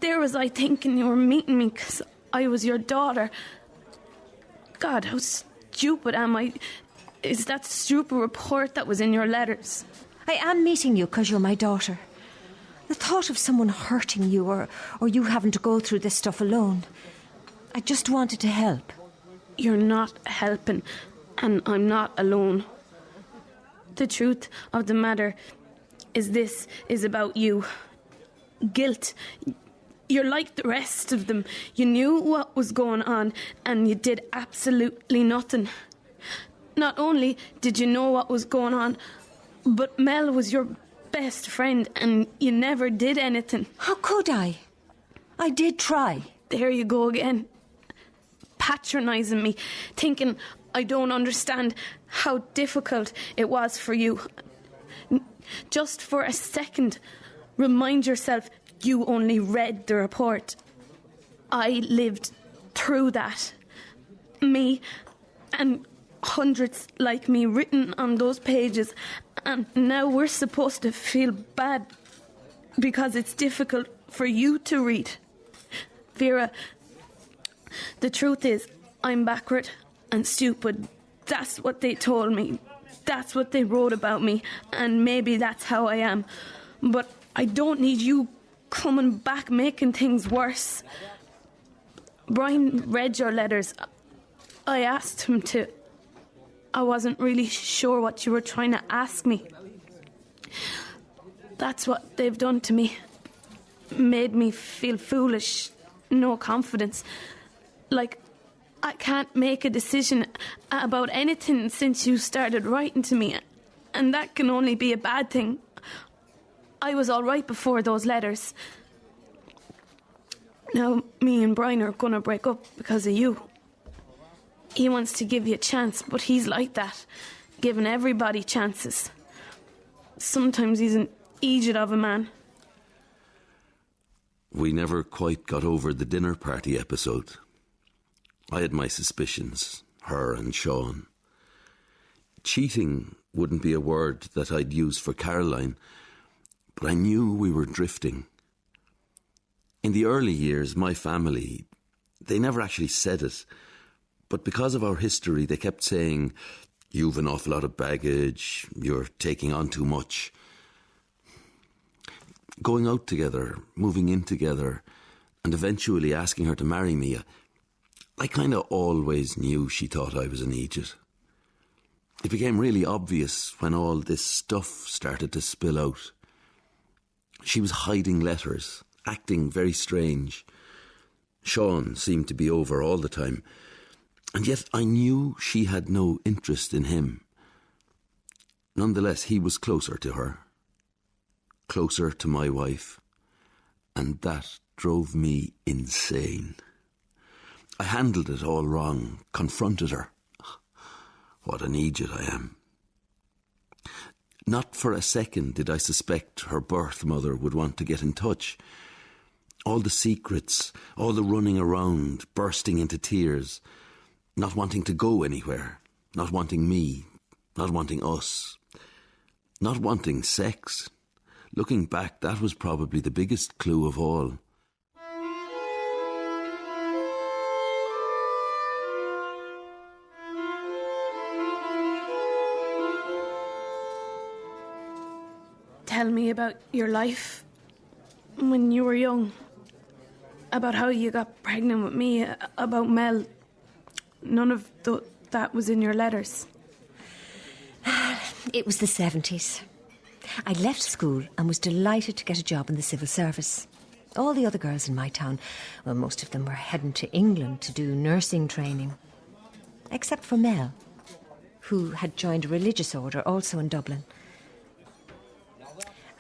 There was I thinking you were meeting me because I was your daughter. God, how stupid am I? Is that stupid report that was in your letters? I am meeting you because you're my daughter. The thought of someone hurting you or you having to go through this stuff alone. I just wanted to help. You're not helping, and I'm not alone. The truth of the matter is this is about you. Guilt. You're like the rest of them. You knew what was going on and you did absolutely nothing. Not only did you know what was going on, but Mel was your best friend and you never did anything. How could I? I did try. There you go again. Patronising me, thinking I don't understand how difficult it was for you. Just for a second, remind yourself you only read the report. I lived through that. Me and hundreds like me written on those pages, and now we're supposed to feel bad because it's difficult for you to read. Vera, the truth is, I'm backward and stupid. That's what they told me. That's what they wrote about me, and maybe that's how I am. But I don't need you coming back making things worse. Brian read your letters. I asked him to. I wasn't really sure what you were trying to ask me. That's what they've done to me. Made me feel foolish, no confidence. Like I can't make a decision about anything since you started writing to me, and that can only be a bad thing. I was all right before those letters. Now, me and Brian are gonna break up because of you. He wants to give you a chance, but he's like that, giving everybody chances. Sometimes he's an idiot of a man. We never quite got over the dinner party episode. I had my suspicions, her and Sean. Cheating wouldn't be a word that I'd use for Caroline, but I knew we were drifting. In the early years, my family, they never actually said it, but because of our history, they kept saying, "You've an awful lot of baggage, you're taking on too much." Going out together, moving in together, and eventually asking her to marry me, I kind of always knew she thought I was an idiot. It became really obvious when all this stuff started to spill out. She was hiding letters, acting very strange. Sean seemed to be over all the time, and yet I knew she had no interest in him. Nonetheless, he was closer to her, closer to my wife, and that drove me insane. I handled it all wrong, confronted her. What an idiot I am. Not for a second did I suspect her birth mother would want to get in touch. All the secrets, all the running around, bursting into tears, not wanting to go anywhere, not wanting me, not wanting us, not wanting sex. Looking back, that was probably the biggest clue of all. Tell me about your life when you were young. About how you got pregnant with me, about Mel. None of that was in your letters. It was the 70s. I left school and was delighted to get a job in the civil service. All the other girls in my town, well, most of them were heading to England to do nursing training. Except for Mel, who had joined a religious order also in Dublin.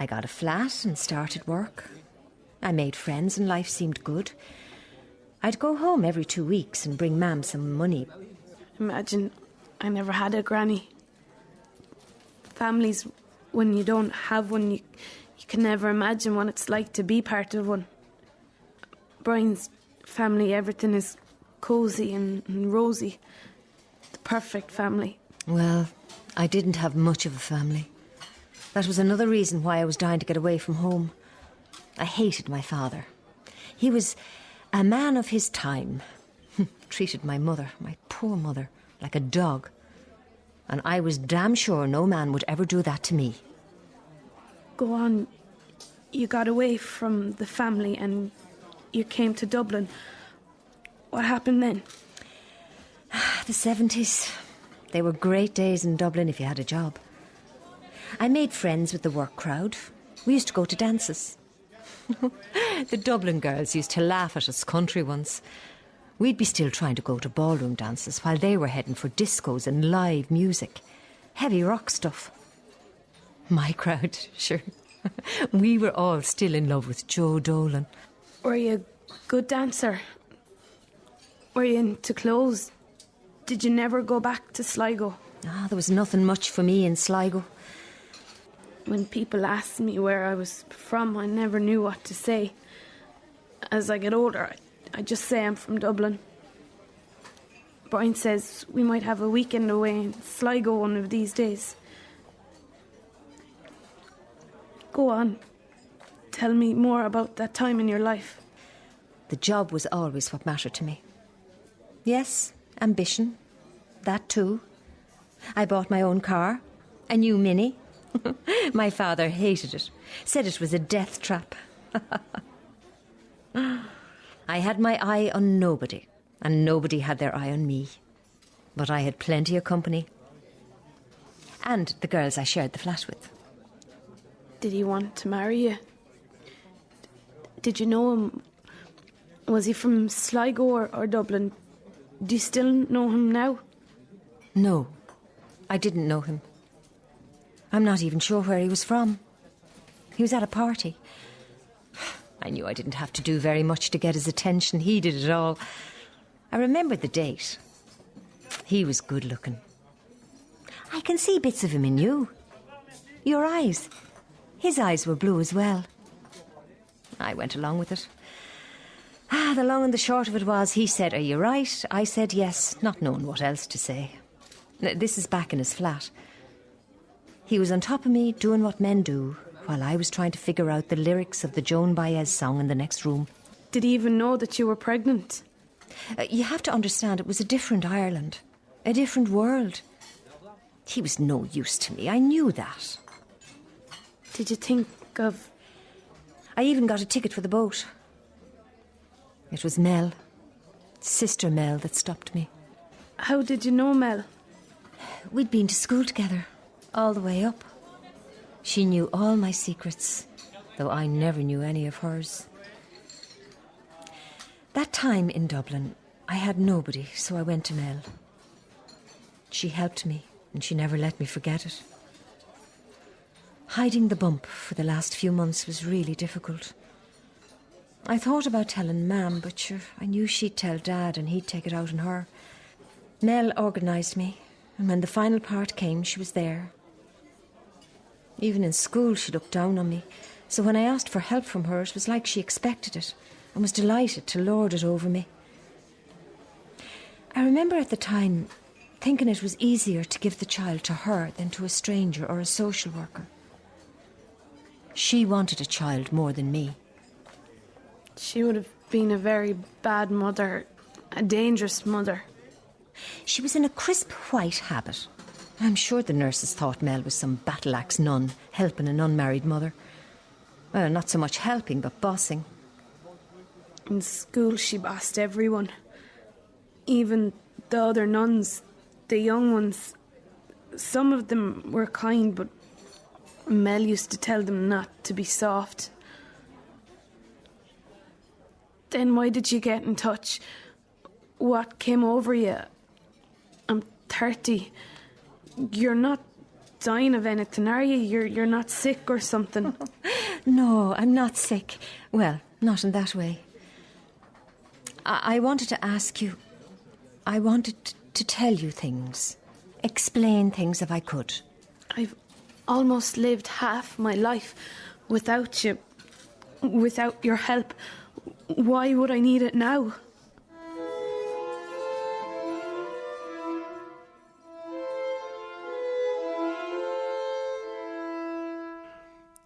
I got a flat and started work. I made friends and life seemed good. I'd go home every 2 weeks and bring Mam some money. Imagine I never had a granny. Families, when you don't have one, you can never imagine what it's like to be part of one. Brian's family, everything is cosy and rosy. The perfect family. Well, I didn't have much of a family. That was another reason why I was dying to get away from home. I hated my father. He was a man of his time. Treated my mother, my poor mother, like a dog. And I was damn sure no man would ever do that to me. Go on. You got away from the family and you came to Dublin. What happened then? The 70s. They were great days in Dublin if you had a job. I made friends with the work crowd. We used to go to dances. The Dublin girls used to laugh at us country ones. We'd be still trying to go to ballroom dances while they were heading for discos and live music. Heavy rock stuff. My crowd, sure. We were all still in love with Joe Dolan. Were you a good dancer? Were you into clothes? Did you never go back to Sligo? There was nothing much for me in Sligo. When people asked me where I was from, I never knew what to say. As I get older, I just say I'm from Dublin. Brian says we might have a weekend away in Sligo one of these days. Go on. Tell me more about that time in your life. The job was always what mattered to me. Yes, ambition. That too. I bought my own car. A new Mini. My father hated it. Said it was a death trap. I had my eye on nobody, and nobody had their eye on me. But I had plenty of company. And the girls I shared the flat with. Did he want to marry you? Did you know him? Was he from Sligo or Dublin? Do you still know him now? No, I didn't know him. I'm not even sure where he was from. He was at a party. I knew I didn't have to do very much to get his attention. He did it all. I remembered the date. He was good looking. I can see bits of him in you. Your eyes. His eyes were blue as well. I went along with it. The long and the short of it was, he said, "Are you right?" I said yes, not knowing what else to say. This is back in his flat. He was on top of me, doing what men do, while I was trying to figure out the lyrics of the Joan Baez song in the next room. Did he even know that you were pregnant? You have to understand, it was a different Ireland, a different world. He was no use to me, I knew that. Did you think of... I even got a ticket for the boat. It was Mel, Sister Mel, that stopped me. How did you know Mel? We'd been to school together, all the way up. She knew all my secrets, though I never knew any of hers. That time in Dublin, I had nobody, so I went to Mel. She helped me, and she never let me forget it. Hiding the bump for the last few months was really difficult. I thought about telling Mam, but sure, I knew she'd tell Dad and he'd take it out on her. Mel organised me, and when the final part came, she was there. Even in school, she looked down on me, so when I asked for help from her, it was like she expected it and was delighted to lord it over me. I remember at the time thinking it was easier to give the child to her than to a stranger or a social worker. She wanted a child more than me. She would have been a very bad mother, a dangerous mother. She was in a crisp white habit. I'm sure the nurses thought Mel was some battle-axe nun helping an unmarried mother. Well, not so much helping, but bossing. In school, she bossed everyone. Even the other nuns, the young ones. Some of them were kind, but Mel used to tell them not to be soft. Then why did you get in touch? What came over you? I'm 30. You're not dying of anything, are you? You're not sick or something? No, I'm not sick. Well, not in that way. I wanted to ask you... I wanted to tell you things. Explain things if I could. I've almost lived half my life without you. Without your help. Why would I need it now?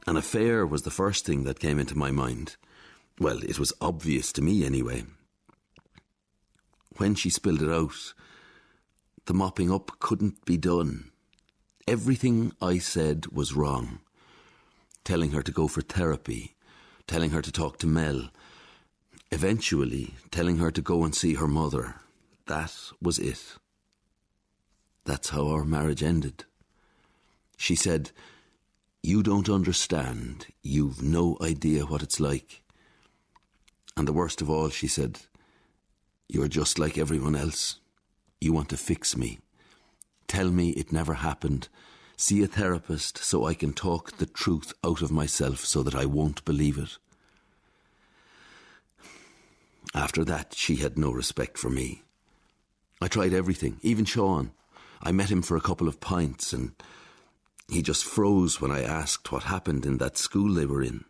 An affair was the first thing that came into my mind. Well, it was obvious to me anyway. When she spilled it out, the mopping up couldn't be done. Everything I said was wrong. Telling her to go for therapy, telling her to talk to Mel, eventually telling her to go and see her mother. That was it. That's how our marriage ended. She said, "You don't understand. You've no idea what it's like." And the worst of all, she said, "You're just like everyone else. You want to fix me. Tell me it never happened. See a therapist so I can talk the truth out of myself so that I won't believe it." After that, she had no respect for me. I tried everything, even Sean. I met him for a couple of pints and he just froze when I asked what happened in that school they were in.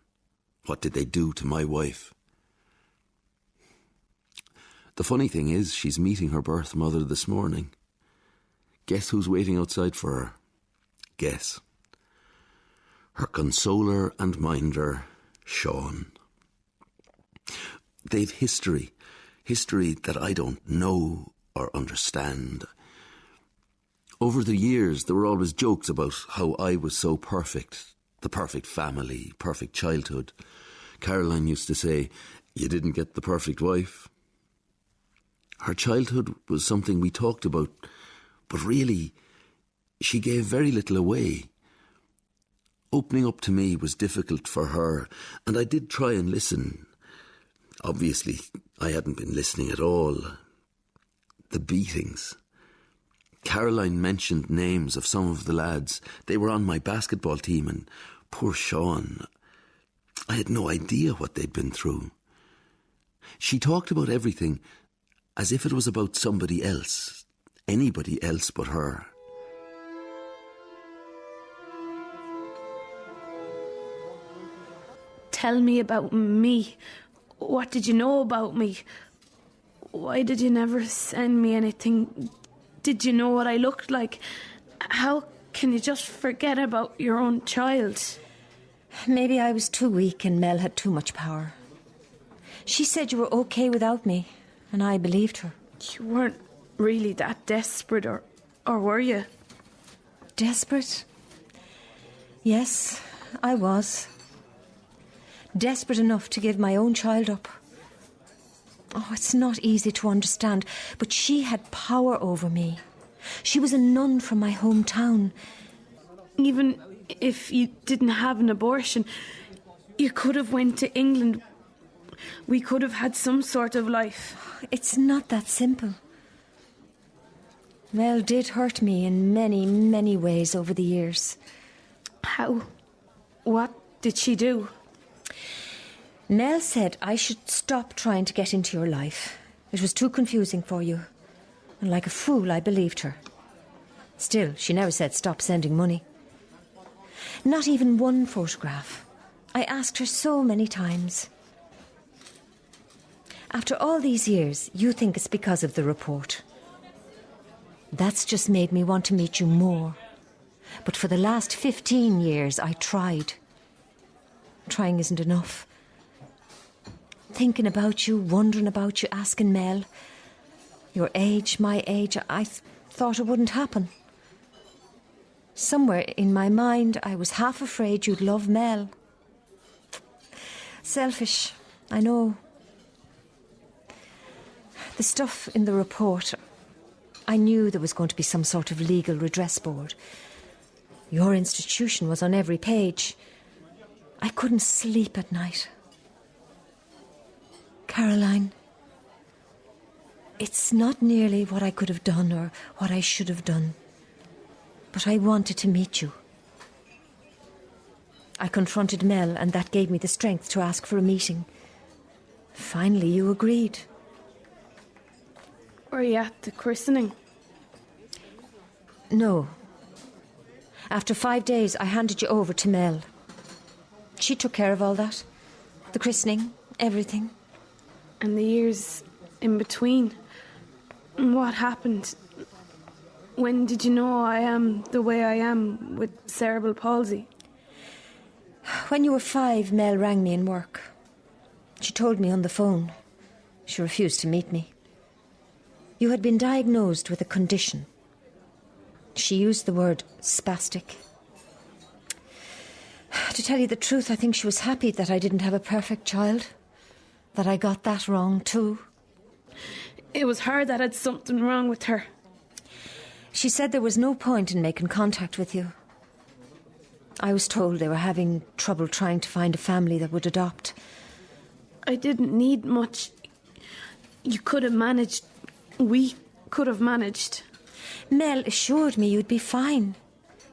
What did they do to my wife? The funny thing is, she's meeting her birth mother this morning. Guess who's waiting outside for her? Guess. Her consoler and minder, Sean. They've history that I don't know or understand. Over the years, there were always jokes about how I was so perfect. The perfect family, perfect childhood. Caroline used to say, "You didn't get the perfect wife." Her childhood was something we talked about, but really, she gave very little away. Opening up to me was difficult for her, and I did try and listen. Obviously, I hadn't been listening at all. The beatings. Caroline mentioned names of some of the lads. They were on my basketball team, and poor Sean. I had no idea what they'd been through. She talked about everything as if it was about somebody else, anybody else but her. Tell me about me. What did you know about me? Why did you never send me anything? Did you know what I looked like? How can you just forget about your own child? Maybe I was too weak and Mel had too much power. She said you were okay without me, and I believed her. You weren't really that desperate, or were you? Desperate? Yes, I was. Desperate enough to give my own child up. Oh, it's not easy to understand, but she had power over me. She was a nun from my hometown. Even if you didn't have an abortion, you could have went to England. We could have had some sort of life. It's not that simple. Mel did hurt me in many, many ways over the years. How? What did she do? Mel said I should stop trying to get into your life. It was too confusing for you. And like a fool, I believed her. Still, she never said stop sending money. Not even one photograph. I asked her so many times. After all these years, you think it's because of the report. That's just made me want to meet you more. But for the last 15 years, I tried. Trying isn't enough. Thinking about you, wondering about you, asking Mel. Your age, my age, I thought it wouldn't happen. Somewhere in my mind, I was half afraid you'd love Mel. Selfish, I know. The stuff in the report, I knew there was going to be some sort of legal redress board. Your institution was on every page. I couldn't sleep at night. Caroline, it's not nearly what I could have done or what I should have done. But I wanted to meet you. I confronted Mel, and that gave me the strength to ask for a meeting. Finally, you agreed. Were you at the christening? No. After 5 days, I handed you over to Mel. She took care of all that. The christening, everything. And the years in between? What happened? When did you know I am the way I am with cerebral palsy? When you were 5, Mel rang me in work. She told me on the phone. She refused to meet me. You had been diagnosed with a condition. She used the word spastic. To tell you the truth, I think she was happy that I didn't have a perfect child. That I got that wrong too. It was her that had something wrong with her. She said there was no point in making contact with you. I was told they were having trouble trying to find a family that would adopt. I didn't need much. You could have managed. We could have managed. Mel assured me you'd be fine.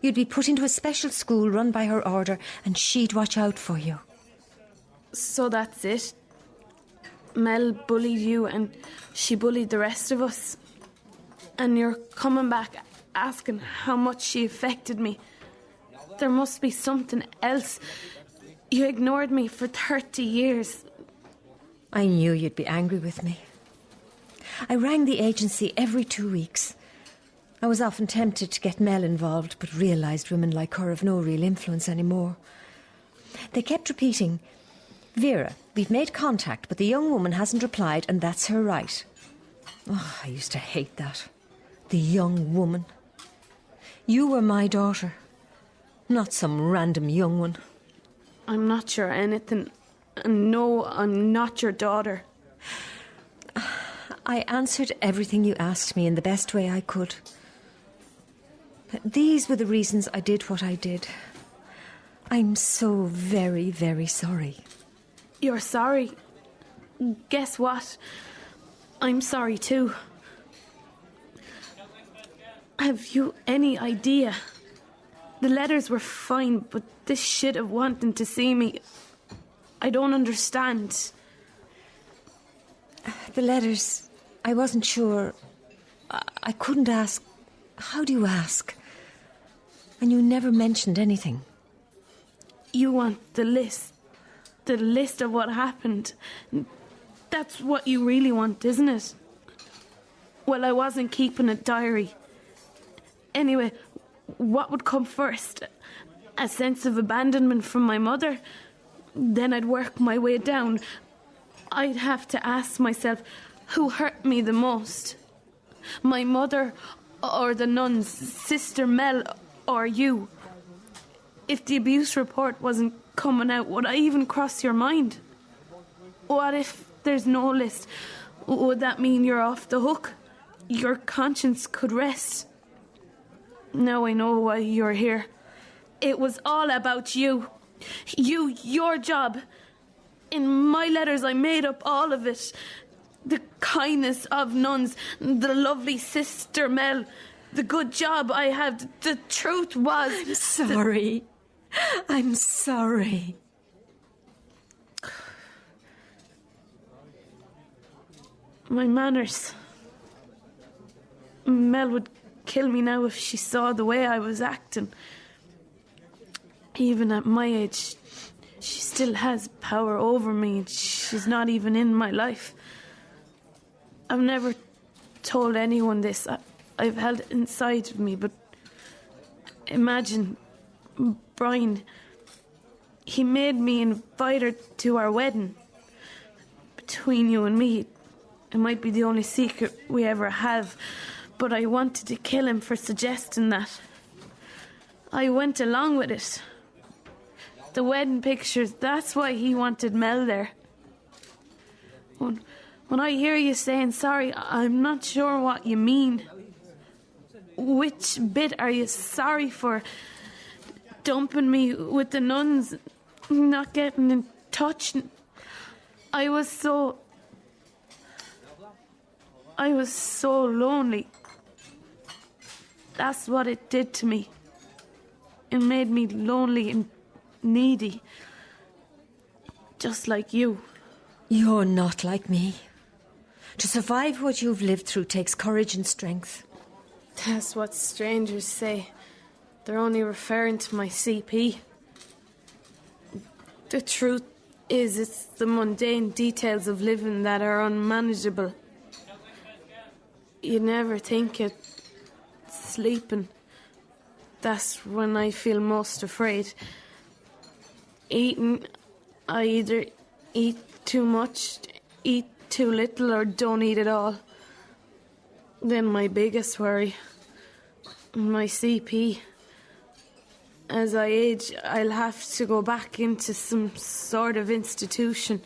You'd be put into a special school run by her order, and she'd watch out for you. So that's it? Mel bullied you and she bullied the rest of us. And you're coming back asking how much she affected me. There must be something else. You ignored me for 30 years. I knew you'd be angry with me. I rang the agency every 2 weeks. I was often tempted to get Mel involved, but realised women like her have no real influence anymore. They kept repeating, Vera, we've made contact, but the young woman hasn't replied, and that's her right. Oh, I used to hate that. The young woman. You were my daughter, not some random young one. I'm not sure anything. And no, I'm not your daughter. I answered everything you asked me in the best way I could. These were the reasons I did what I did. I'm so very, very sorry. You're sorry? Guess what? I'm sorry too. Have you any idea? The letters were fine, but this shit of wanting to see me... I don't understand. The letters, I wasn't sure. I couldn't ask. How do you ask? And you never mentioned anything. You want the list of what happened. That's what you really want, isn't it? Well, I wasn't keeping a diary. Anyway, what would come first? A sense of abandonment from my mother? Then I'd work my way down. I'd have to ask myself, who hurt me the most? My mother or the nuns, Sister Mel or you? If the abuse report wasn't coming out, would I even cross your mind? What if there's no list? Would that mean you're off the hook? Your conscience could rest. Now I know why you're here. It was all about you. Your job. In my letters I made up all of it. The kindness of nuns, the lovely Sister Mel, the good job I had. The truth was... I'm sorry. I'm sorry. My manners. Mel would kill me now if she saw the way I was acting. Even at my age, she still has power over me. She's not even in my life. I've never told anyone this. I've held it inside of me, but imagine Brian. He made me invite her to our wedding. Between you and me, it might be the only secret we ever have, but I wanted to kill him for suggesting that. I went along with it. The wedding pictures, that's why he wanted Mel there. When I hear you saying sorry, I'm not sure what you mean. Which bit are you sorry for? Dumping me with the nuns, not getting in touch. I was so lonely. That's what it did to me. It made me lonely and needy. Just like you. You're not like me. To survive what you've lived through takes courage and strength. That's what strangers say. They're only referring to my CP. The truth is, it's the mundane details of living that are unmanageable. You never think it. Sleeping. That's when I feel most afraid. Eating, I either eat too much, eat too little, or don't eat at all. Then my biggest worry, my CP. As I age, I'll have to go back into some sort of institution.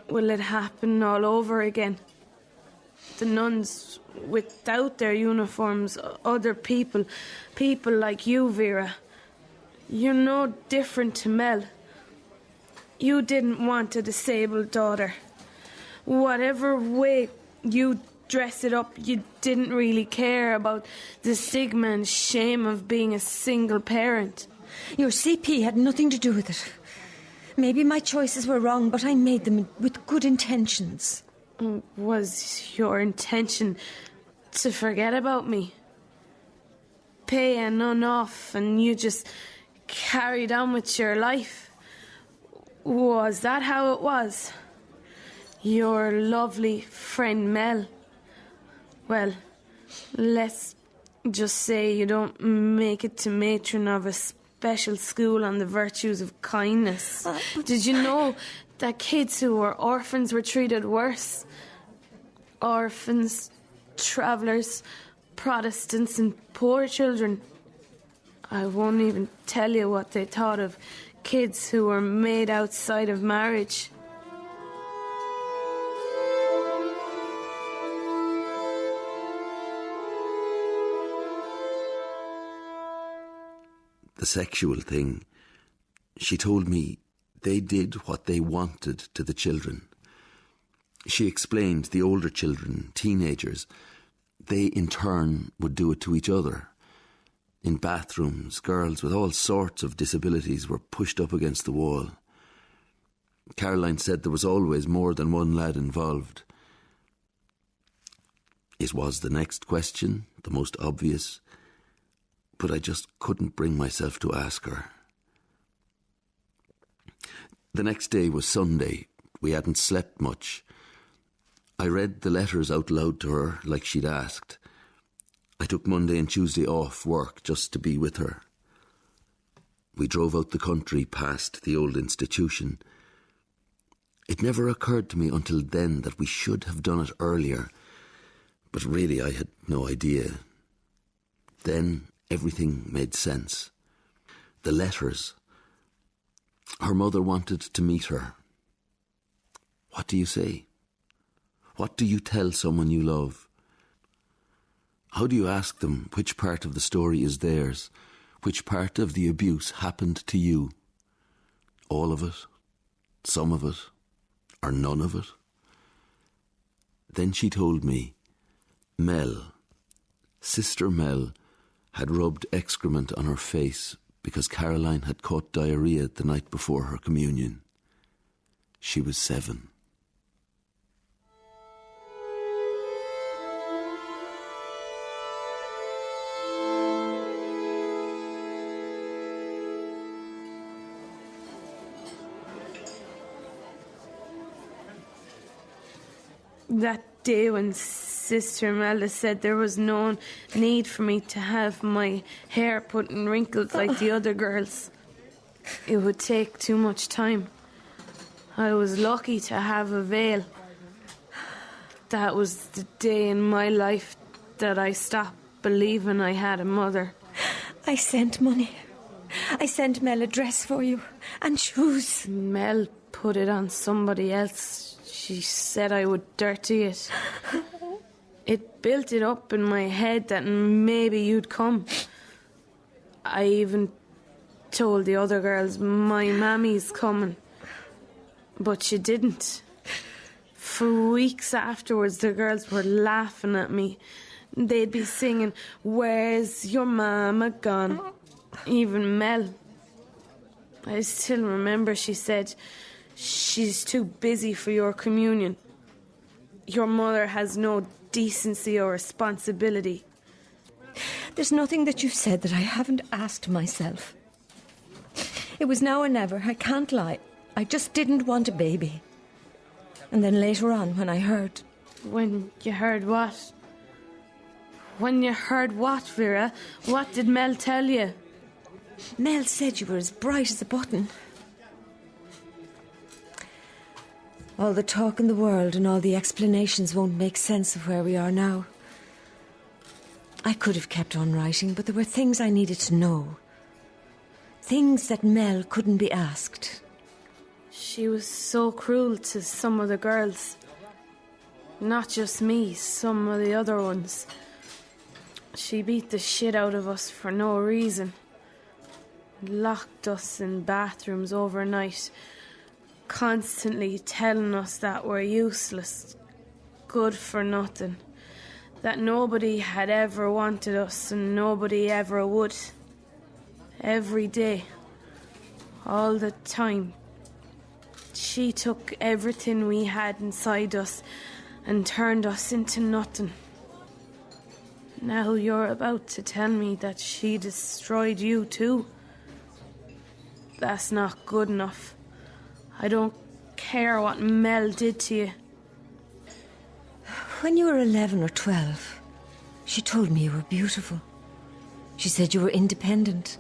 Will it happen all over again? The nuns, without their uniforms, other people like you, Vera. You're no different to Mel. You didn't want a disabled daughter. Whatever way you dress it up, you didn't really care about the stigma and shame of being a single parent. Your CP had nothing to do with it. Maybe my choices were wrong, but I made them with good intentions. Was your intention to forget about me? Pay a nun off and you just carried on with your life? Was that how it was? Your lovely friend Mel. Well, let's just say you don't make it to matron of a special school on the virtues of kindness. Did you know that kids who were orphans were treated worse? Orphans, travellers, Protestants and poor children. I won't even tell you what they thought of kids who were made outside of marriage. The sexual thing, she told me they did what they wanted to the children. She explained the older children, teenagers, they in turn would do it to each other. In bathrooms, girls with all sorts of disabilities were pushed up against the wall. Caroline said there was always more than one lad involved. It was the next question, the most obvious, but I just couldn't bring myself to ask her. The next day was Sunday. We hadn't slept much. I read the letters out loud to her like she'd asked. I took Monday and Tuesday off work just to be with her. We drove out the country past the old institution. It never occurred to me until then that we should have done it earlier, but really I had no idea. Then everything made sense. The letters. Her mother wanted to meet her. What do you say? What do you tell someone you love? How do you ask them which part of the story is theirs, which part of the abuse happened to you? All of it? Some of it? Or none of it? Then she told me, Mel, Sister Mel, had rubbed excrement on her face because Caroline had caught diarrhea the night before her communion. She was 7. That day when Sister Imelda said there was no need for me to have my hair put in wrinkles like the other girls. It would take too much time. I was lucky to have a veil. That was the day in my life that I stopped believing I had a mother. I sent money. I sent Mel a dress for you and shoes. Mel put it on somebody else. She said I would dirty it. It built it up in my head that maybe you'd come. I even told the other girls my mammy's coming. But she didn't. For weeks afterwards, the girls were laughing at me. They'd be singing, "Where's your mama gone?" Even Mel. I still remember she said, "She's too busy for your communion. Your mother has no decency or responsibility." There's nothing that you've said that I haven't asked myself. It was now or never, I can't lie. I just didn't want a baby. And then later on, when I heard... When you heard what? When you heard what, Vera? What did Mel tell you? Mel said you were as bright as a button. All the talk in the world and all the explanations won't make sense of where we are now. I could have kept on writing, but there were things I needed to know. Things that Mel couldn't be asked. She was so cruel to some of the girls. Not just me, some of the other ones. She beat the shit out of us for no reason. Locked us in bathrooms overnight, constantly telling us that we're useless, good for nothing, that nobody had ever wanted us and nobody ever would. Every day, all the time, she took everything we had inside us and turned us into nothing. Now you're about to tell me that she destroyed you too. That's not good enough. I don't care what Mel did to you. When you were 11 or 12, she told me you were beautiful. She said you were independent.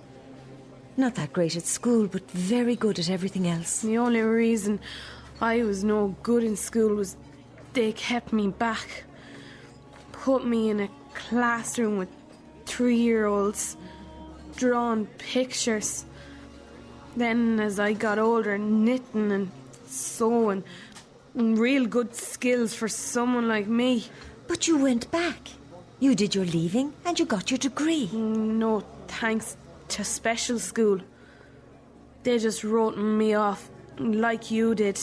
Not that great at school, but very good at everything else. The only reason I was no good in school was they kept me back. Put me in a classroom with 3-year-olds, drawing pictures. Then as I got older, knitting and sewing, real good skills for someone like me. But you went back. You did your leaving and you got your degree. No thanks to special school. They just wrote me off like you did.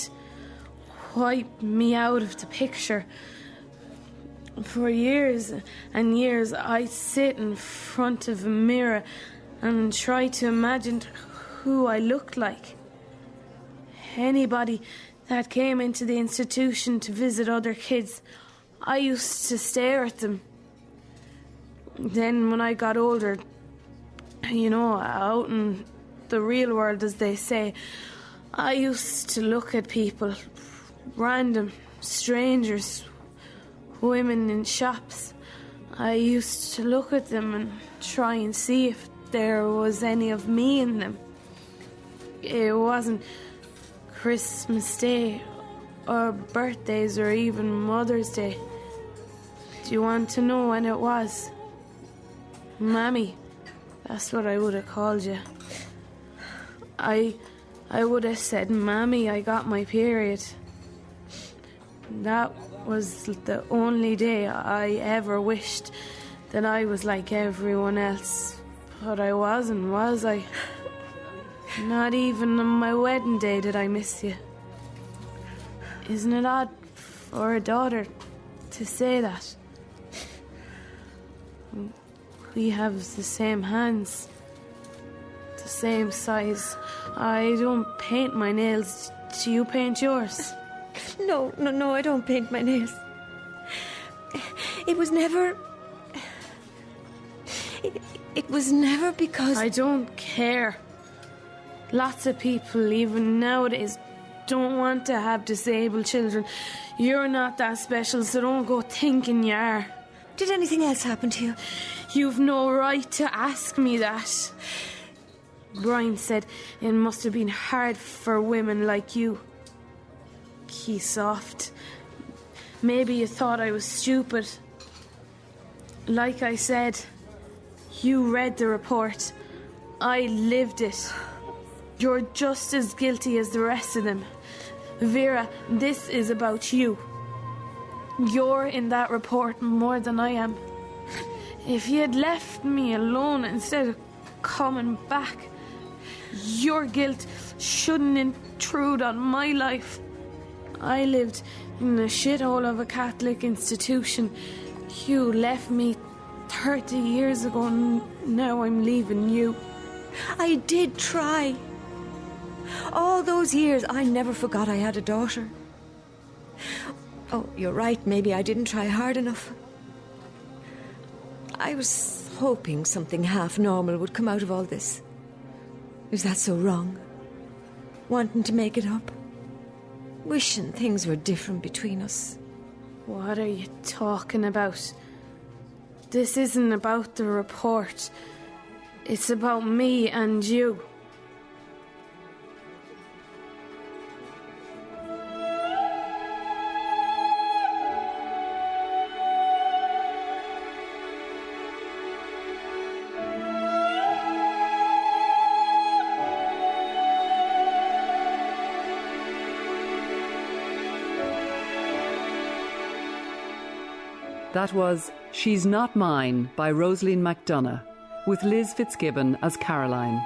Wiped me out of the picture. For years and years I'd sit in front of a mirror and try to imagine who I looked like. anybody that came into the institution to visit other kids, I used to stare at them. Then when I got older, you know, out in the real world, as they say, I used to look at people, random strangers, women in shops. I used to look at them and try and see if there was any of me in them. It wasn't Christmas Day or birthdays or even Mother's Day. Do you want to know when it was? Mammy, that's what I would have called you. I would have said, Mammy, I got my period. That was the only day I ever wished that I was like everyone else. But I wasn't, was I? Not even on my wedding day did I miss you. Isn't it odd for a daughter to say that? We have the same hands, the same size. I don't paint my nails. Do you paint yours? No, I don't paint my nails. It was never... It was never because... I don't care. Lots of people, even nowadays, don't want to have disabled children. You're not that special, so don't go thinking you are. Did anything else happen to you? You've no right to ask me that. Brian said it must have been hard for women like you. He's soft. Maybe you thought I was stupid. Like I said, you read the report. I lived it. You're just as guilty as the rest of them. Vera, this is about you. You're in that report more than I am. If you had left me alone instead of coming back, your guilt shouldn't intrude on my life. I lived in the shithole of a Catholic institution. You left me 30 years ago, and now I'm leaving you. I did try. All those years, I never forgot I had a daughter. Oh, you're right, maybe I didn't try hard enough. I was hoping something half normal would come out of all this. Is that so wrong? Wanting to make it up? Wishing things were different between us. What are you talking about? This isn't about the report. It's about me and you. That was She's Not Mine by Rosaleen MacDonagh, with Liz Fitzgibbon as Caroline.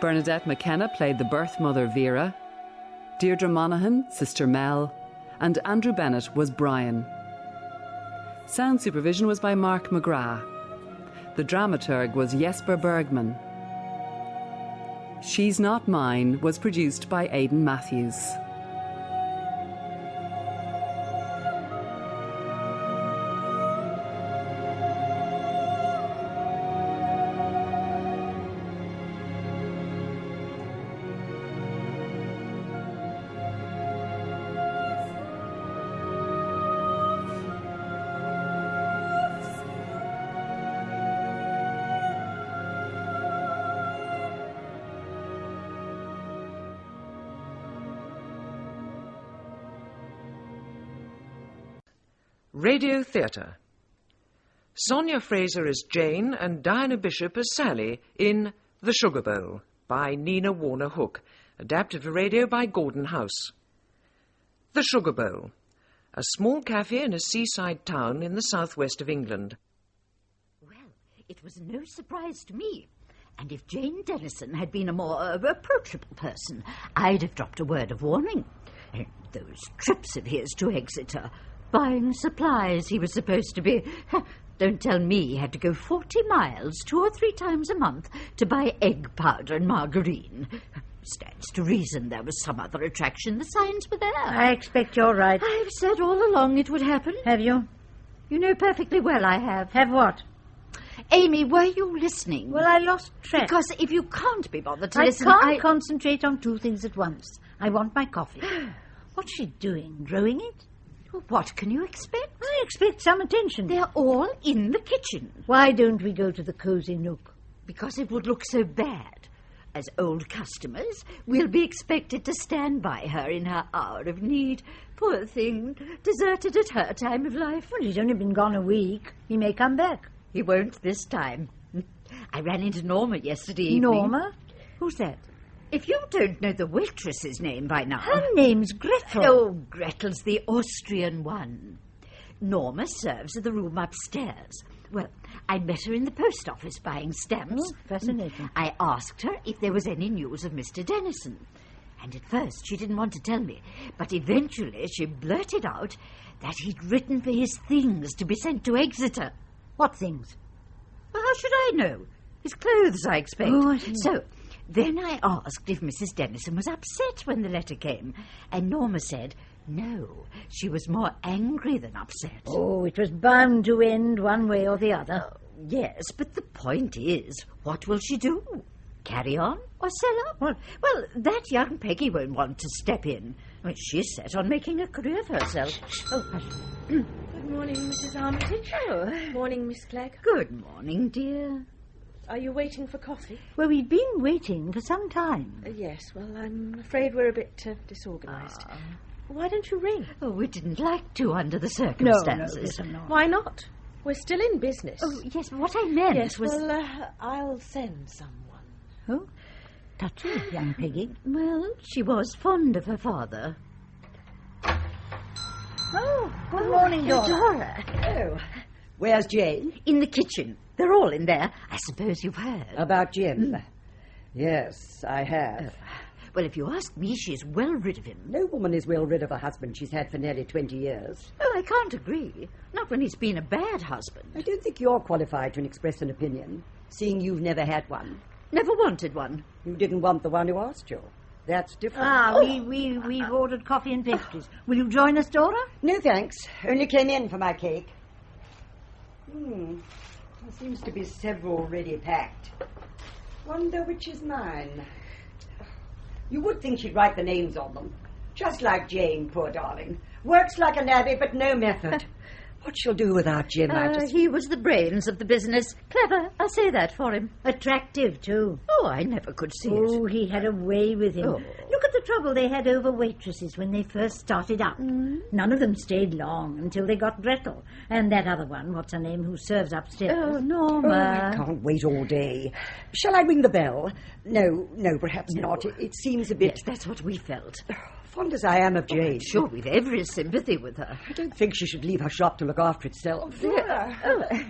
Bernadette McKenna played the birth mother Vera, Deirdre Monaghan, Sister Mel, and Andrew Bennett was Brian. Sound supervision was by Mark McGrath. The dramaturg was Jesper Bergman. She's Not Mine was produced by Aidan Matthews. Radio Theatre. Sonia Fraser as Jane and Diana Bishop as Sally in The Sugar Bowl by Nina Warner Hook, adapted for radio by Gordon House. The Sugar Bowl, a small cafe in a seaside town in the southwest of England. Well, it was no surprise to me. And if Jane Dennison had been a more approachable person, I'd have dropped a word of warning. Those trips of his to Exeter, buying supplies he was supposed to be... Don't tell me he had to go 40 miles 2 or 3 times a month to buy egg powder and margarine. Stands to reason there was some other attraction. The signs were there. I expect you're right. I've said all along it would happen. Have you? You know perfectly well I have. Have what? Amy, were you listening? Well, I lost track. Because if you can't be bothered to I listen... can't concentrate on two things at once. I want my coffee. What's she doing? Growing it? Well, what can you expect? I expect some attention. They're all in the kitchen. Why don't we go to the cosy nook? Because it would look so bad. As old customers, we'll be expected to stand by her in her hour of need. Poor thing, deserted at her time of life. Well, he's only been gone a week. He may come back. He won't this time. I ran into Norma yesterday evening. Norma? Who's that? If you don't know the waitress's name by now... Her name's Gretel. Oh, Gretel's the Austrian one. Norma serves in the room upstairs. Well, I met her in the post office buying stamps. Oh, fascinating. I asked her if there was any news of Mr. Dennison. And at first she didn't want to tell me. But eventually she blurted out that he'd written for his things to be sent to Exeter. What things? Well, how should I know? His clothes, I expect. Oh, I see. So, then I asked if Mrs. Dennison was upset when the letter came. And Norma said... No, she was more angry than upset. Oh, it was bound to end one way or the other. Yes, but the point is, what will she do? Carry on or sell up? Well, that young Peggy won't want to step in. I mean, she's set on making a career for herself. Oh, hush. Good morning, Mrs. Armitage. Oh. Morning, Miss Clegg. Good morning, dear. Are you waiting for coffee? Well, we've been waiting for some time. Yes, well, I'm afraid we're a bit disorganised. Why don't you ring? Oh, we didn't like to under the circumstances. No, not. Why not? We're still in business. Oh, yes, what I meant was... Well, I'll send someone. Oh, touching, young Peggy. Well, she was fond of her father. Oh, good morning, Dora. Oh, where's Jane? In the kitchen. They're all in there. I suppose you've heard. About Jim? Yes, I have. Well, if you ask me, she's well rid of him. No woman is well rid of a husband she's had for nearly 20 years. Oh, I can't agree. Not when he's been a bad husband. I don't think you're qualified to express an opinion, seeing you've never had one. Never wanted one. You didn't want the one who asked you. That's different. We've ordered coffee and pastries. Will you join us, Dora? No, thanks. Only came in for my cake. There seems to be several ready packed. Wonder which is mine. You would think she'd write the names on them. Just like Jane, poor darling. Works like a navvy, but no method. What she'll do without Jim, I just... He was the brains of the business. Clever, I'll say that for him. Attractive, too. Oh, I never could see it. Oh, he had a way with him. Oh. Look at the trouble they had over waitresses when they first started out. None of them stayed long until they got Gretel. And that other one, what's her name, who serves upstairs. Oh, Norma. I can't wait all day. Shall I ring the bell? No, perhaps not. It seems a bit... Yes, that's what we felt. Fond as I am of Jane. I'm sure we've every sympathy with her. I don't think she should leave her shop to look after itself. Dora.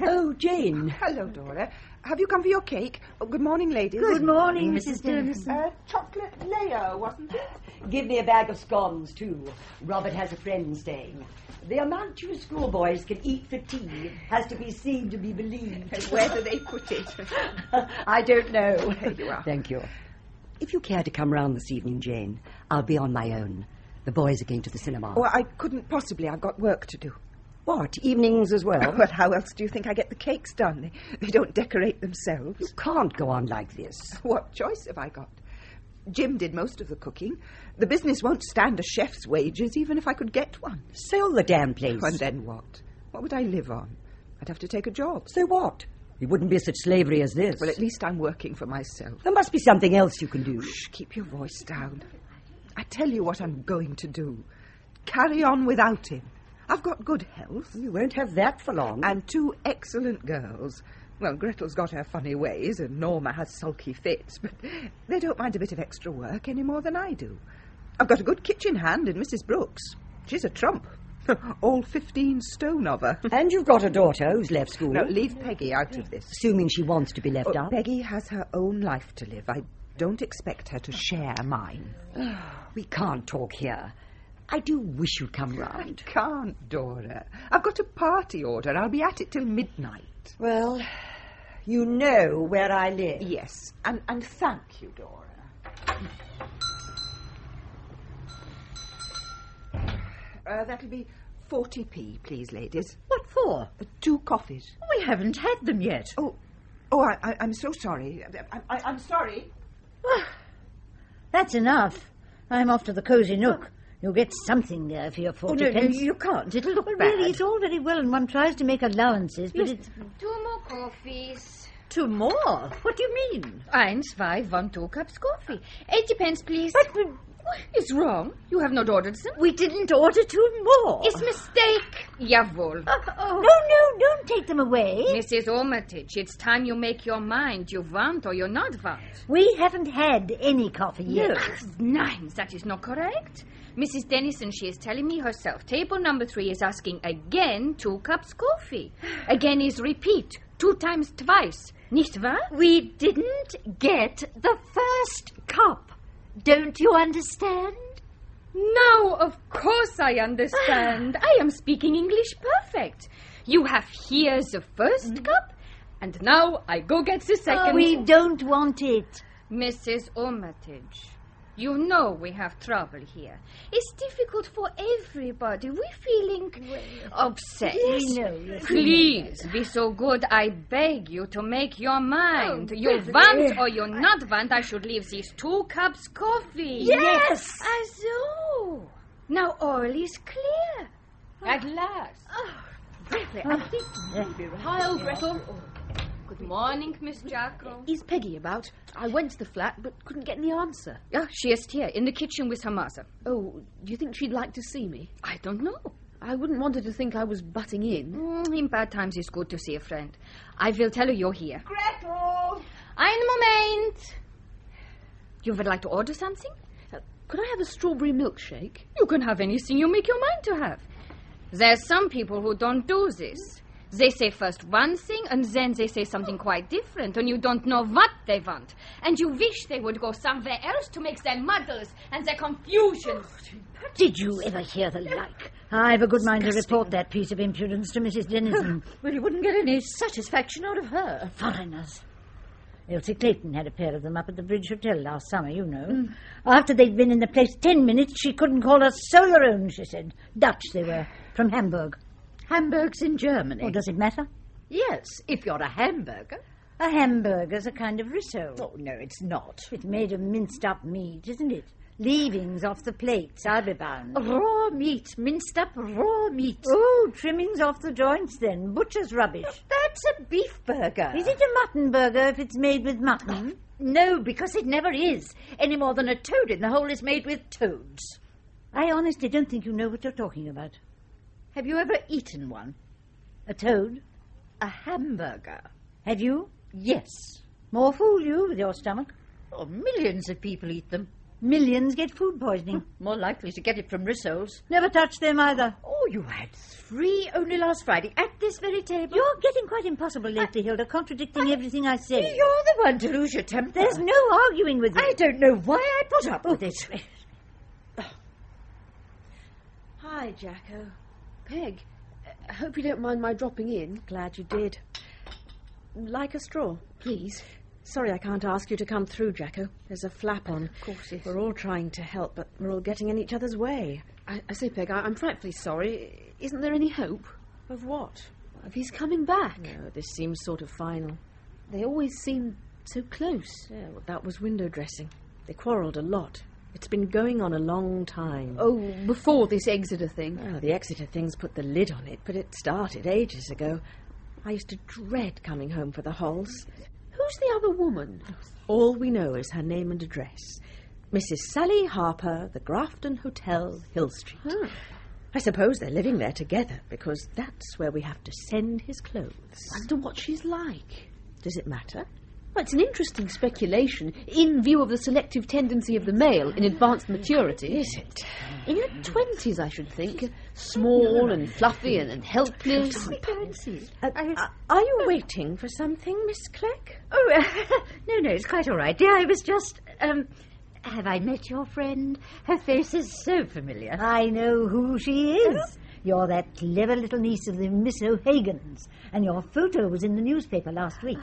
Oh, Jane. Hello, Dora. Have you come for your cake? Oh, good morning, ladies. Good morning, Mrs. Dennison. Chocolate layer, wasn't it? Give me a bag of scones, too. Robert has a friend staying. The amount you schoolboys can eat for tea has to be seen to be believed. Where do they put it? I don't know. There you are. Thank you. If you care to come round this evening, Jane, I'll be on my own. The boys are going to the cinema. Oh, I couldn't possibly. I've got work to do. What, evenings as well? Well, how else do you think I get the cakes done? They don't decorate themselves. You can't go on like this. What choice have I got? Jim did most of the cooking. The business won't stand a chef's wages, even if I could get one. Sell the damn place. And then what? What would I live on? I'd have to take a job. So what? It wouldn't be such slavery as this. Well, at least I'm working for myself. There must be something else you can do. Shh, keep your voice down. I tell you what I'm going to do. Carry on without him. I've got good health. You won't have that for long. And 2 excellent girls. Well, Gretel's got her funny ways, and Norma has sulky fits, but they don't mind a bit of extra work any more than I do. I've got a good kitchen hand in Mrs. Brooks. She's a trump. All 15 stone of her. And you've got a daughter who's left school. No, leave Peggy out of this. Assuming she wants to be left out. Peggy has her own life to live. I don't expect her to share mine. We can't talk here. I do wish you'd come round. I can't, Dora. I've got a party order. I'll be at it till midnight. Well, you know where I live. Yes, and thank you, Dora. That'll be 40p, please, ladies. What for? 2 coffees. We haven't had them yet. I'm so sorry. I'm sorry. That's enough. I'm off to the cosy nook. You'll get something there for your 40 no, pence. you can't. It'll look Well, bad. really, it's all very well, and one tries to make allowances, but it's... 2 more coffees. 2 more? What do you mean? 1, 5, 1, 2 cups coffee. 80 pence, please. But what is wrong? You have not ordered them. We didn't order 2 more. It's mistake. Jawohl. No, don't take them away. Mrs. Armitage, it's time you make your mind. You want or you not want. We haven't had any coffee yet. Nein, that is not correct. Mrs. Dennison, she is telling me herself. Table number 3 is asking again 2 cups coffee. Again is repeat. 2 times twice. Nicht wahr? We didn't get the first cup. Don't you understand? Now, of course I understand. I am speaking English perfect. You have here the first cup, and now I go get the second. We don't want it. Mrs. Armitage, you know we have trouble here. It's difficult for everybody. We're feeling upset. Yes, we know. Yes, Please, be so good. I beg you to make your mind. You want or you not want, I should leave these 2 cups coffee. Yes. So. Now all is clear. At last. Really, I think maybe right. Hi, old Gretel. Good morning, Miss Jacko. Is Peggy about? I went to the flat, but couldn't get any answer. Yeah, she is here, in the kitchen with her mother. Oh, do you think she'd like to see me? I don't know. I wouldn't want her to think I was butting in. In bad times, it's good to see a friend. I will tell her you're here. Gretel! Ein Moment! You would like to order something? Could I have a strawberry milkshake? You can have anything you make your mind to have. There's some people who don't do this. They say first one thing, and then they say something quite different, and you don't know what they want. And you wish they would go somewhere else to make their muddles and their confusions. Did you ever hear the like? I've a good mind to report that piece of impudence to Mrs. Dennison. Well, you wouldn't get any satisfaction out of her. Foreigners. Elsie Clayton had a pair of them up at the Bridge Hotel last summer, you know. After they'd been in the place 10 minutes, she couldn't call a soul her own, she said. Dutch they were, from Hamburg. Hamburg's in Germany. Oh, does it matter? Yes, if you're a hamburger. A hamburger's a kind of risotto. Oh, no, it's not. It's made of minced-up meat, isn't it? Leavings off the plates, I'll be bound. Raw meat, minced-up raw meat. Oh, trimmings off the joints, then. Butcher's rubbish. That's a beef burger. Is it a mutton burger if it's made with mutton? No, because it never is. Any more than a toad in the hole is made with toads. I honestly don't think you know what you're talking about. Have you ever eaten one? A toad? A hamburger. Have you? Yes. More fool you with your stomach. Oh, millions of people eat them. Millions get food poisoning. More likely to get it from rissoles. Never touch them either. Oh, you had 3 only last Friday at this very table. You're getting quite impossible lately, Hilda, contradicting everything I say. You're the one to lose your temper. There's no arguing with you. I don't know why I put up with it. Hi, Jacko. Peg, I hope you don't mind my dropping in. Glad you did. Like a straw, please. Sorry I can't ask you to come through, Jacko. There's a flap on. Of course, yes. We're all trying to help, but we're all getting in each other's way. I say, Peg, I'm frightfully sorry. Isn't there any hope? Of what? Of his coming back. No, this seems sort of final. They always seemed so close. Yeah, well, that was window dressing. They quarrelled a lot. It's been going on a long time. Oh, before this Exeter thing. Well, the Exeter thing's put the lid on it, but it started ages ago. I used to dread coming home for the Halls. Who's the other woman? All we know is her name and address. Mrs. Sally Harper, the Grafton Hotel, Hill Street. Huh. I suppose they're living there together, because that's where we have to send his clothes. Wonder what she's like. Does it matter? Well, it's an interesting speculation, in view of the selective tendency of the male in advanced maturity. Is it? In her 20s, I should think. Small and fluffy and helpless. Are you waiting for something, Miss Clegg? Oh, no, it's quite all right, dear. I was just, have I met your friend? Her face is so familiar. I know who she is. You're that clever little niece of the Miss O'Hagans, and your photo was in the newspaper last week.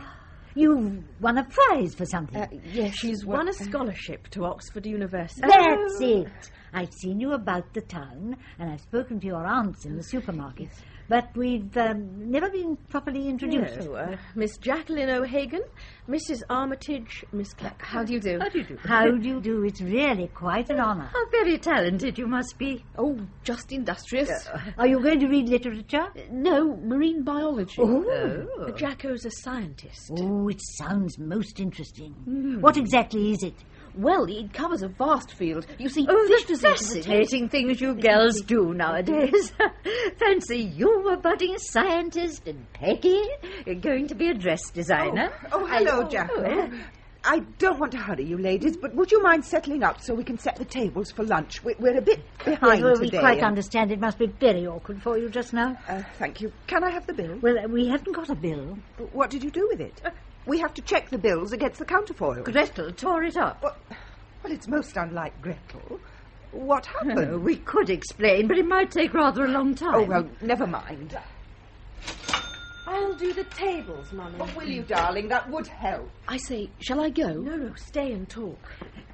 You've won a prize for something. Yes, she's won a scholarship to Oxford University. That's it. I've seen you about the town, and I've spoken to your aunts in the supermarket. But we've never been properly introduced. No, Miss Jacqueline O'Hagan, Mrs. Armitage, Miss Clack. How do you do? How do you do? How do you do? It's really quite an honour. How very talented you must be. Oh, just industrious. Are you going to read literature? No, marine biology. Oh. Jacko's a scientist. Oh, it sounds most interesting. What exactly is it? Well, it covers a vast field. You see, the fascinating things you girls do nowadays. Fancy you a budding scientist and Peggy going to be a dress designer. Oh, hello, Jacko. I don't want to hurry you ladies, but would you mind settling up so we can set the tables for lunch? We're a bit behind Well, today. we quite understand it must be very awkward for you just now. Thank you. Can I have the bill? Well, we haven't got a bill. What did you do with it? We have to check the bills against the counterfoil. Gretel tore it up. Well, it's most unlike Gretel. What happened? We could explain, but it might take rather a long time. Oh, well, never mind. I'll do the tables, Mummy. Oh, will you, darling? That would help. I say, shall I go? No, stay and talk.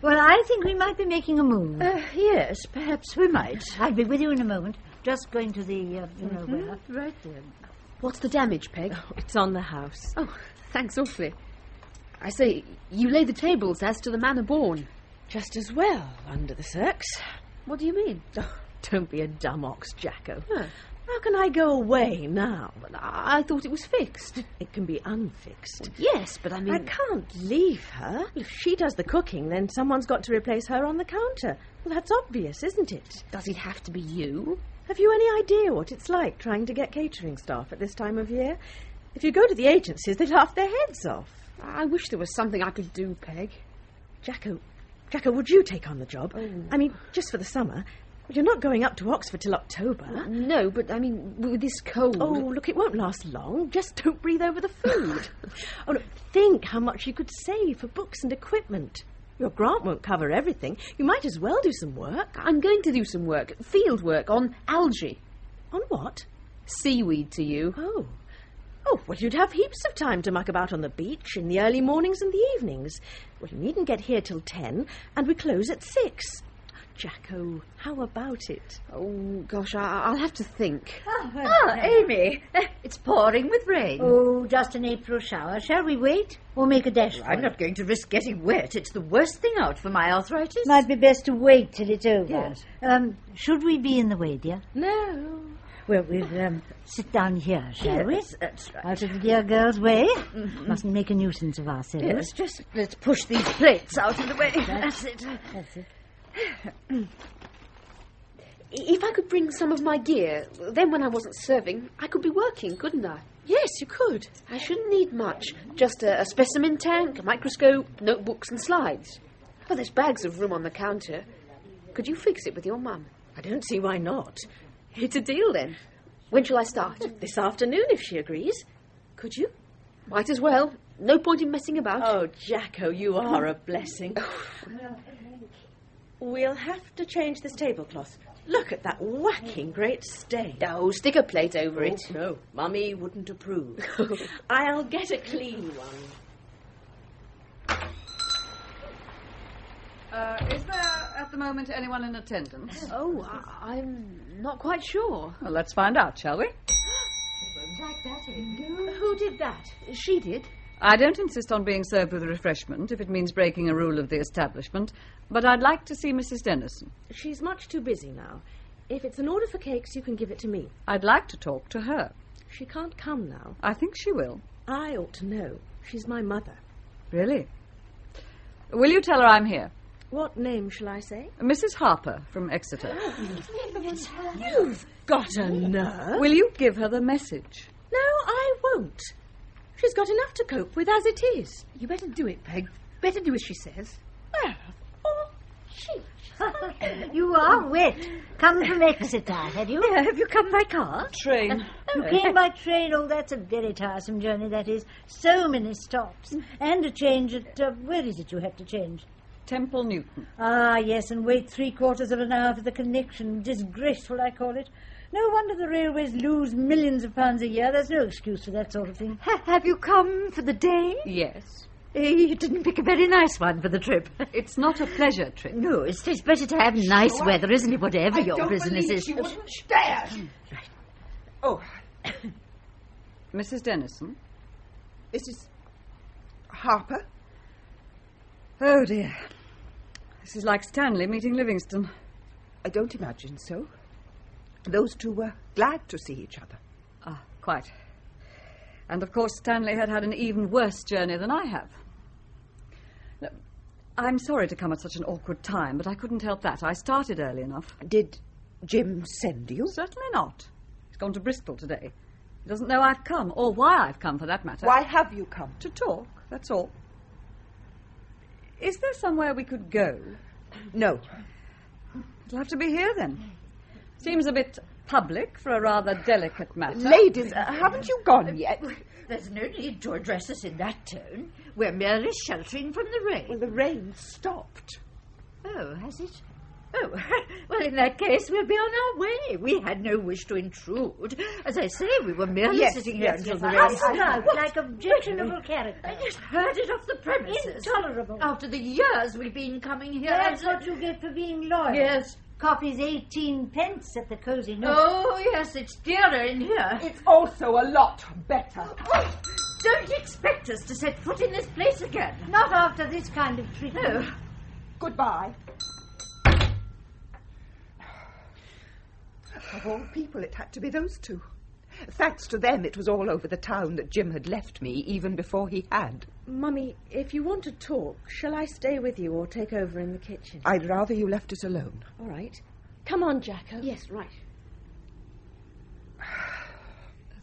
Well, I think we might be making a move. Yes, perhaps we might. I'll be with you in a moment. Just going to the, where. Right then. What's the damage, Peg? Oh, it's on the house. Oh, thanks awfully. I say, you laid the tables as to the manor born. Just as well, under the circs. What do you mean? Oh, don't be a dumb ox, Jacko. Huh. How can I go away now? I thought it was fixed. It can be unfixed. Yes, but I mean... I can't leave her. If she does the cooking, then someone's got to replace her on the counter. Well, that's obvious, isn't it? Does it have to be you? Have you any idea what it's like trying to get catering staff at this time of year? If you go to the agencies, they laugh their heads off. I wish there was something I could do, Peg. Jacko, would you take on the job? Oh. I mean, just for the summer. You're not going up to Oxford till October. No, but I mean, with this cold... Oh, look, it won't last long. Just don't breathe over the food. Oh, look, think how much you could save for books and equipment. Your grant won't cover everything. You might as well do some work. I'm going to do some work. Field work on algae. On what? Seaweed to you. Oh. Oh, well, you'd have heaps of time to muck about on the beach in the early mornings and the evenings. Well, you needn't get here till 10, and we close at 6. Jacko, how about it? Oh, gosh, I'll have to think. Amy, it's pouring with rain. Oh, just an April shower. Shall we wait or make a dash for I'm it? not going to risk getting wet. It's the worst thing out for my arthritis. Might be best to wait till it's over. Yes. Should we be in the way, dear? No. Well, we'll sit down here, shall we? Yes, that's right. Out of the dear girl's way. Mustn't make a nuisance of ourselves. Yes, just let's push these plates out of the way. That's it. That's it. If I could bring some of my gear, then when I wasn't serving, I could be working, couldn't I? Yes, you could. I shouldn't need much. Just a specimen tank, a microscope, notebooks and slides. Oh, there's bags of room on the counter. Could you fix it with your mum? I don't see why not. It's a deal, then. When shall I start? This afternoon, if she agrees. Could you? Might as well. No point in messing about. Oh, Jacko, you are a blessing. We'll have to change this tablecloth. Look at that whacking great stain. Oh, stick a plate over it. No, Mummy wouldn't approve. I'll get a clean one. Is there, at the moment, anyone in attendance? Oh, I'm not quite sure. Well, let's find out, shall we? Like that, Who did that? She did. I don't insist on being served with refreshment if it means breaking a rule of the establishment, but I'd like to see Mrs. Dennison. She's much too busy now. If it's an order for cakes, you can give it to me. I'd like to talk to her. She can't come now. I think she will. I ought to know. She's my mother. Really? Will you tell her I'm here? What name shall I say? Mrs. Harper from Exeter. You've got a nerve. Will you give her the message? No, I won't. She's got enough to cope with as it is. You better do it, Peg. Better do as she says. Well, You are wet. Come from Exeter, have you? Have you come by car? Train. You came by train. Oh, that's a very tiresome journey, that is. So many stops. And a change at... where is it you have to change? Temple Newton. Ah, yes, and wait 3/4 of an hour for the connection. Disgraceful, I call it. No wonder the railways lose millions of pounds a year. There's no excuse for that sort of thing. Have you come for the day? Yes. You didn't pick a very nice one for the trip. It's not a pleasure trip. No, it's better to have nice weather, isn't it, whatever your business is. She wouldn't stare. Right. Oh. Mrs. Dennison? Mrs. Harper? Oh, dear. This is like Stanley meeting Livingston. I don't imagine so. Those two were glad to see each other. Ah, quite. And, of course, Stanley had an even worse journey than I have. Look, I'm sorry to come at such an awkward time, but I couldn't help that. I started early enough. Did Jim send you? Certainly not. He's gone to Bristol today. He doesn't know I've come, or why I've come, for that matter. Why have you come? To talk, that's all. Is there somewhere we could go? No. It'll have to be here, then. Seems a bit public for a rather delicate matter. Ladies, haven't you gone yet? There's no need to address us in that tone. We're merely sheltering from the rain. Well, the rain stopped. Oh, has it? Oh, well, in that case, we'll be on our way. We had no wish to intrude. As I say, we were merely sitting here until the rain stopped. Like objectionable character. I just heard it off the premises. Intolerable. After the years we've been coming here. That's what you get for being loyal. Yes. Coffee's 18 pence at the Cosy Nook. Oh, yes, it's dearer in here. It's also a lot better. Oh, don't expect us to set foot in this place again. Not after this kind of treatment. No. Goodbye. Of all people, it had to be those two. Thanks to them, it was all over the town that Jim had left me, even before he had. Mummy, if you want to talk, shall I stay with you or take over in the kitchen? I'd rather you left us alone. All right. Come on, Jacko. Yes, right.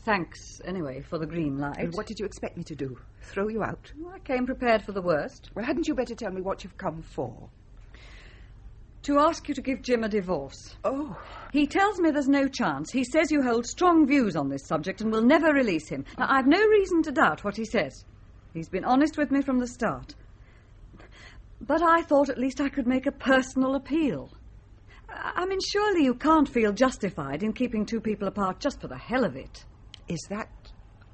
Thanks, anyway, for the green light. And what did you expect me to do? Throw you out? I came prepared for the worst. Well, hadn't you better tell me what you've come for? To ask you to give Jim a divorce. Oh. He tells me there's no chance. He says you hold strong views on this subject and will never release him. Now, I've no reason to doubt what he says. He's been honest with me from the start. But I thought at least I could make a personal appeal. I mean, surely you can't feel justified in keeping two people apart just for the hell of it. Is that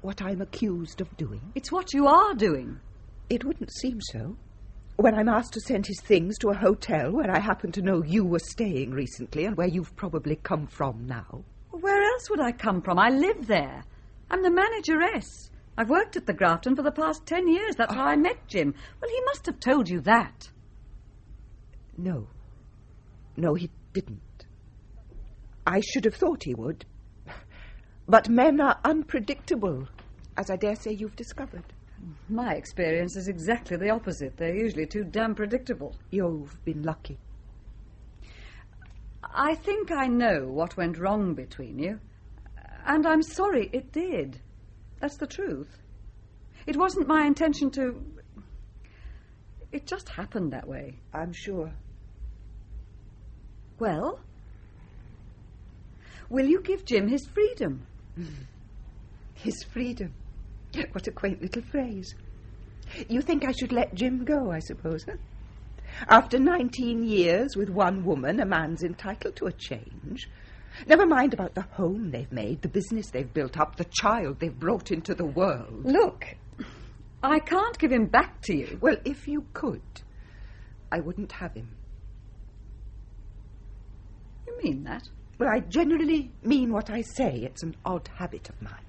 what I'm accused of doing? It's what you are doing. It wouldn't seem so. When I'm asked to send his things to a hotel where I happen to know you were staying recently and where you've probably come from now. Where else would I come from? I live there. I'm the manageress. I've worked at the Grafton for the past 10 years. That's how I met Jim. Well, he must have told you that. No. No, he didn't. I should have thought he would. But men are unpredictable, as I dare say you've discovered. My experience is exactly the opposite. They're usually too damn predictable. You've been lucky. I think I know what went wrong between you. And I'm sorry it did. That's the truth. It wasn't my intention to... It just happened that way. I'm sure. Well? Will you give Jim his freedom? His freedom? What a quaint little phrase. You think I should let Jim go, I suppose, huh? After 19 years with one woman, a man's entitled to a change. Never mind about the home they've made, the business they've built up, the child they've brought into the world. Look, I can't give him back to you. Well, if you could, I wouldn't have him. You mean that? Well, I generally mean what I say. It's an odd habit of mine.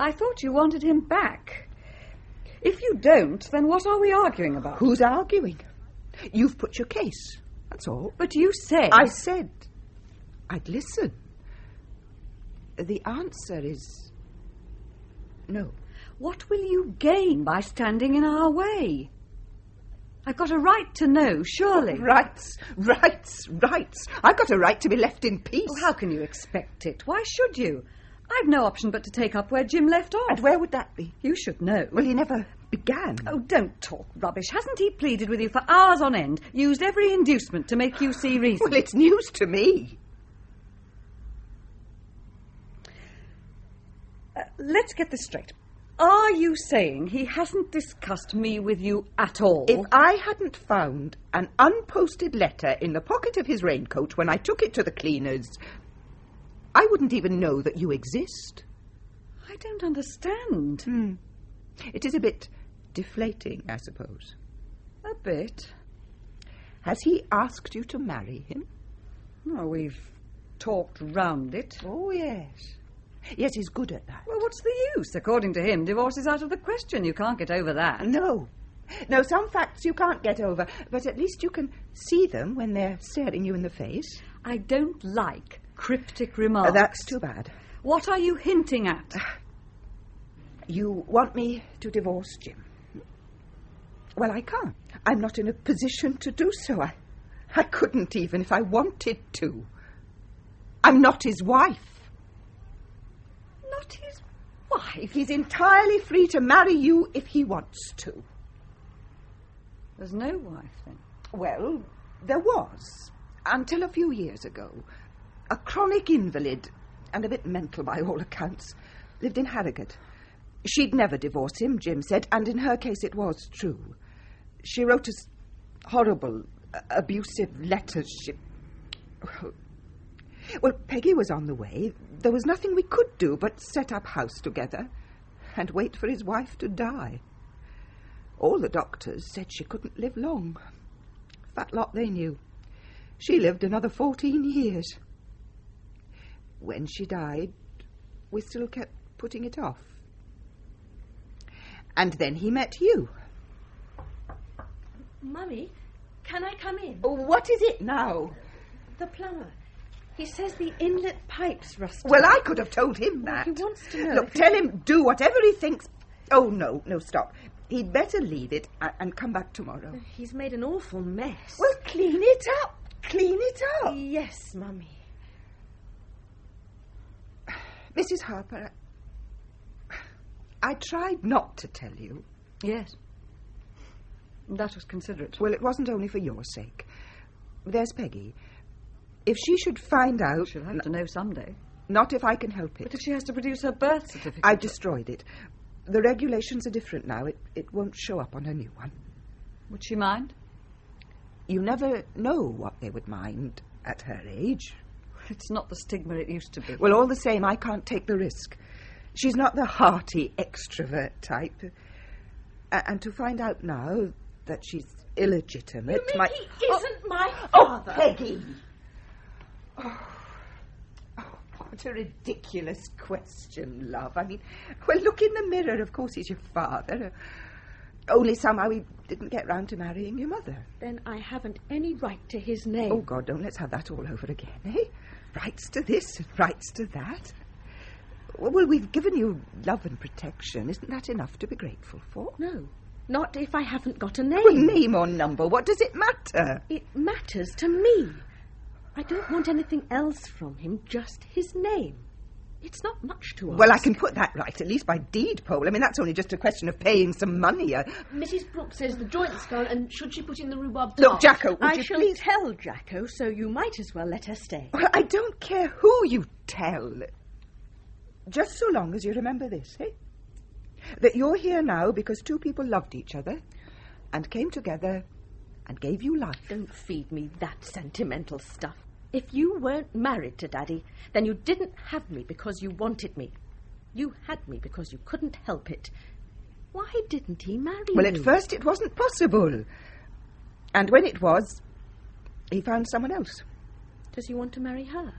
I thought you wanted him back. If you don't, then what are we arguing about? Who's arguing? You've put your case, that's all. But you said... I said I'd listen. The answer is no. What will you gain by standing in our way? I've got a right to know, surely. Rights. I've got a right to be left in peace. Oh, how can you expect it? Why should you? I've no option but to take up where Jim left off. And where would that be? You should know. Well, he never began. Oh, don't talk rubbish. Hasn't he pleaded with you for hours on end, used every inducement to make you see reason? Well, it's news to me. Let's get this straight. Are you saying he hasn't discussed me with you at all? If I hadn't found an unposted letter in the pocket of his raincoat when I took it to the cleaners... I wouldn't even know that you exist. I don't understand. It is a bit deflating, I suppose. A bit. Has he asked you to marry him? Well, we've talked round it. Oh, yes. Yes, he's good at that. Well, what's the use? According to him, divorce is out of the question. You can't get over that. No, some facts you can't get over, but at least you can see them when they're staring you in the face. I don't like cryptic remarks. That's too bad. What are you hinting at? You want me to divorce Jim? Well, I can't. I'm not in a position to do so. I couldn't even if I wanted to. I'm not his wife. Not his wife? He's entirely free to marry you if he wants to. There's no wife, then? Well, there was, until a few years ago. A chronic invalid, and a bit mental by all accounts, lived in Harrogate. She'd never divorce him, Jim said, and in her case it was true. She wrote us horrible, abusive letters. Well, Peggy was on the way. There was nothing we could do but set up house together and wait for his wife to die. All the doctors said she couldn't live long. Fat lot they knew. She lived another 14 years. When she died, we still kept putting it off. And then he met you. Mummy, can I come in? Oh, what is it now? The plumber. He says the inlet pipe's rusted. Well, I could have told him that. He wants to know. Look, tell him, do whatever he thinks. Oh, no, stop. He'd better leave it and come back tomorrow. He's made an awful mess. Well, clean it up. Clean it up. Yes, Mummy. Mrs. Harper, I tried not to tell you. Yes. That was considerate. Well, it wasn't only for your sake. There's Peggy. If she should find out... She'll have to know someday. Not if I can help it. But if she has to produce her birth certificate... I've destroyed it. The regulations are different now. It won't show up on her new one. Would she mind? You never know what they would mind at her age. It's not the stigma it used to be. Well, all the same, I can't take the risk. She's not the hearty extrovert type. And to find out now that she's illegitimate... You mean he isn't my father? father? Oh, Peggy! Oh, what a ridiculous question, love. I mean, well, look in the mirror. Of course he's your father. Only somehow he didn't get round to marrying your mother. Then I haven't any right to his name. Oh, God, don't let's have that all over again, eh? Rights to this and rights to that. Well, we've given you love and protection. Isn't that enough to be grateful for? No, not if I haven't got a name. Well, name or number, what does it matter? It matters to me. I don't want anything else from him, just his name. It's not much to ask. Well, I can put that right, at least by deed poll. I mean, that's only just a question of paying some money. Mrs. Brooks says the joint's gone, and should she put in the rhubarb tart? Look, Jacko, would I you shall please... tell Jacko, so you might as well let her stay. Well, I don't care who you tell. Just so long as you remember this, eh? That you're here now because two people loved each other and came together and gave you life. Don't feed me that sentimental stuff. If you weren't married to Daddy, then you didn't have me because you wanted me. You had me because you couldn't help it. Why didn't he marry Well, you? at first it wasn't possible. And when it was, he found someone else. Does he want to marry her?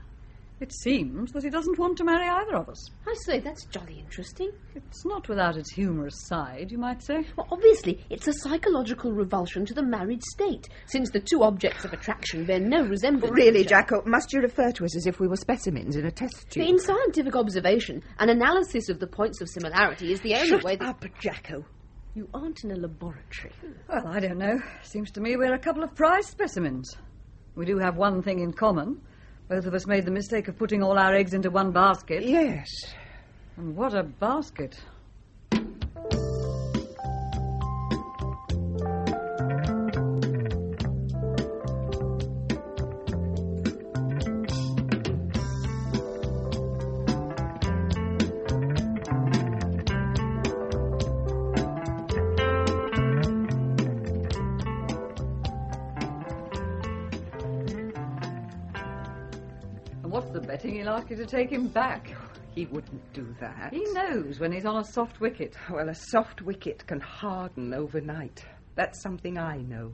It seems that he doesn't want to marry either of us. I say, that's jolly interesting. It's not without its humorous side, you might say. Well, obviously, it's a psychological revulsion to the married state, since the two objects of attraction bear no resemblance. Really, Jacko, must you refer to us as if we were specimens in a test tube? In scientific observation, an analysis of the points of similarity is the only way that... Shut up, Jacko. You aren't in a laboratory. Well, I don't know. Seems to me we're a couple of prize specimens. We do have one thing in common. Both of us made the mistake of putting all our eggs into one basket. Yes. And what a basket. betting he'll ask you to take him back. He wouldn't do that. He knows when he's on a soft wicket. Well, a soft wicket can harden overnight. That's something I know.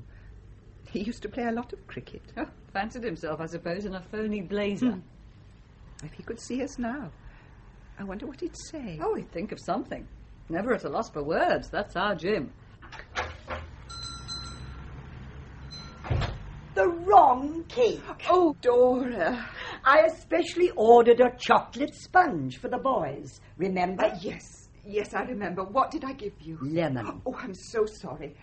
He used to play a lot of cricket. Oh, fancied himself, I suppose, in a phony blazer. If he could see us now, I wonder what he'd say. Oh, he'd think of something. Never at a loss for words. That's our Jim. The wrong cake. Oh, Dora. I especially ordered a chocolate sponge for the boys. Remember? Yes, I remember. What did I give you? Lemon. Oh, I'm so sorry.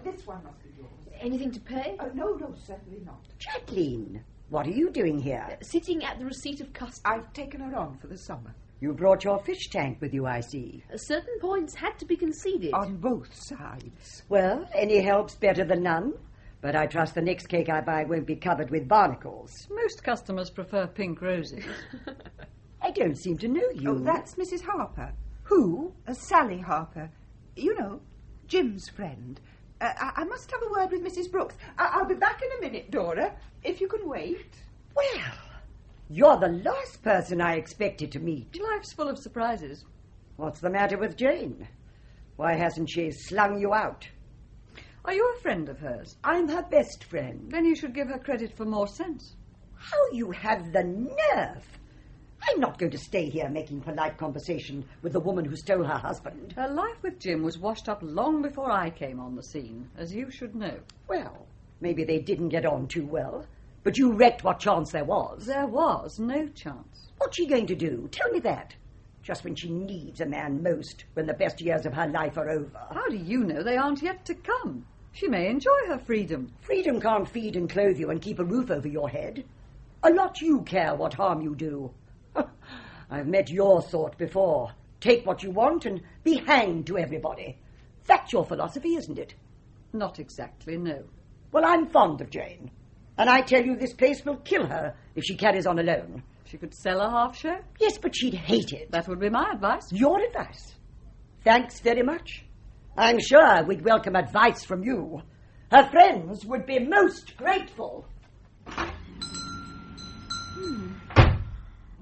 This one must be yours. Anything to pay? No, certainly not. Jacqueline, what are you doing here? Sitting at the receipt of custom. I've taken her on for the summer. You brought your fish tank with you, I see. Certain points had to be conceded. On both sides. Well, any help's better than none. But I trust the next cake I buy won't be covered with barnacles. Most customers prefer pink roses. I don't seem to know you. Oh, that's Mrs. Harper. Who? Sally Harper. You know, Jim's friend. I must have a word with Mrs. Brooks. I'll be back in a minute, Dora, if you can wait. Well, you're the last person I expected to meet. Life's full of surprises. What's the matter with Jane? Why hasn't she slung you out? Are you a friend of hers? I'm her best friend. Then you should give her credit for more sense. How you have the nerve! I'm not going to stay here making polite conversation with the woman who stole her husband. Her life with Jim was washed up long before I came on the scene, as you should know. Well, maybe they didn't get on too well, but you wrecked what chance there was. There was no chance. What's she going to do? Tell me that. Just when she needs a man most, when the best years of her life are over. How do you know they aren't yet to come? She may enjoy her freedom. Freedom can't feed and clothe you and keep a roof over your head. A lot you care what harm you do. I've met your sort before. Take what you want and be hanged to everybody. That's your philosophy, isn't it? Not exactly, no. Well, I'm fond of Jane. And I tell you this place will kill her if she carries on alone. She could sell a half share? Yes, but she'd hate it. That would be my advice. Your advice? Thanks very much. I'm sure we'd welcome advice from you. Her friends would be most grateful.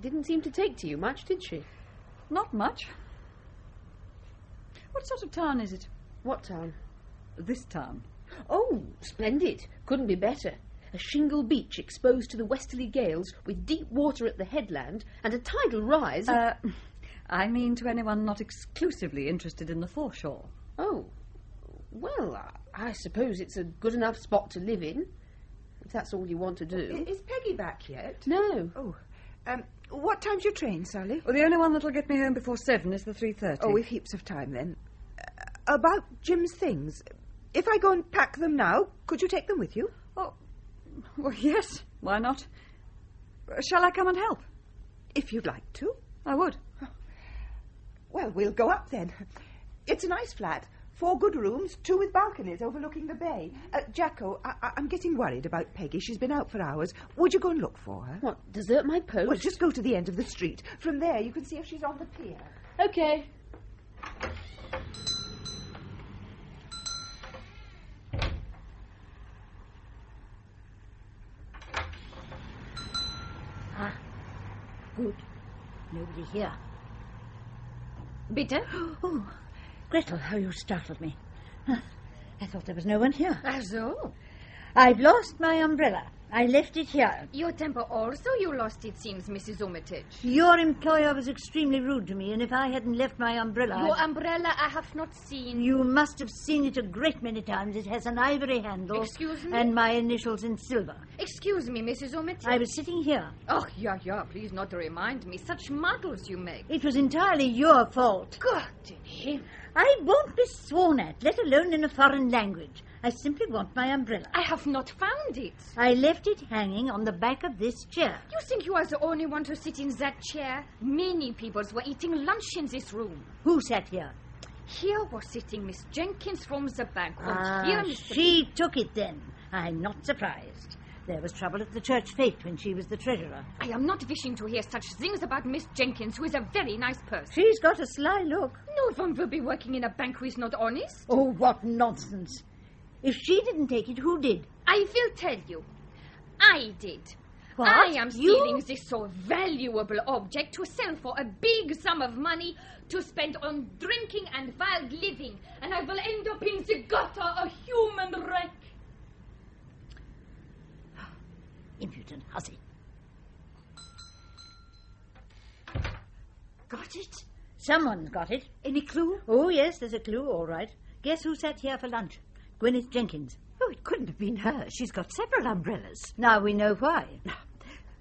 Didn't seem to take to you much, did she? Not much. What sort of town is it? What town? This town. Oh, splendid. Couldn't be better. A shingle beach exposed to the westerly gales with deep water at the headland and a tidal rise. I mean to anyone not exclusively interested in the foreshore. Oh, well, I suppose it's a good enough spot to live in, if that's all you want to do. Is Peggy back yet? No. Oh, what time's your train, Sally? Well, the only one that'll get me home before 7 is the 3:30. Oh, we've heaps of time then. About Jim's things. If I go and pack them now, could you take them with you? Oh, well, yes. Why not? Shall I come and help? If you'd like to. I would. Well, we'll go up then. It's a nice flat. 4 good rooms, 2 with balconies overlooking the bay. Jacko, I'm getting worried about Peggy. She's been out for hours. Would you go and look for her? What, desert my post? Well, just go to the end of the street. From there, you can see if she's on the pier. Okay. Good. Nobody here. Bitte? Oh, Gretel, how you startled me. I thought there was no one here. Ach so. I've lost my umbrella. I left it here. Your temper also you lost, it seems, Mrs. Armitage. Your employer was extremely rude to me, and if I hadn't left my umbrella... Your umbrella I have not seen. You must have seen it a great many times. It has an ivory handle. Excuse me? And my initials in silver. Excuse me, Mrs. Armitage. I was sitting here. Oh, yeah, please not to remind me. Such muddles you make. It was entirely your fault. God in him. I won't be sworn at, let alone in a foreign language. I simply want my umbrella. I have not found it. I left it hanging on the back of this chair. You think you are the only one to sit in that chair? Many people were eating lunch in this room. Who sat here? Here was sitting Miss Jenkins from the bank. And here, Mr. She took it then. I'm not surprised. There was trouble at the church fete when she was the treasurer. I am not wishing to hear such things about Miss Jenkins, who is a very nice person. She's got a sly look. No one will be working in a bank who is not honest. Oh, what nonsense. If she didn't take it, who did? I will tell you. I did. What? I am stealing this so valuable object to sell for a big sum of money to spend on drinking and wild living, and I will end up in the gutter, a human wreck. Impudent hussy. Got it? Someone's got it. Any clue? Oh, yes, there's a clue, all right. Guess who sat here for lunch? Gwyneth Jenkins. Oh, it couldn't have been her. She's got several umbrellas. Now we know why.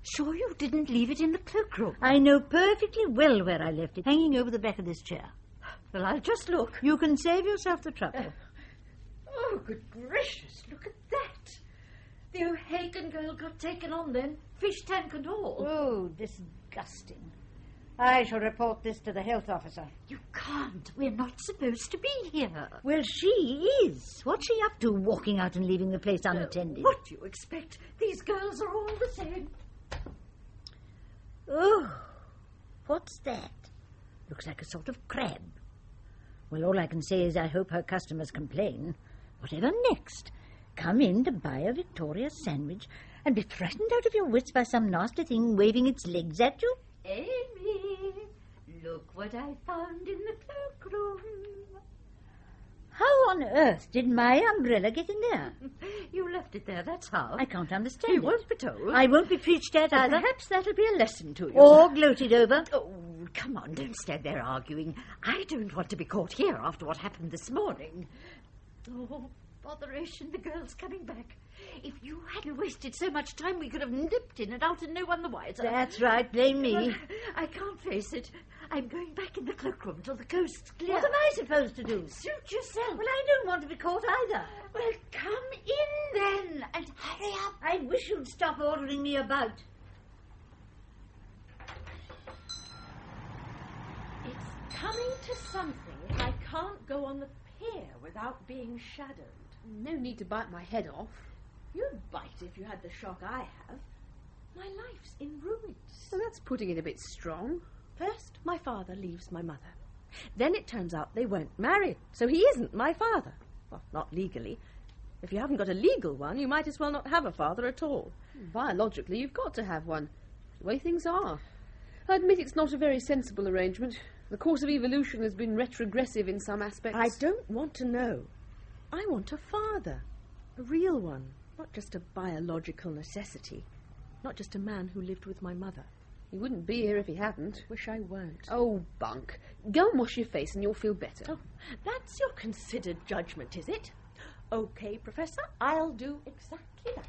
Sure you didn't leave it in the cloakroom? I know perfectly well where I left it, hanging over the back of this chair. Well, I'll just look. You can save yourself the trouble. Oh, good gracious, look at that. The O'Hagan girl got taken on then, fish tank and all. Oh, disgusting. I shall report this to the health officer. You can't. We're not supposed to be here. Well, she is. What's she up to, walking out and leaving the place unattended? What do you expect? These girls are all the same. Oh, what's that? Looks like a sort of crab. Well, all I can say is I hope her customers complain. Whatever next? Come in to buy a Victoria sandwich and be frightened out of your wits by some nasty thing waving its legs at you? Amy, look what I found in the cloakroom. How on earth did my umbrella get in there? You left it there, that's how. I can't understand You won't be told. I won't be preached at either. Perhaps that'll be a lesson to you. Or gloated over. Oh, come on, don't stand there arguing. I don't want to be caught here after what happened this morning. Oh, botheration, the girl's coming back. If you hadn't wasted so much time, we could have nipped in and out and no one the wiser. That's right, blame me. Well, I can't face it. I'm going back in the cloakroom till the coast's clear. What am I supposed to do? Suit yourself. Well, I don't want to be caught either. Well, come in then and hurry up. I wish you'd stop ordering me about. It's coming to something if I can't go on the pier without being shadowed. No need to bite my head off. You'd bite if you had the shock I have. My life's in ruins. Well, that's putting it a bit strong. First, my father leaves my mother. Then it turns out they weren't married, so he isn't my father. Well, not legally. If you haven't got a legal one, you might as well not have a father at all. Biologically, you've got to have one. The way things are. I admit it's not a very sensible arrangement. The course of evolution has been retrogressive in some aspects. I don't want to know. I want a father. A real one. Not just a biological necessity. Not just a man who lived with my mother. He wouldn't be here if he hadn't. Wish I weren't. Oh, bunk. Go and wash your face and you'll feel better. Oh, that's your considered judgment, is it? Okay, Professor, I'll do exactly that.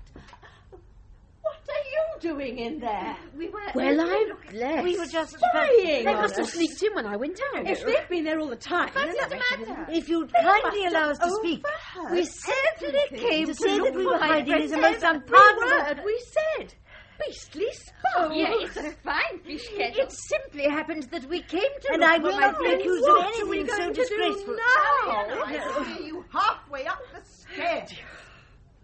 What are you doing in there? We were... Well, I'm blessed. We were just... Spying They on must have us. sneaked in when I went out. If they've been there all the time... What's the matter? If you'd kindly allow us to speak. We certainly came to say that we were my hiding is the friend. most unpardonable... Word we said. Beastly spy. Oh, yes, a fine fish kettle. It simply happened that we came to And look I for will my not friend. make use of What are anything we so going to do disgraceful. now? I see you halfway up the stairs.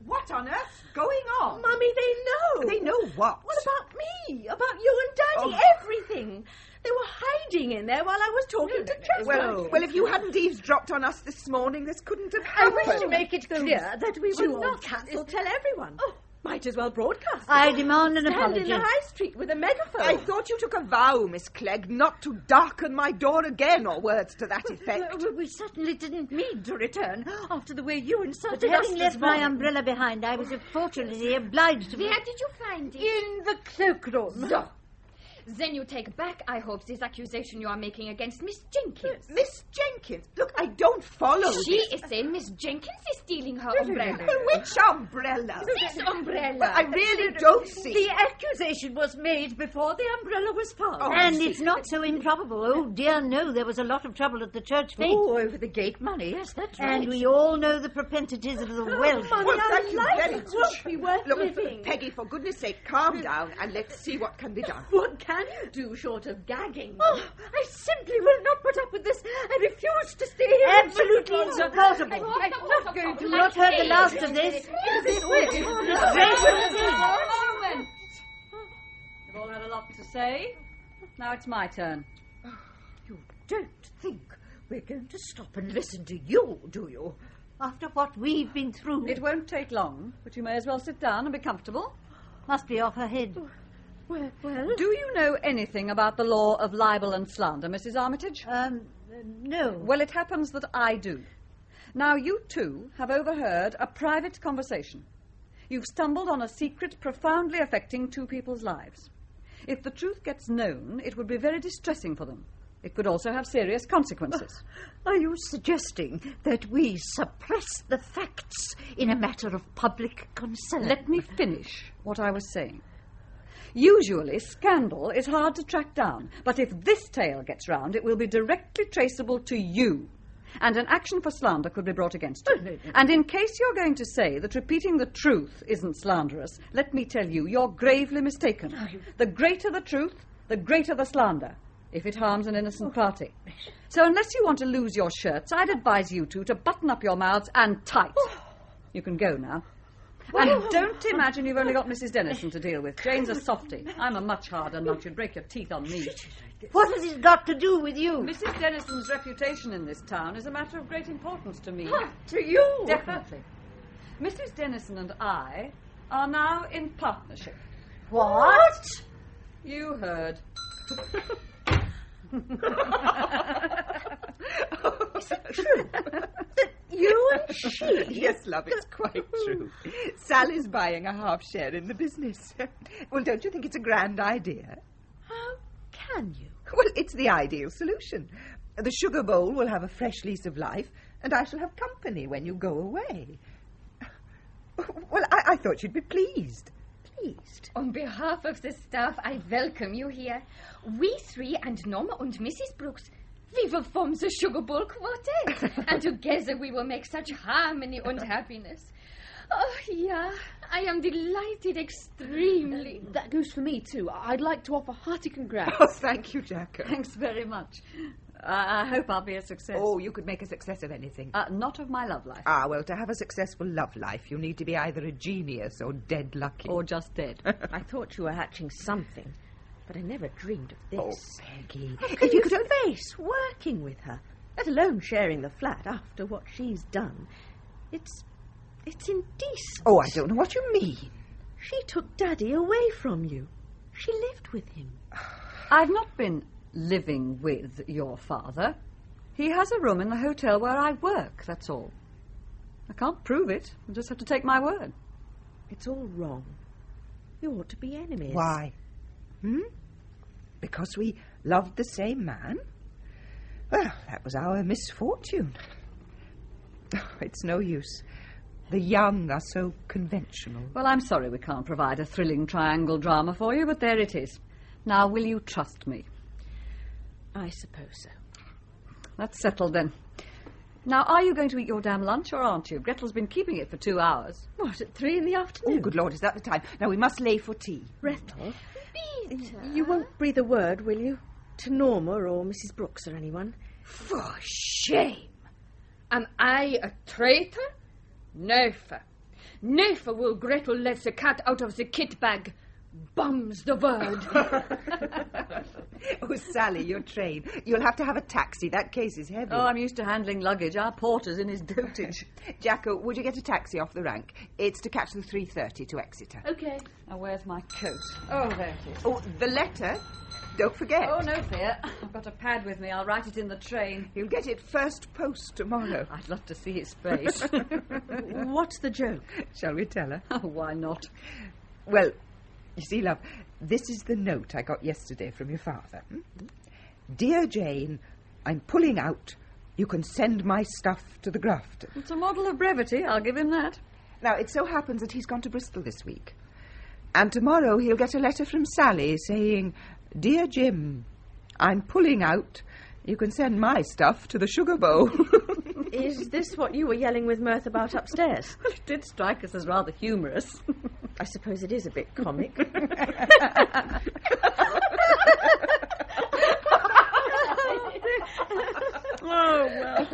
What on earth's going on? Mummy, they know. They know what? What about me? About you and Daddy? Oh. Everything. They were hiding in there while I was talking to Jasper. Well, if you hadn't eavesdropped on us this morning, this couldn't have I happened. wish to make it clear that we were Jewel. not cancelled. Tell everyone. Oh, might as well broadcast. I demand an Stand apology. in the high street with a megaphone. I thought you took a vow, Miss Clegg, not to darken my door again, or words to that effect. Well, we certainly didn't mean to return after the way you insulted But us having this left my morning. umbrella behind, I was fortunately obliged to... Where did you find it? In the cloakroom. So, then you take back, I hope, this accusation you are making against Miss Jenkins. Miss Jenkins? Look, I don't follow She this. is saying Miss Jenkins is stealing her umbrella. Which umbrella? This umbrella. Well, I really don't see. The accusation was made before the umbrella was found. Oh, And it's not so improbable. Oh, dear, no, there was a lot of trouble at the church fete. Oh, over the gate money. Yes, that's right. And we all know the propensities of the Welsh. Well, thank you very life won't be worth Look, living. Peggy, for goodness sake, calm down and let's see what can be done. What can you do short of gagging? Oh, I simply will not put up with this. I refuse to stay here. Absolutely insupportable. I'm not going to You've not heard the last of this. You've all had a lot to say. Now it's my turn. You don't think we're going to stop and listen to you, do you? After what we've been through... It won't take long, but you may as well sit down and be comfortable. Must be off her head. Well... Do you know anything about the law of libel and slander, Mrs. Armitage? No. Well, it happens that I do. Now, you two have overheard a private conversation. You've stumbled on a secret profoundly affecting two people's lives. If the truth gets known, it would be very distressing for them. It could also have serious consequences. Are you suggesting that we suppress the facts in a matter of public concern? Let me finish what I was saying. Usually, scandal is hard to track down, but if this tale gets round, it will be directly traceable to you, and an action for slander could be brought against you. No. And in case you're going to say that repeating the truth isn't slanderous, let me tell you, you're gravely mistaken. The greater the truth, the greater the slander, if it harms an innocent party. So unless you want to lose your shirts, I'd advise you two to button up your mouths and tight. You can go now. And don't imagine you've only got Mrs. Dennison to deal with. Jane's a softie. I'm a much harder nut. You'd break your teeth on me. What has it got to do with you? Mrs. Dennison's reputation in this town is a matter of great importance to me. To you? Definitely. Mrs. Dennison and I are now in partnership. What? You heard. Is it true? You and she? Yes, love, it's quite true. Sally's buying a half share in the business. Well, don't you think it's a grand idea? How can you? Well, it's the ideal solution. The sugar bowl will have a fresh lease of life, and I shall have company when you go away. Well, I thought you'd be pleased. Pleased? On behalf of the staff, I welcome you here. We three and Norma and Mrs. Brooks, we will form the Sugar Bowl Quartet, and together we will make such harmony and happiness. Oh, yeah, I am delighted extremely. That goes for me, too. I'd like to offer hearty congrats. Oh, thank you, Jacko. Thanks very much. I hope I'll be a success. Oh, you could make a success of anything. Not of my love life. Ah, well, to have a successful love life, you need to be either a genius or dead lucky. Or just dead. I thought you were hatching something, but I never dreamed of this. Oh, Peggy. If you could face working with her, let alone sharing the flat after what she's done. It's indecent. Oh, I don't know what you mean. She took Daddy away from you. She lived with him. I've not been living with your father. He has a room in the hotel where I work, that's all. I can't prove it. I just have to take my word. It's all wrong. You ought to be enemies. Why? Because we loved the same man? Well, that was our misfortune. Oh, it's no use. The young are so conventional. Well, I'm sorry we can't provide a thrilling triangle drama for you, but there it is. Now, will you trust me? I suppose so. That's settled, then. Now, are you going to eat your damn lunch, or aren't you? Gretel's been keeping it for 2 hours. What, at 3 in the afternoon? Oh, good Lord, is that the time? Now, we must lay for tea. Gretel, you won't breathe a word, will you? To Norma or Mrs. Brooks or anyone? For shame! Am I a traitor? Never. Never will Gretel let the cat out of the kit bag. Bum's the word. Oh, Sally, your train. You'll have to have a taxi. That case is heavy. Oh, I'm used to handling luggage. Our porter's in his dotage. Jacko, would you get a taxi off the rank? It's to catch the 3:30 to Exeter. OK. Now, where's my coat? Oh, there it is. Oh, the letter. Don't forget. Oh, no fear. I've got a pad with me. I'll write it in the train. You'll get it first post tomorrow. I'd love to see his face. What's the joke? Shall we tell her? Oh, why not? Well, you see, love, this is the note I got yesterday from your father. Dear Jane, I'm pulling out. You can send my stuff to the graft. It's a model of brevity. I'll give him that. Now, it so happens that he's gone to Bristol this week. And tomorrow he'll get a letter from Sally saying, Dear Jim, I'm pulling out. You can send my stuff to the Sugar Bowl. Is this what you were yelling with mirth about upstairs? Well, it did strike us as rather humorous. I suppose it is a bit comic. Oh, well.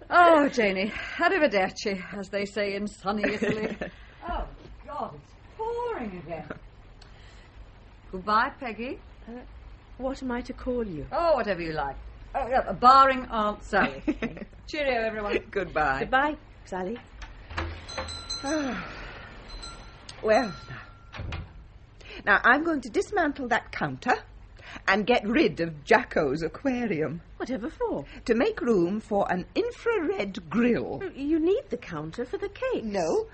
Oh, Janie, arrivederci, as they say in sunny Italy. Oh, God, it's pouring again. Goodbye, Peggy. What am I to call you? Oh, whatever you like. Oh, yeah, barring Aunt Sally. Cheerio, everyone. Goodbye. Goodbye, Sally. Well, now I'm going to dismantle that counter and get rid of Jacko's aquarium. Whatever for? To make room for an infrared grill. You need the counter for the cakes. No,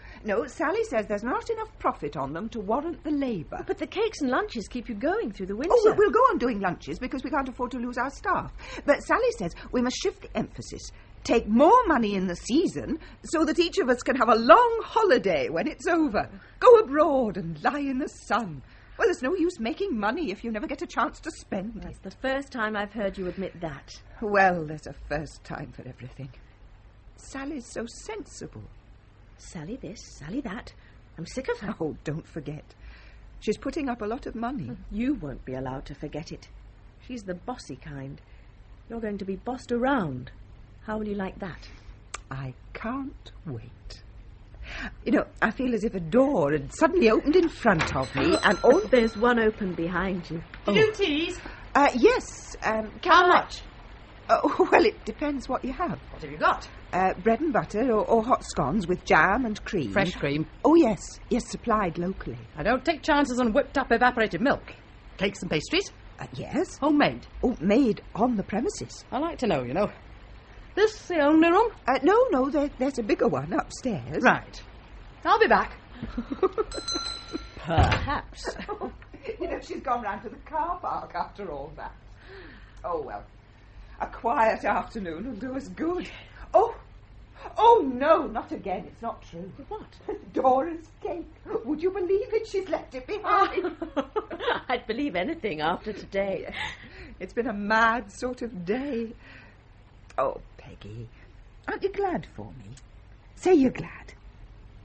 Sally says there's not enough profit on them to warrant the labour. But the cakes and lunches keep you going through the winter. Oh, we'll go on doing lunches because we can't afford to lose our staff. But Sally says we must shift the emphasis. Take more money in the season so that each of us can have a long holiday when it's over. Go abroad and lie in the sun. Well, there's no use making money if you never get a chance to spend it. That's the first time I've heard you admit that. Well, there's a first time for everything. Sally's so sensible. Sally this, Sally that. I'm sick of her. Oh, don't forget. She's putting up a lot of money. You won't be allowed to forget it. She's the bossy kind. You're going to be bossed around. How will you like that? I can't wait. You know, I feel as if a door had suddenly opened in front of me and all... There's one open behind you. You teas? Yes. How much? Well, it depends what you have. What have you got? Bread and butter or hot scones with jam and cream. Fresh cream? Oh, yes. Yes, supplied locally. I don't take chances on whipped-up evaporated milk. Cakes and pastries? Yes. Homemade? Oh, made on the premises. I like to know, you know. This the only room? No, there's a bigger one upstairs. Right. I'll be back. Perhaps. You know, she's gone round to the car park after all that. Oh, well. A quiet afternoon will do us good. Oh, no, not again. It's not true. What? Dora's cake. Would you believe it? She's left it behind. I'd believe anything after today. It's been a mad sort of day. Oh, Peggy, aren't you glad for me? Say you're glad.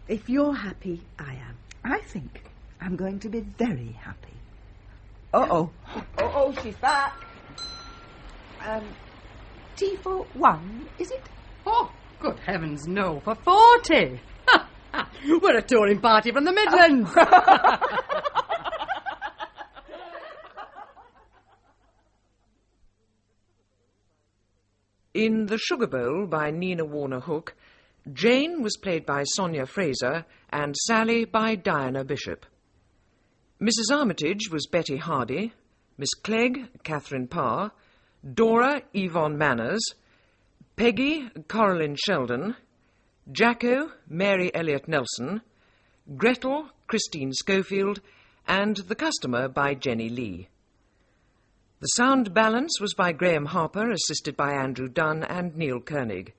If you're happy, I am. I think I'm going to be very happy. Oh, she's back. Tea for one, is it? Oh, good heavens, no, for 40. We're a touring party from the Midlands. In The Sugar Bowl by Nina Warner Hook, Jane was played by Sonia Fraser and Sally by Diana Bishop. Mrs. Armitage was Betty Hardy, Miss Clegg, Catherine Parr, Dora, Yvonne Manners, Peggy, Coraline Sheldon, Jacko, Mary Elliott Nelson, Gretel, Christine Schofield, and The Customer by Jenny Lee. The sound balance was by Graham Harper, assisted by Andrew Dunn and Neil Koenig.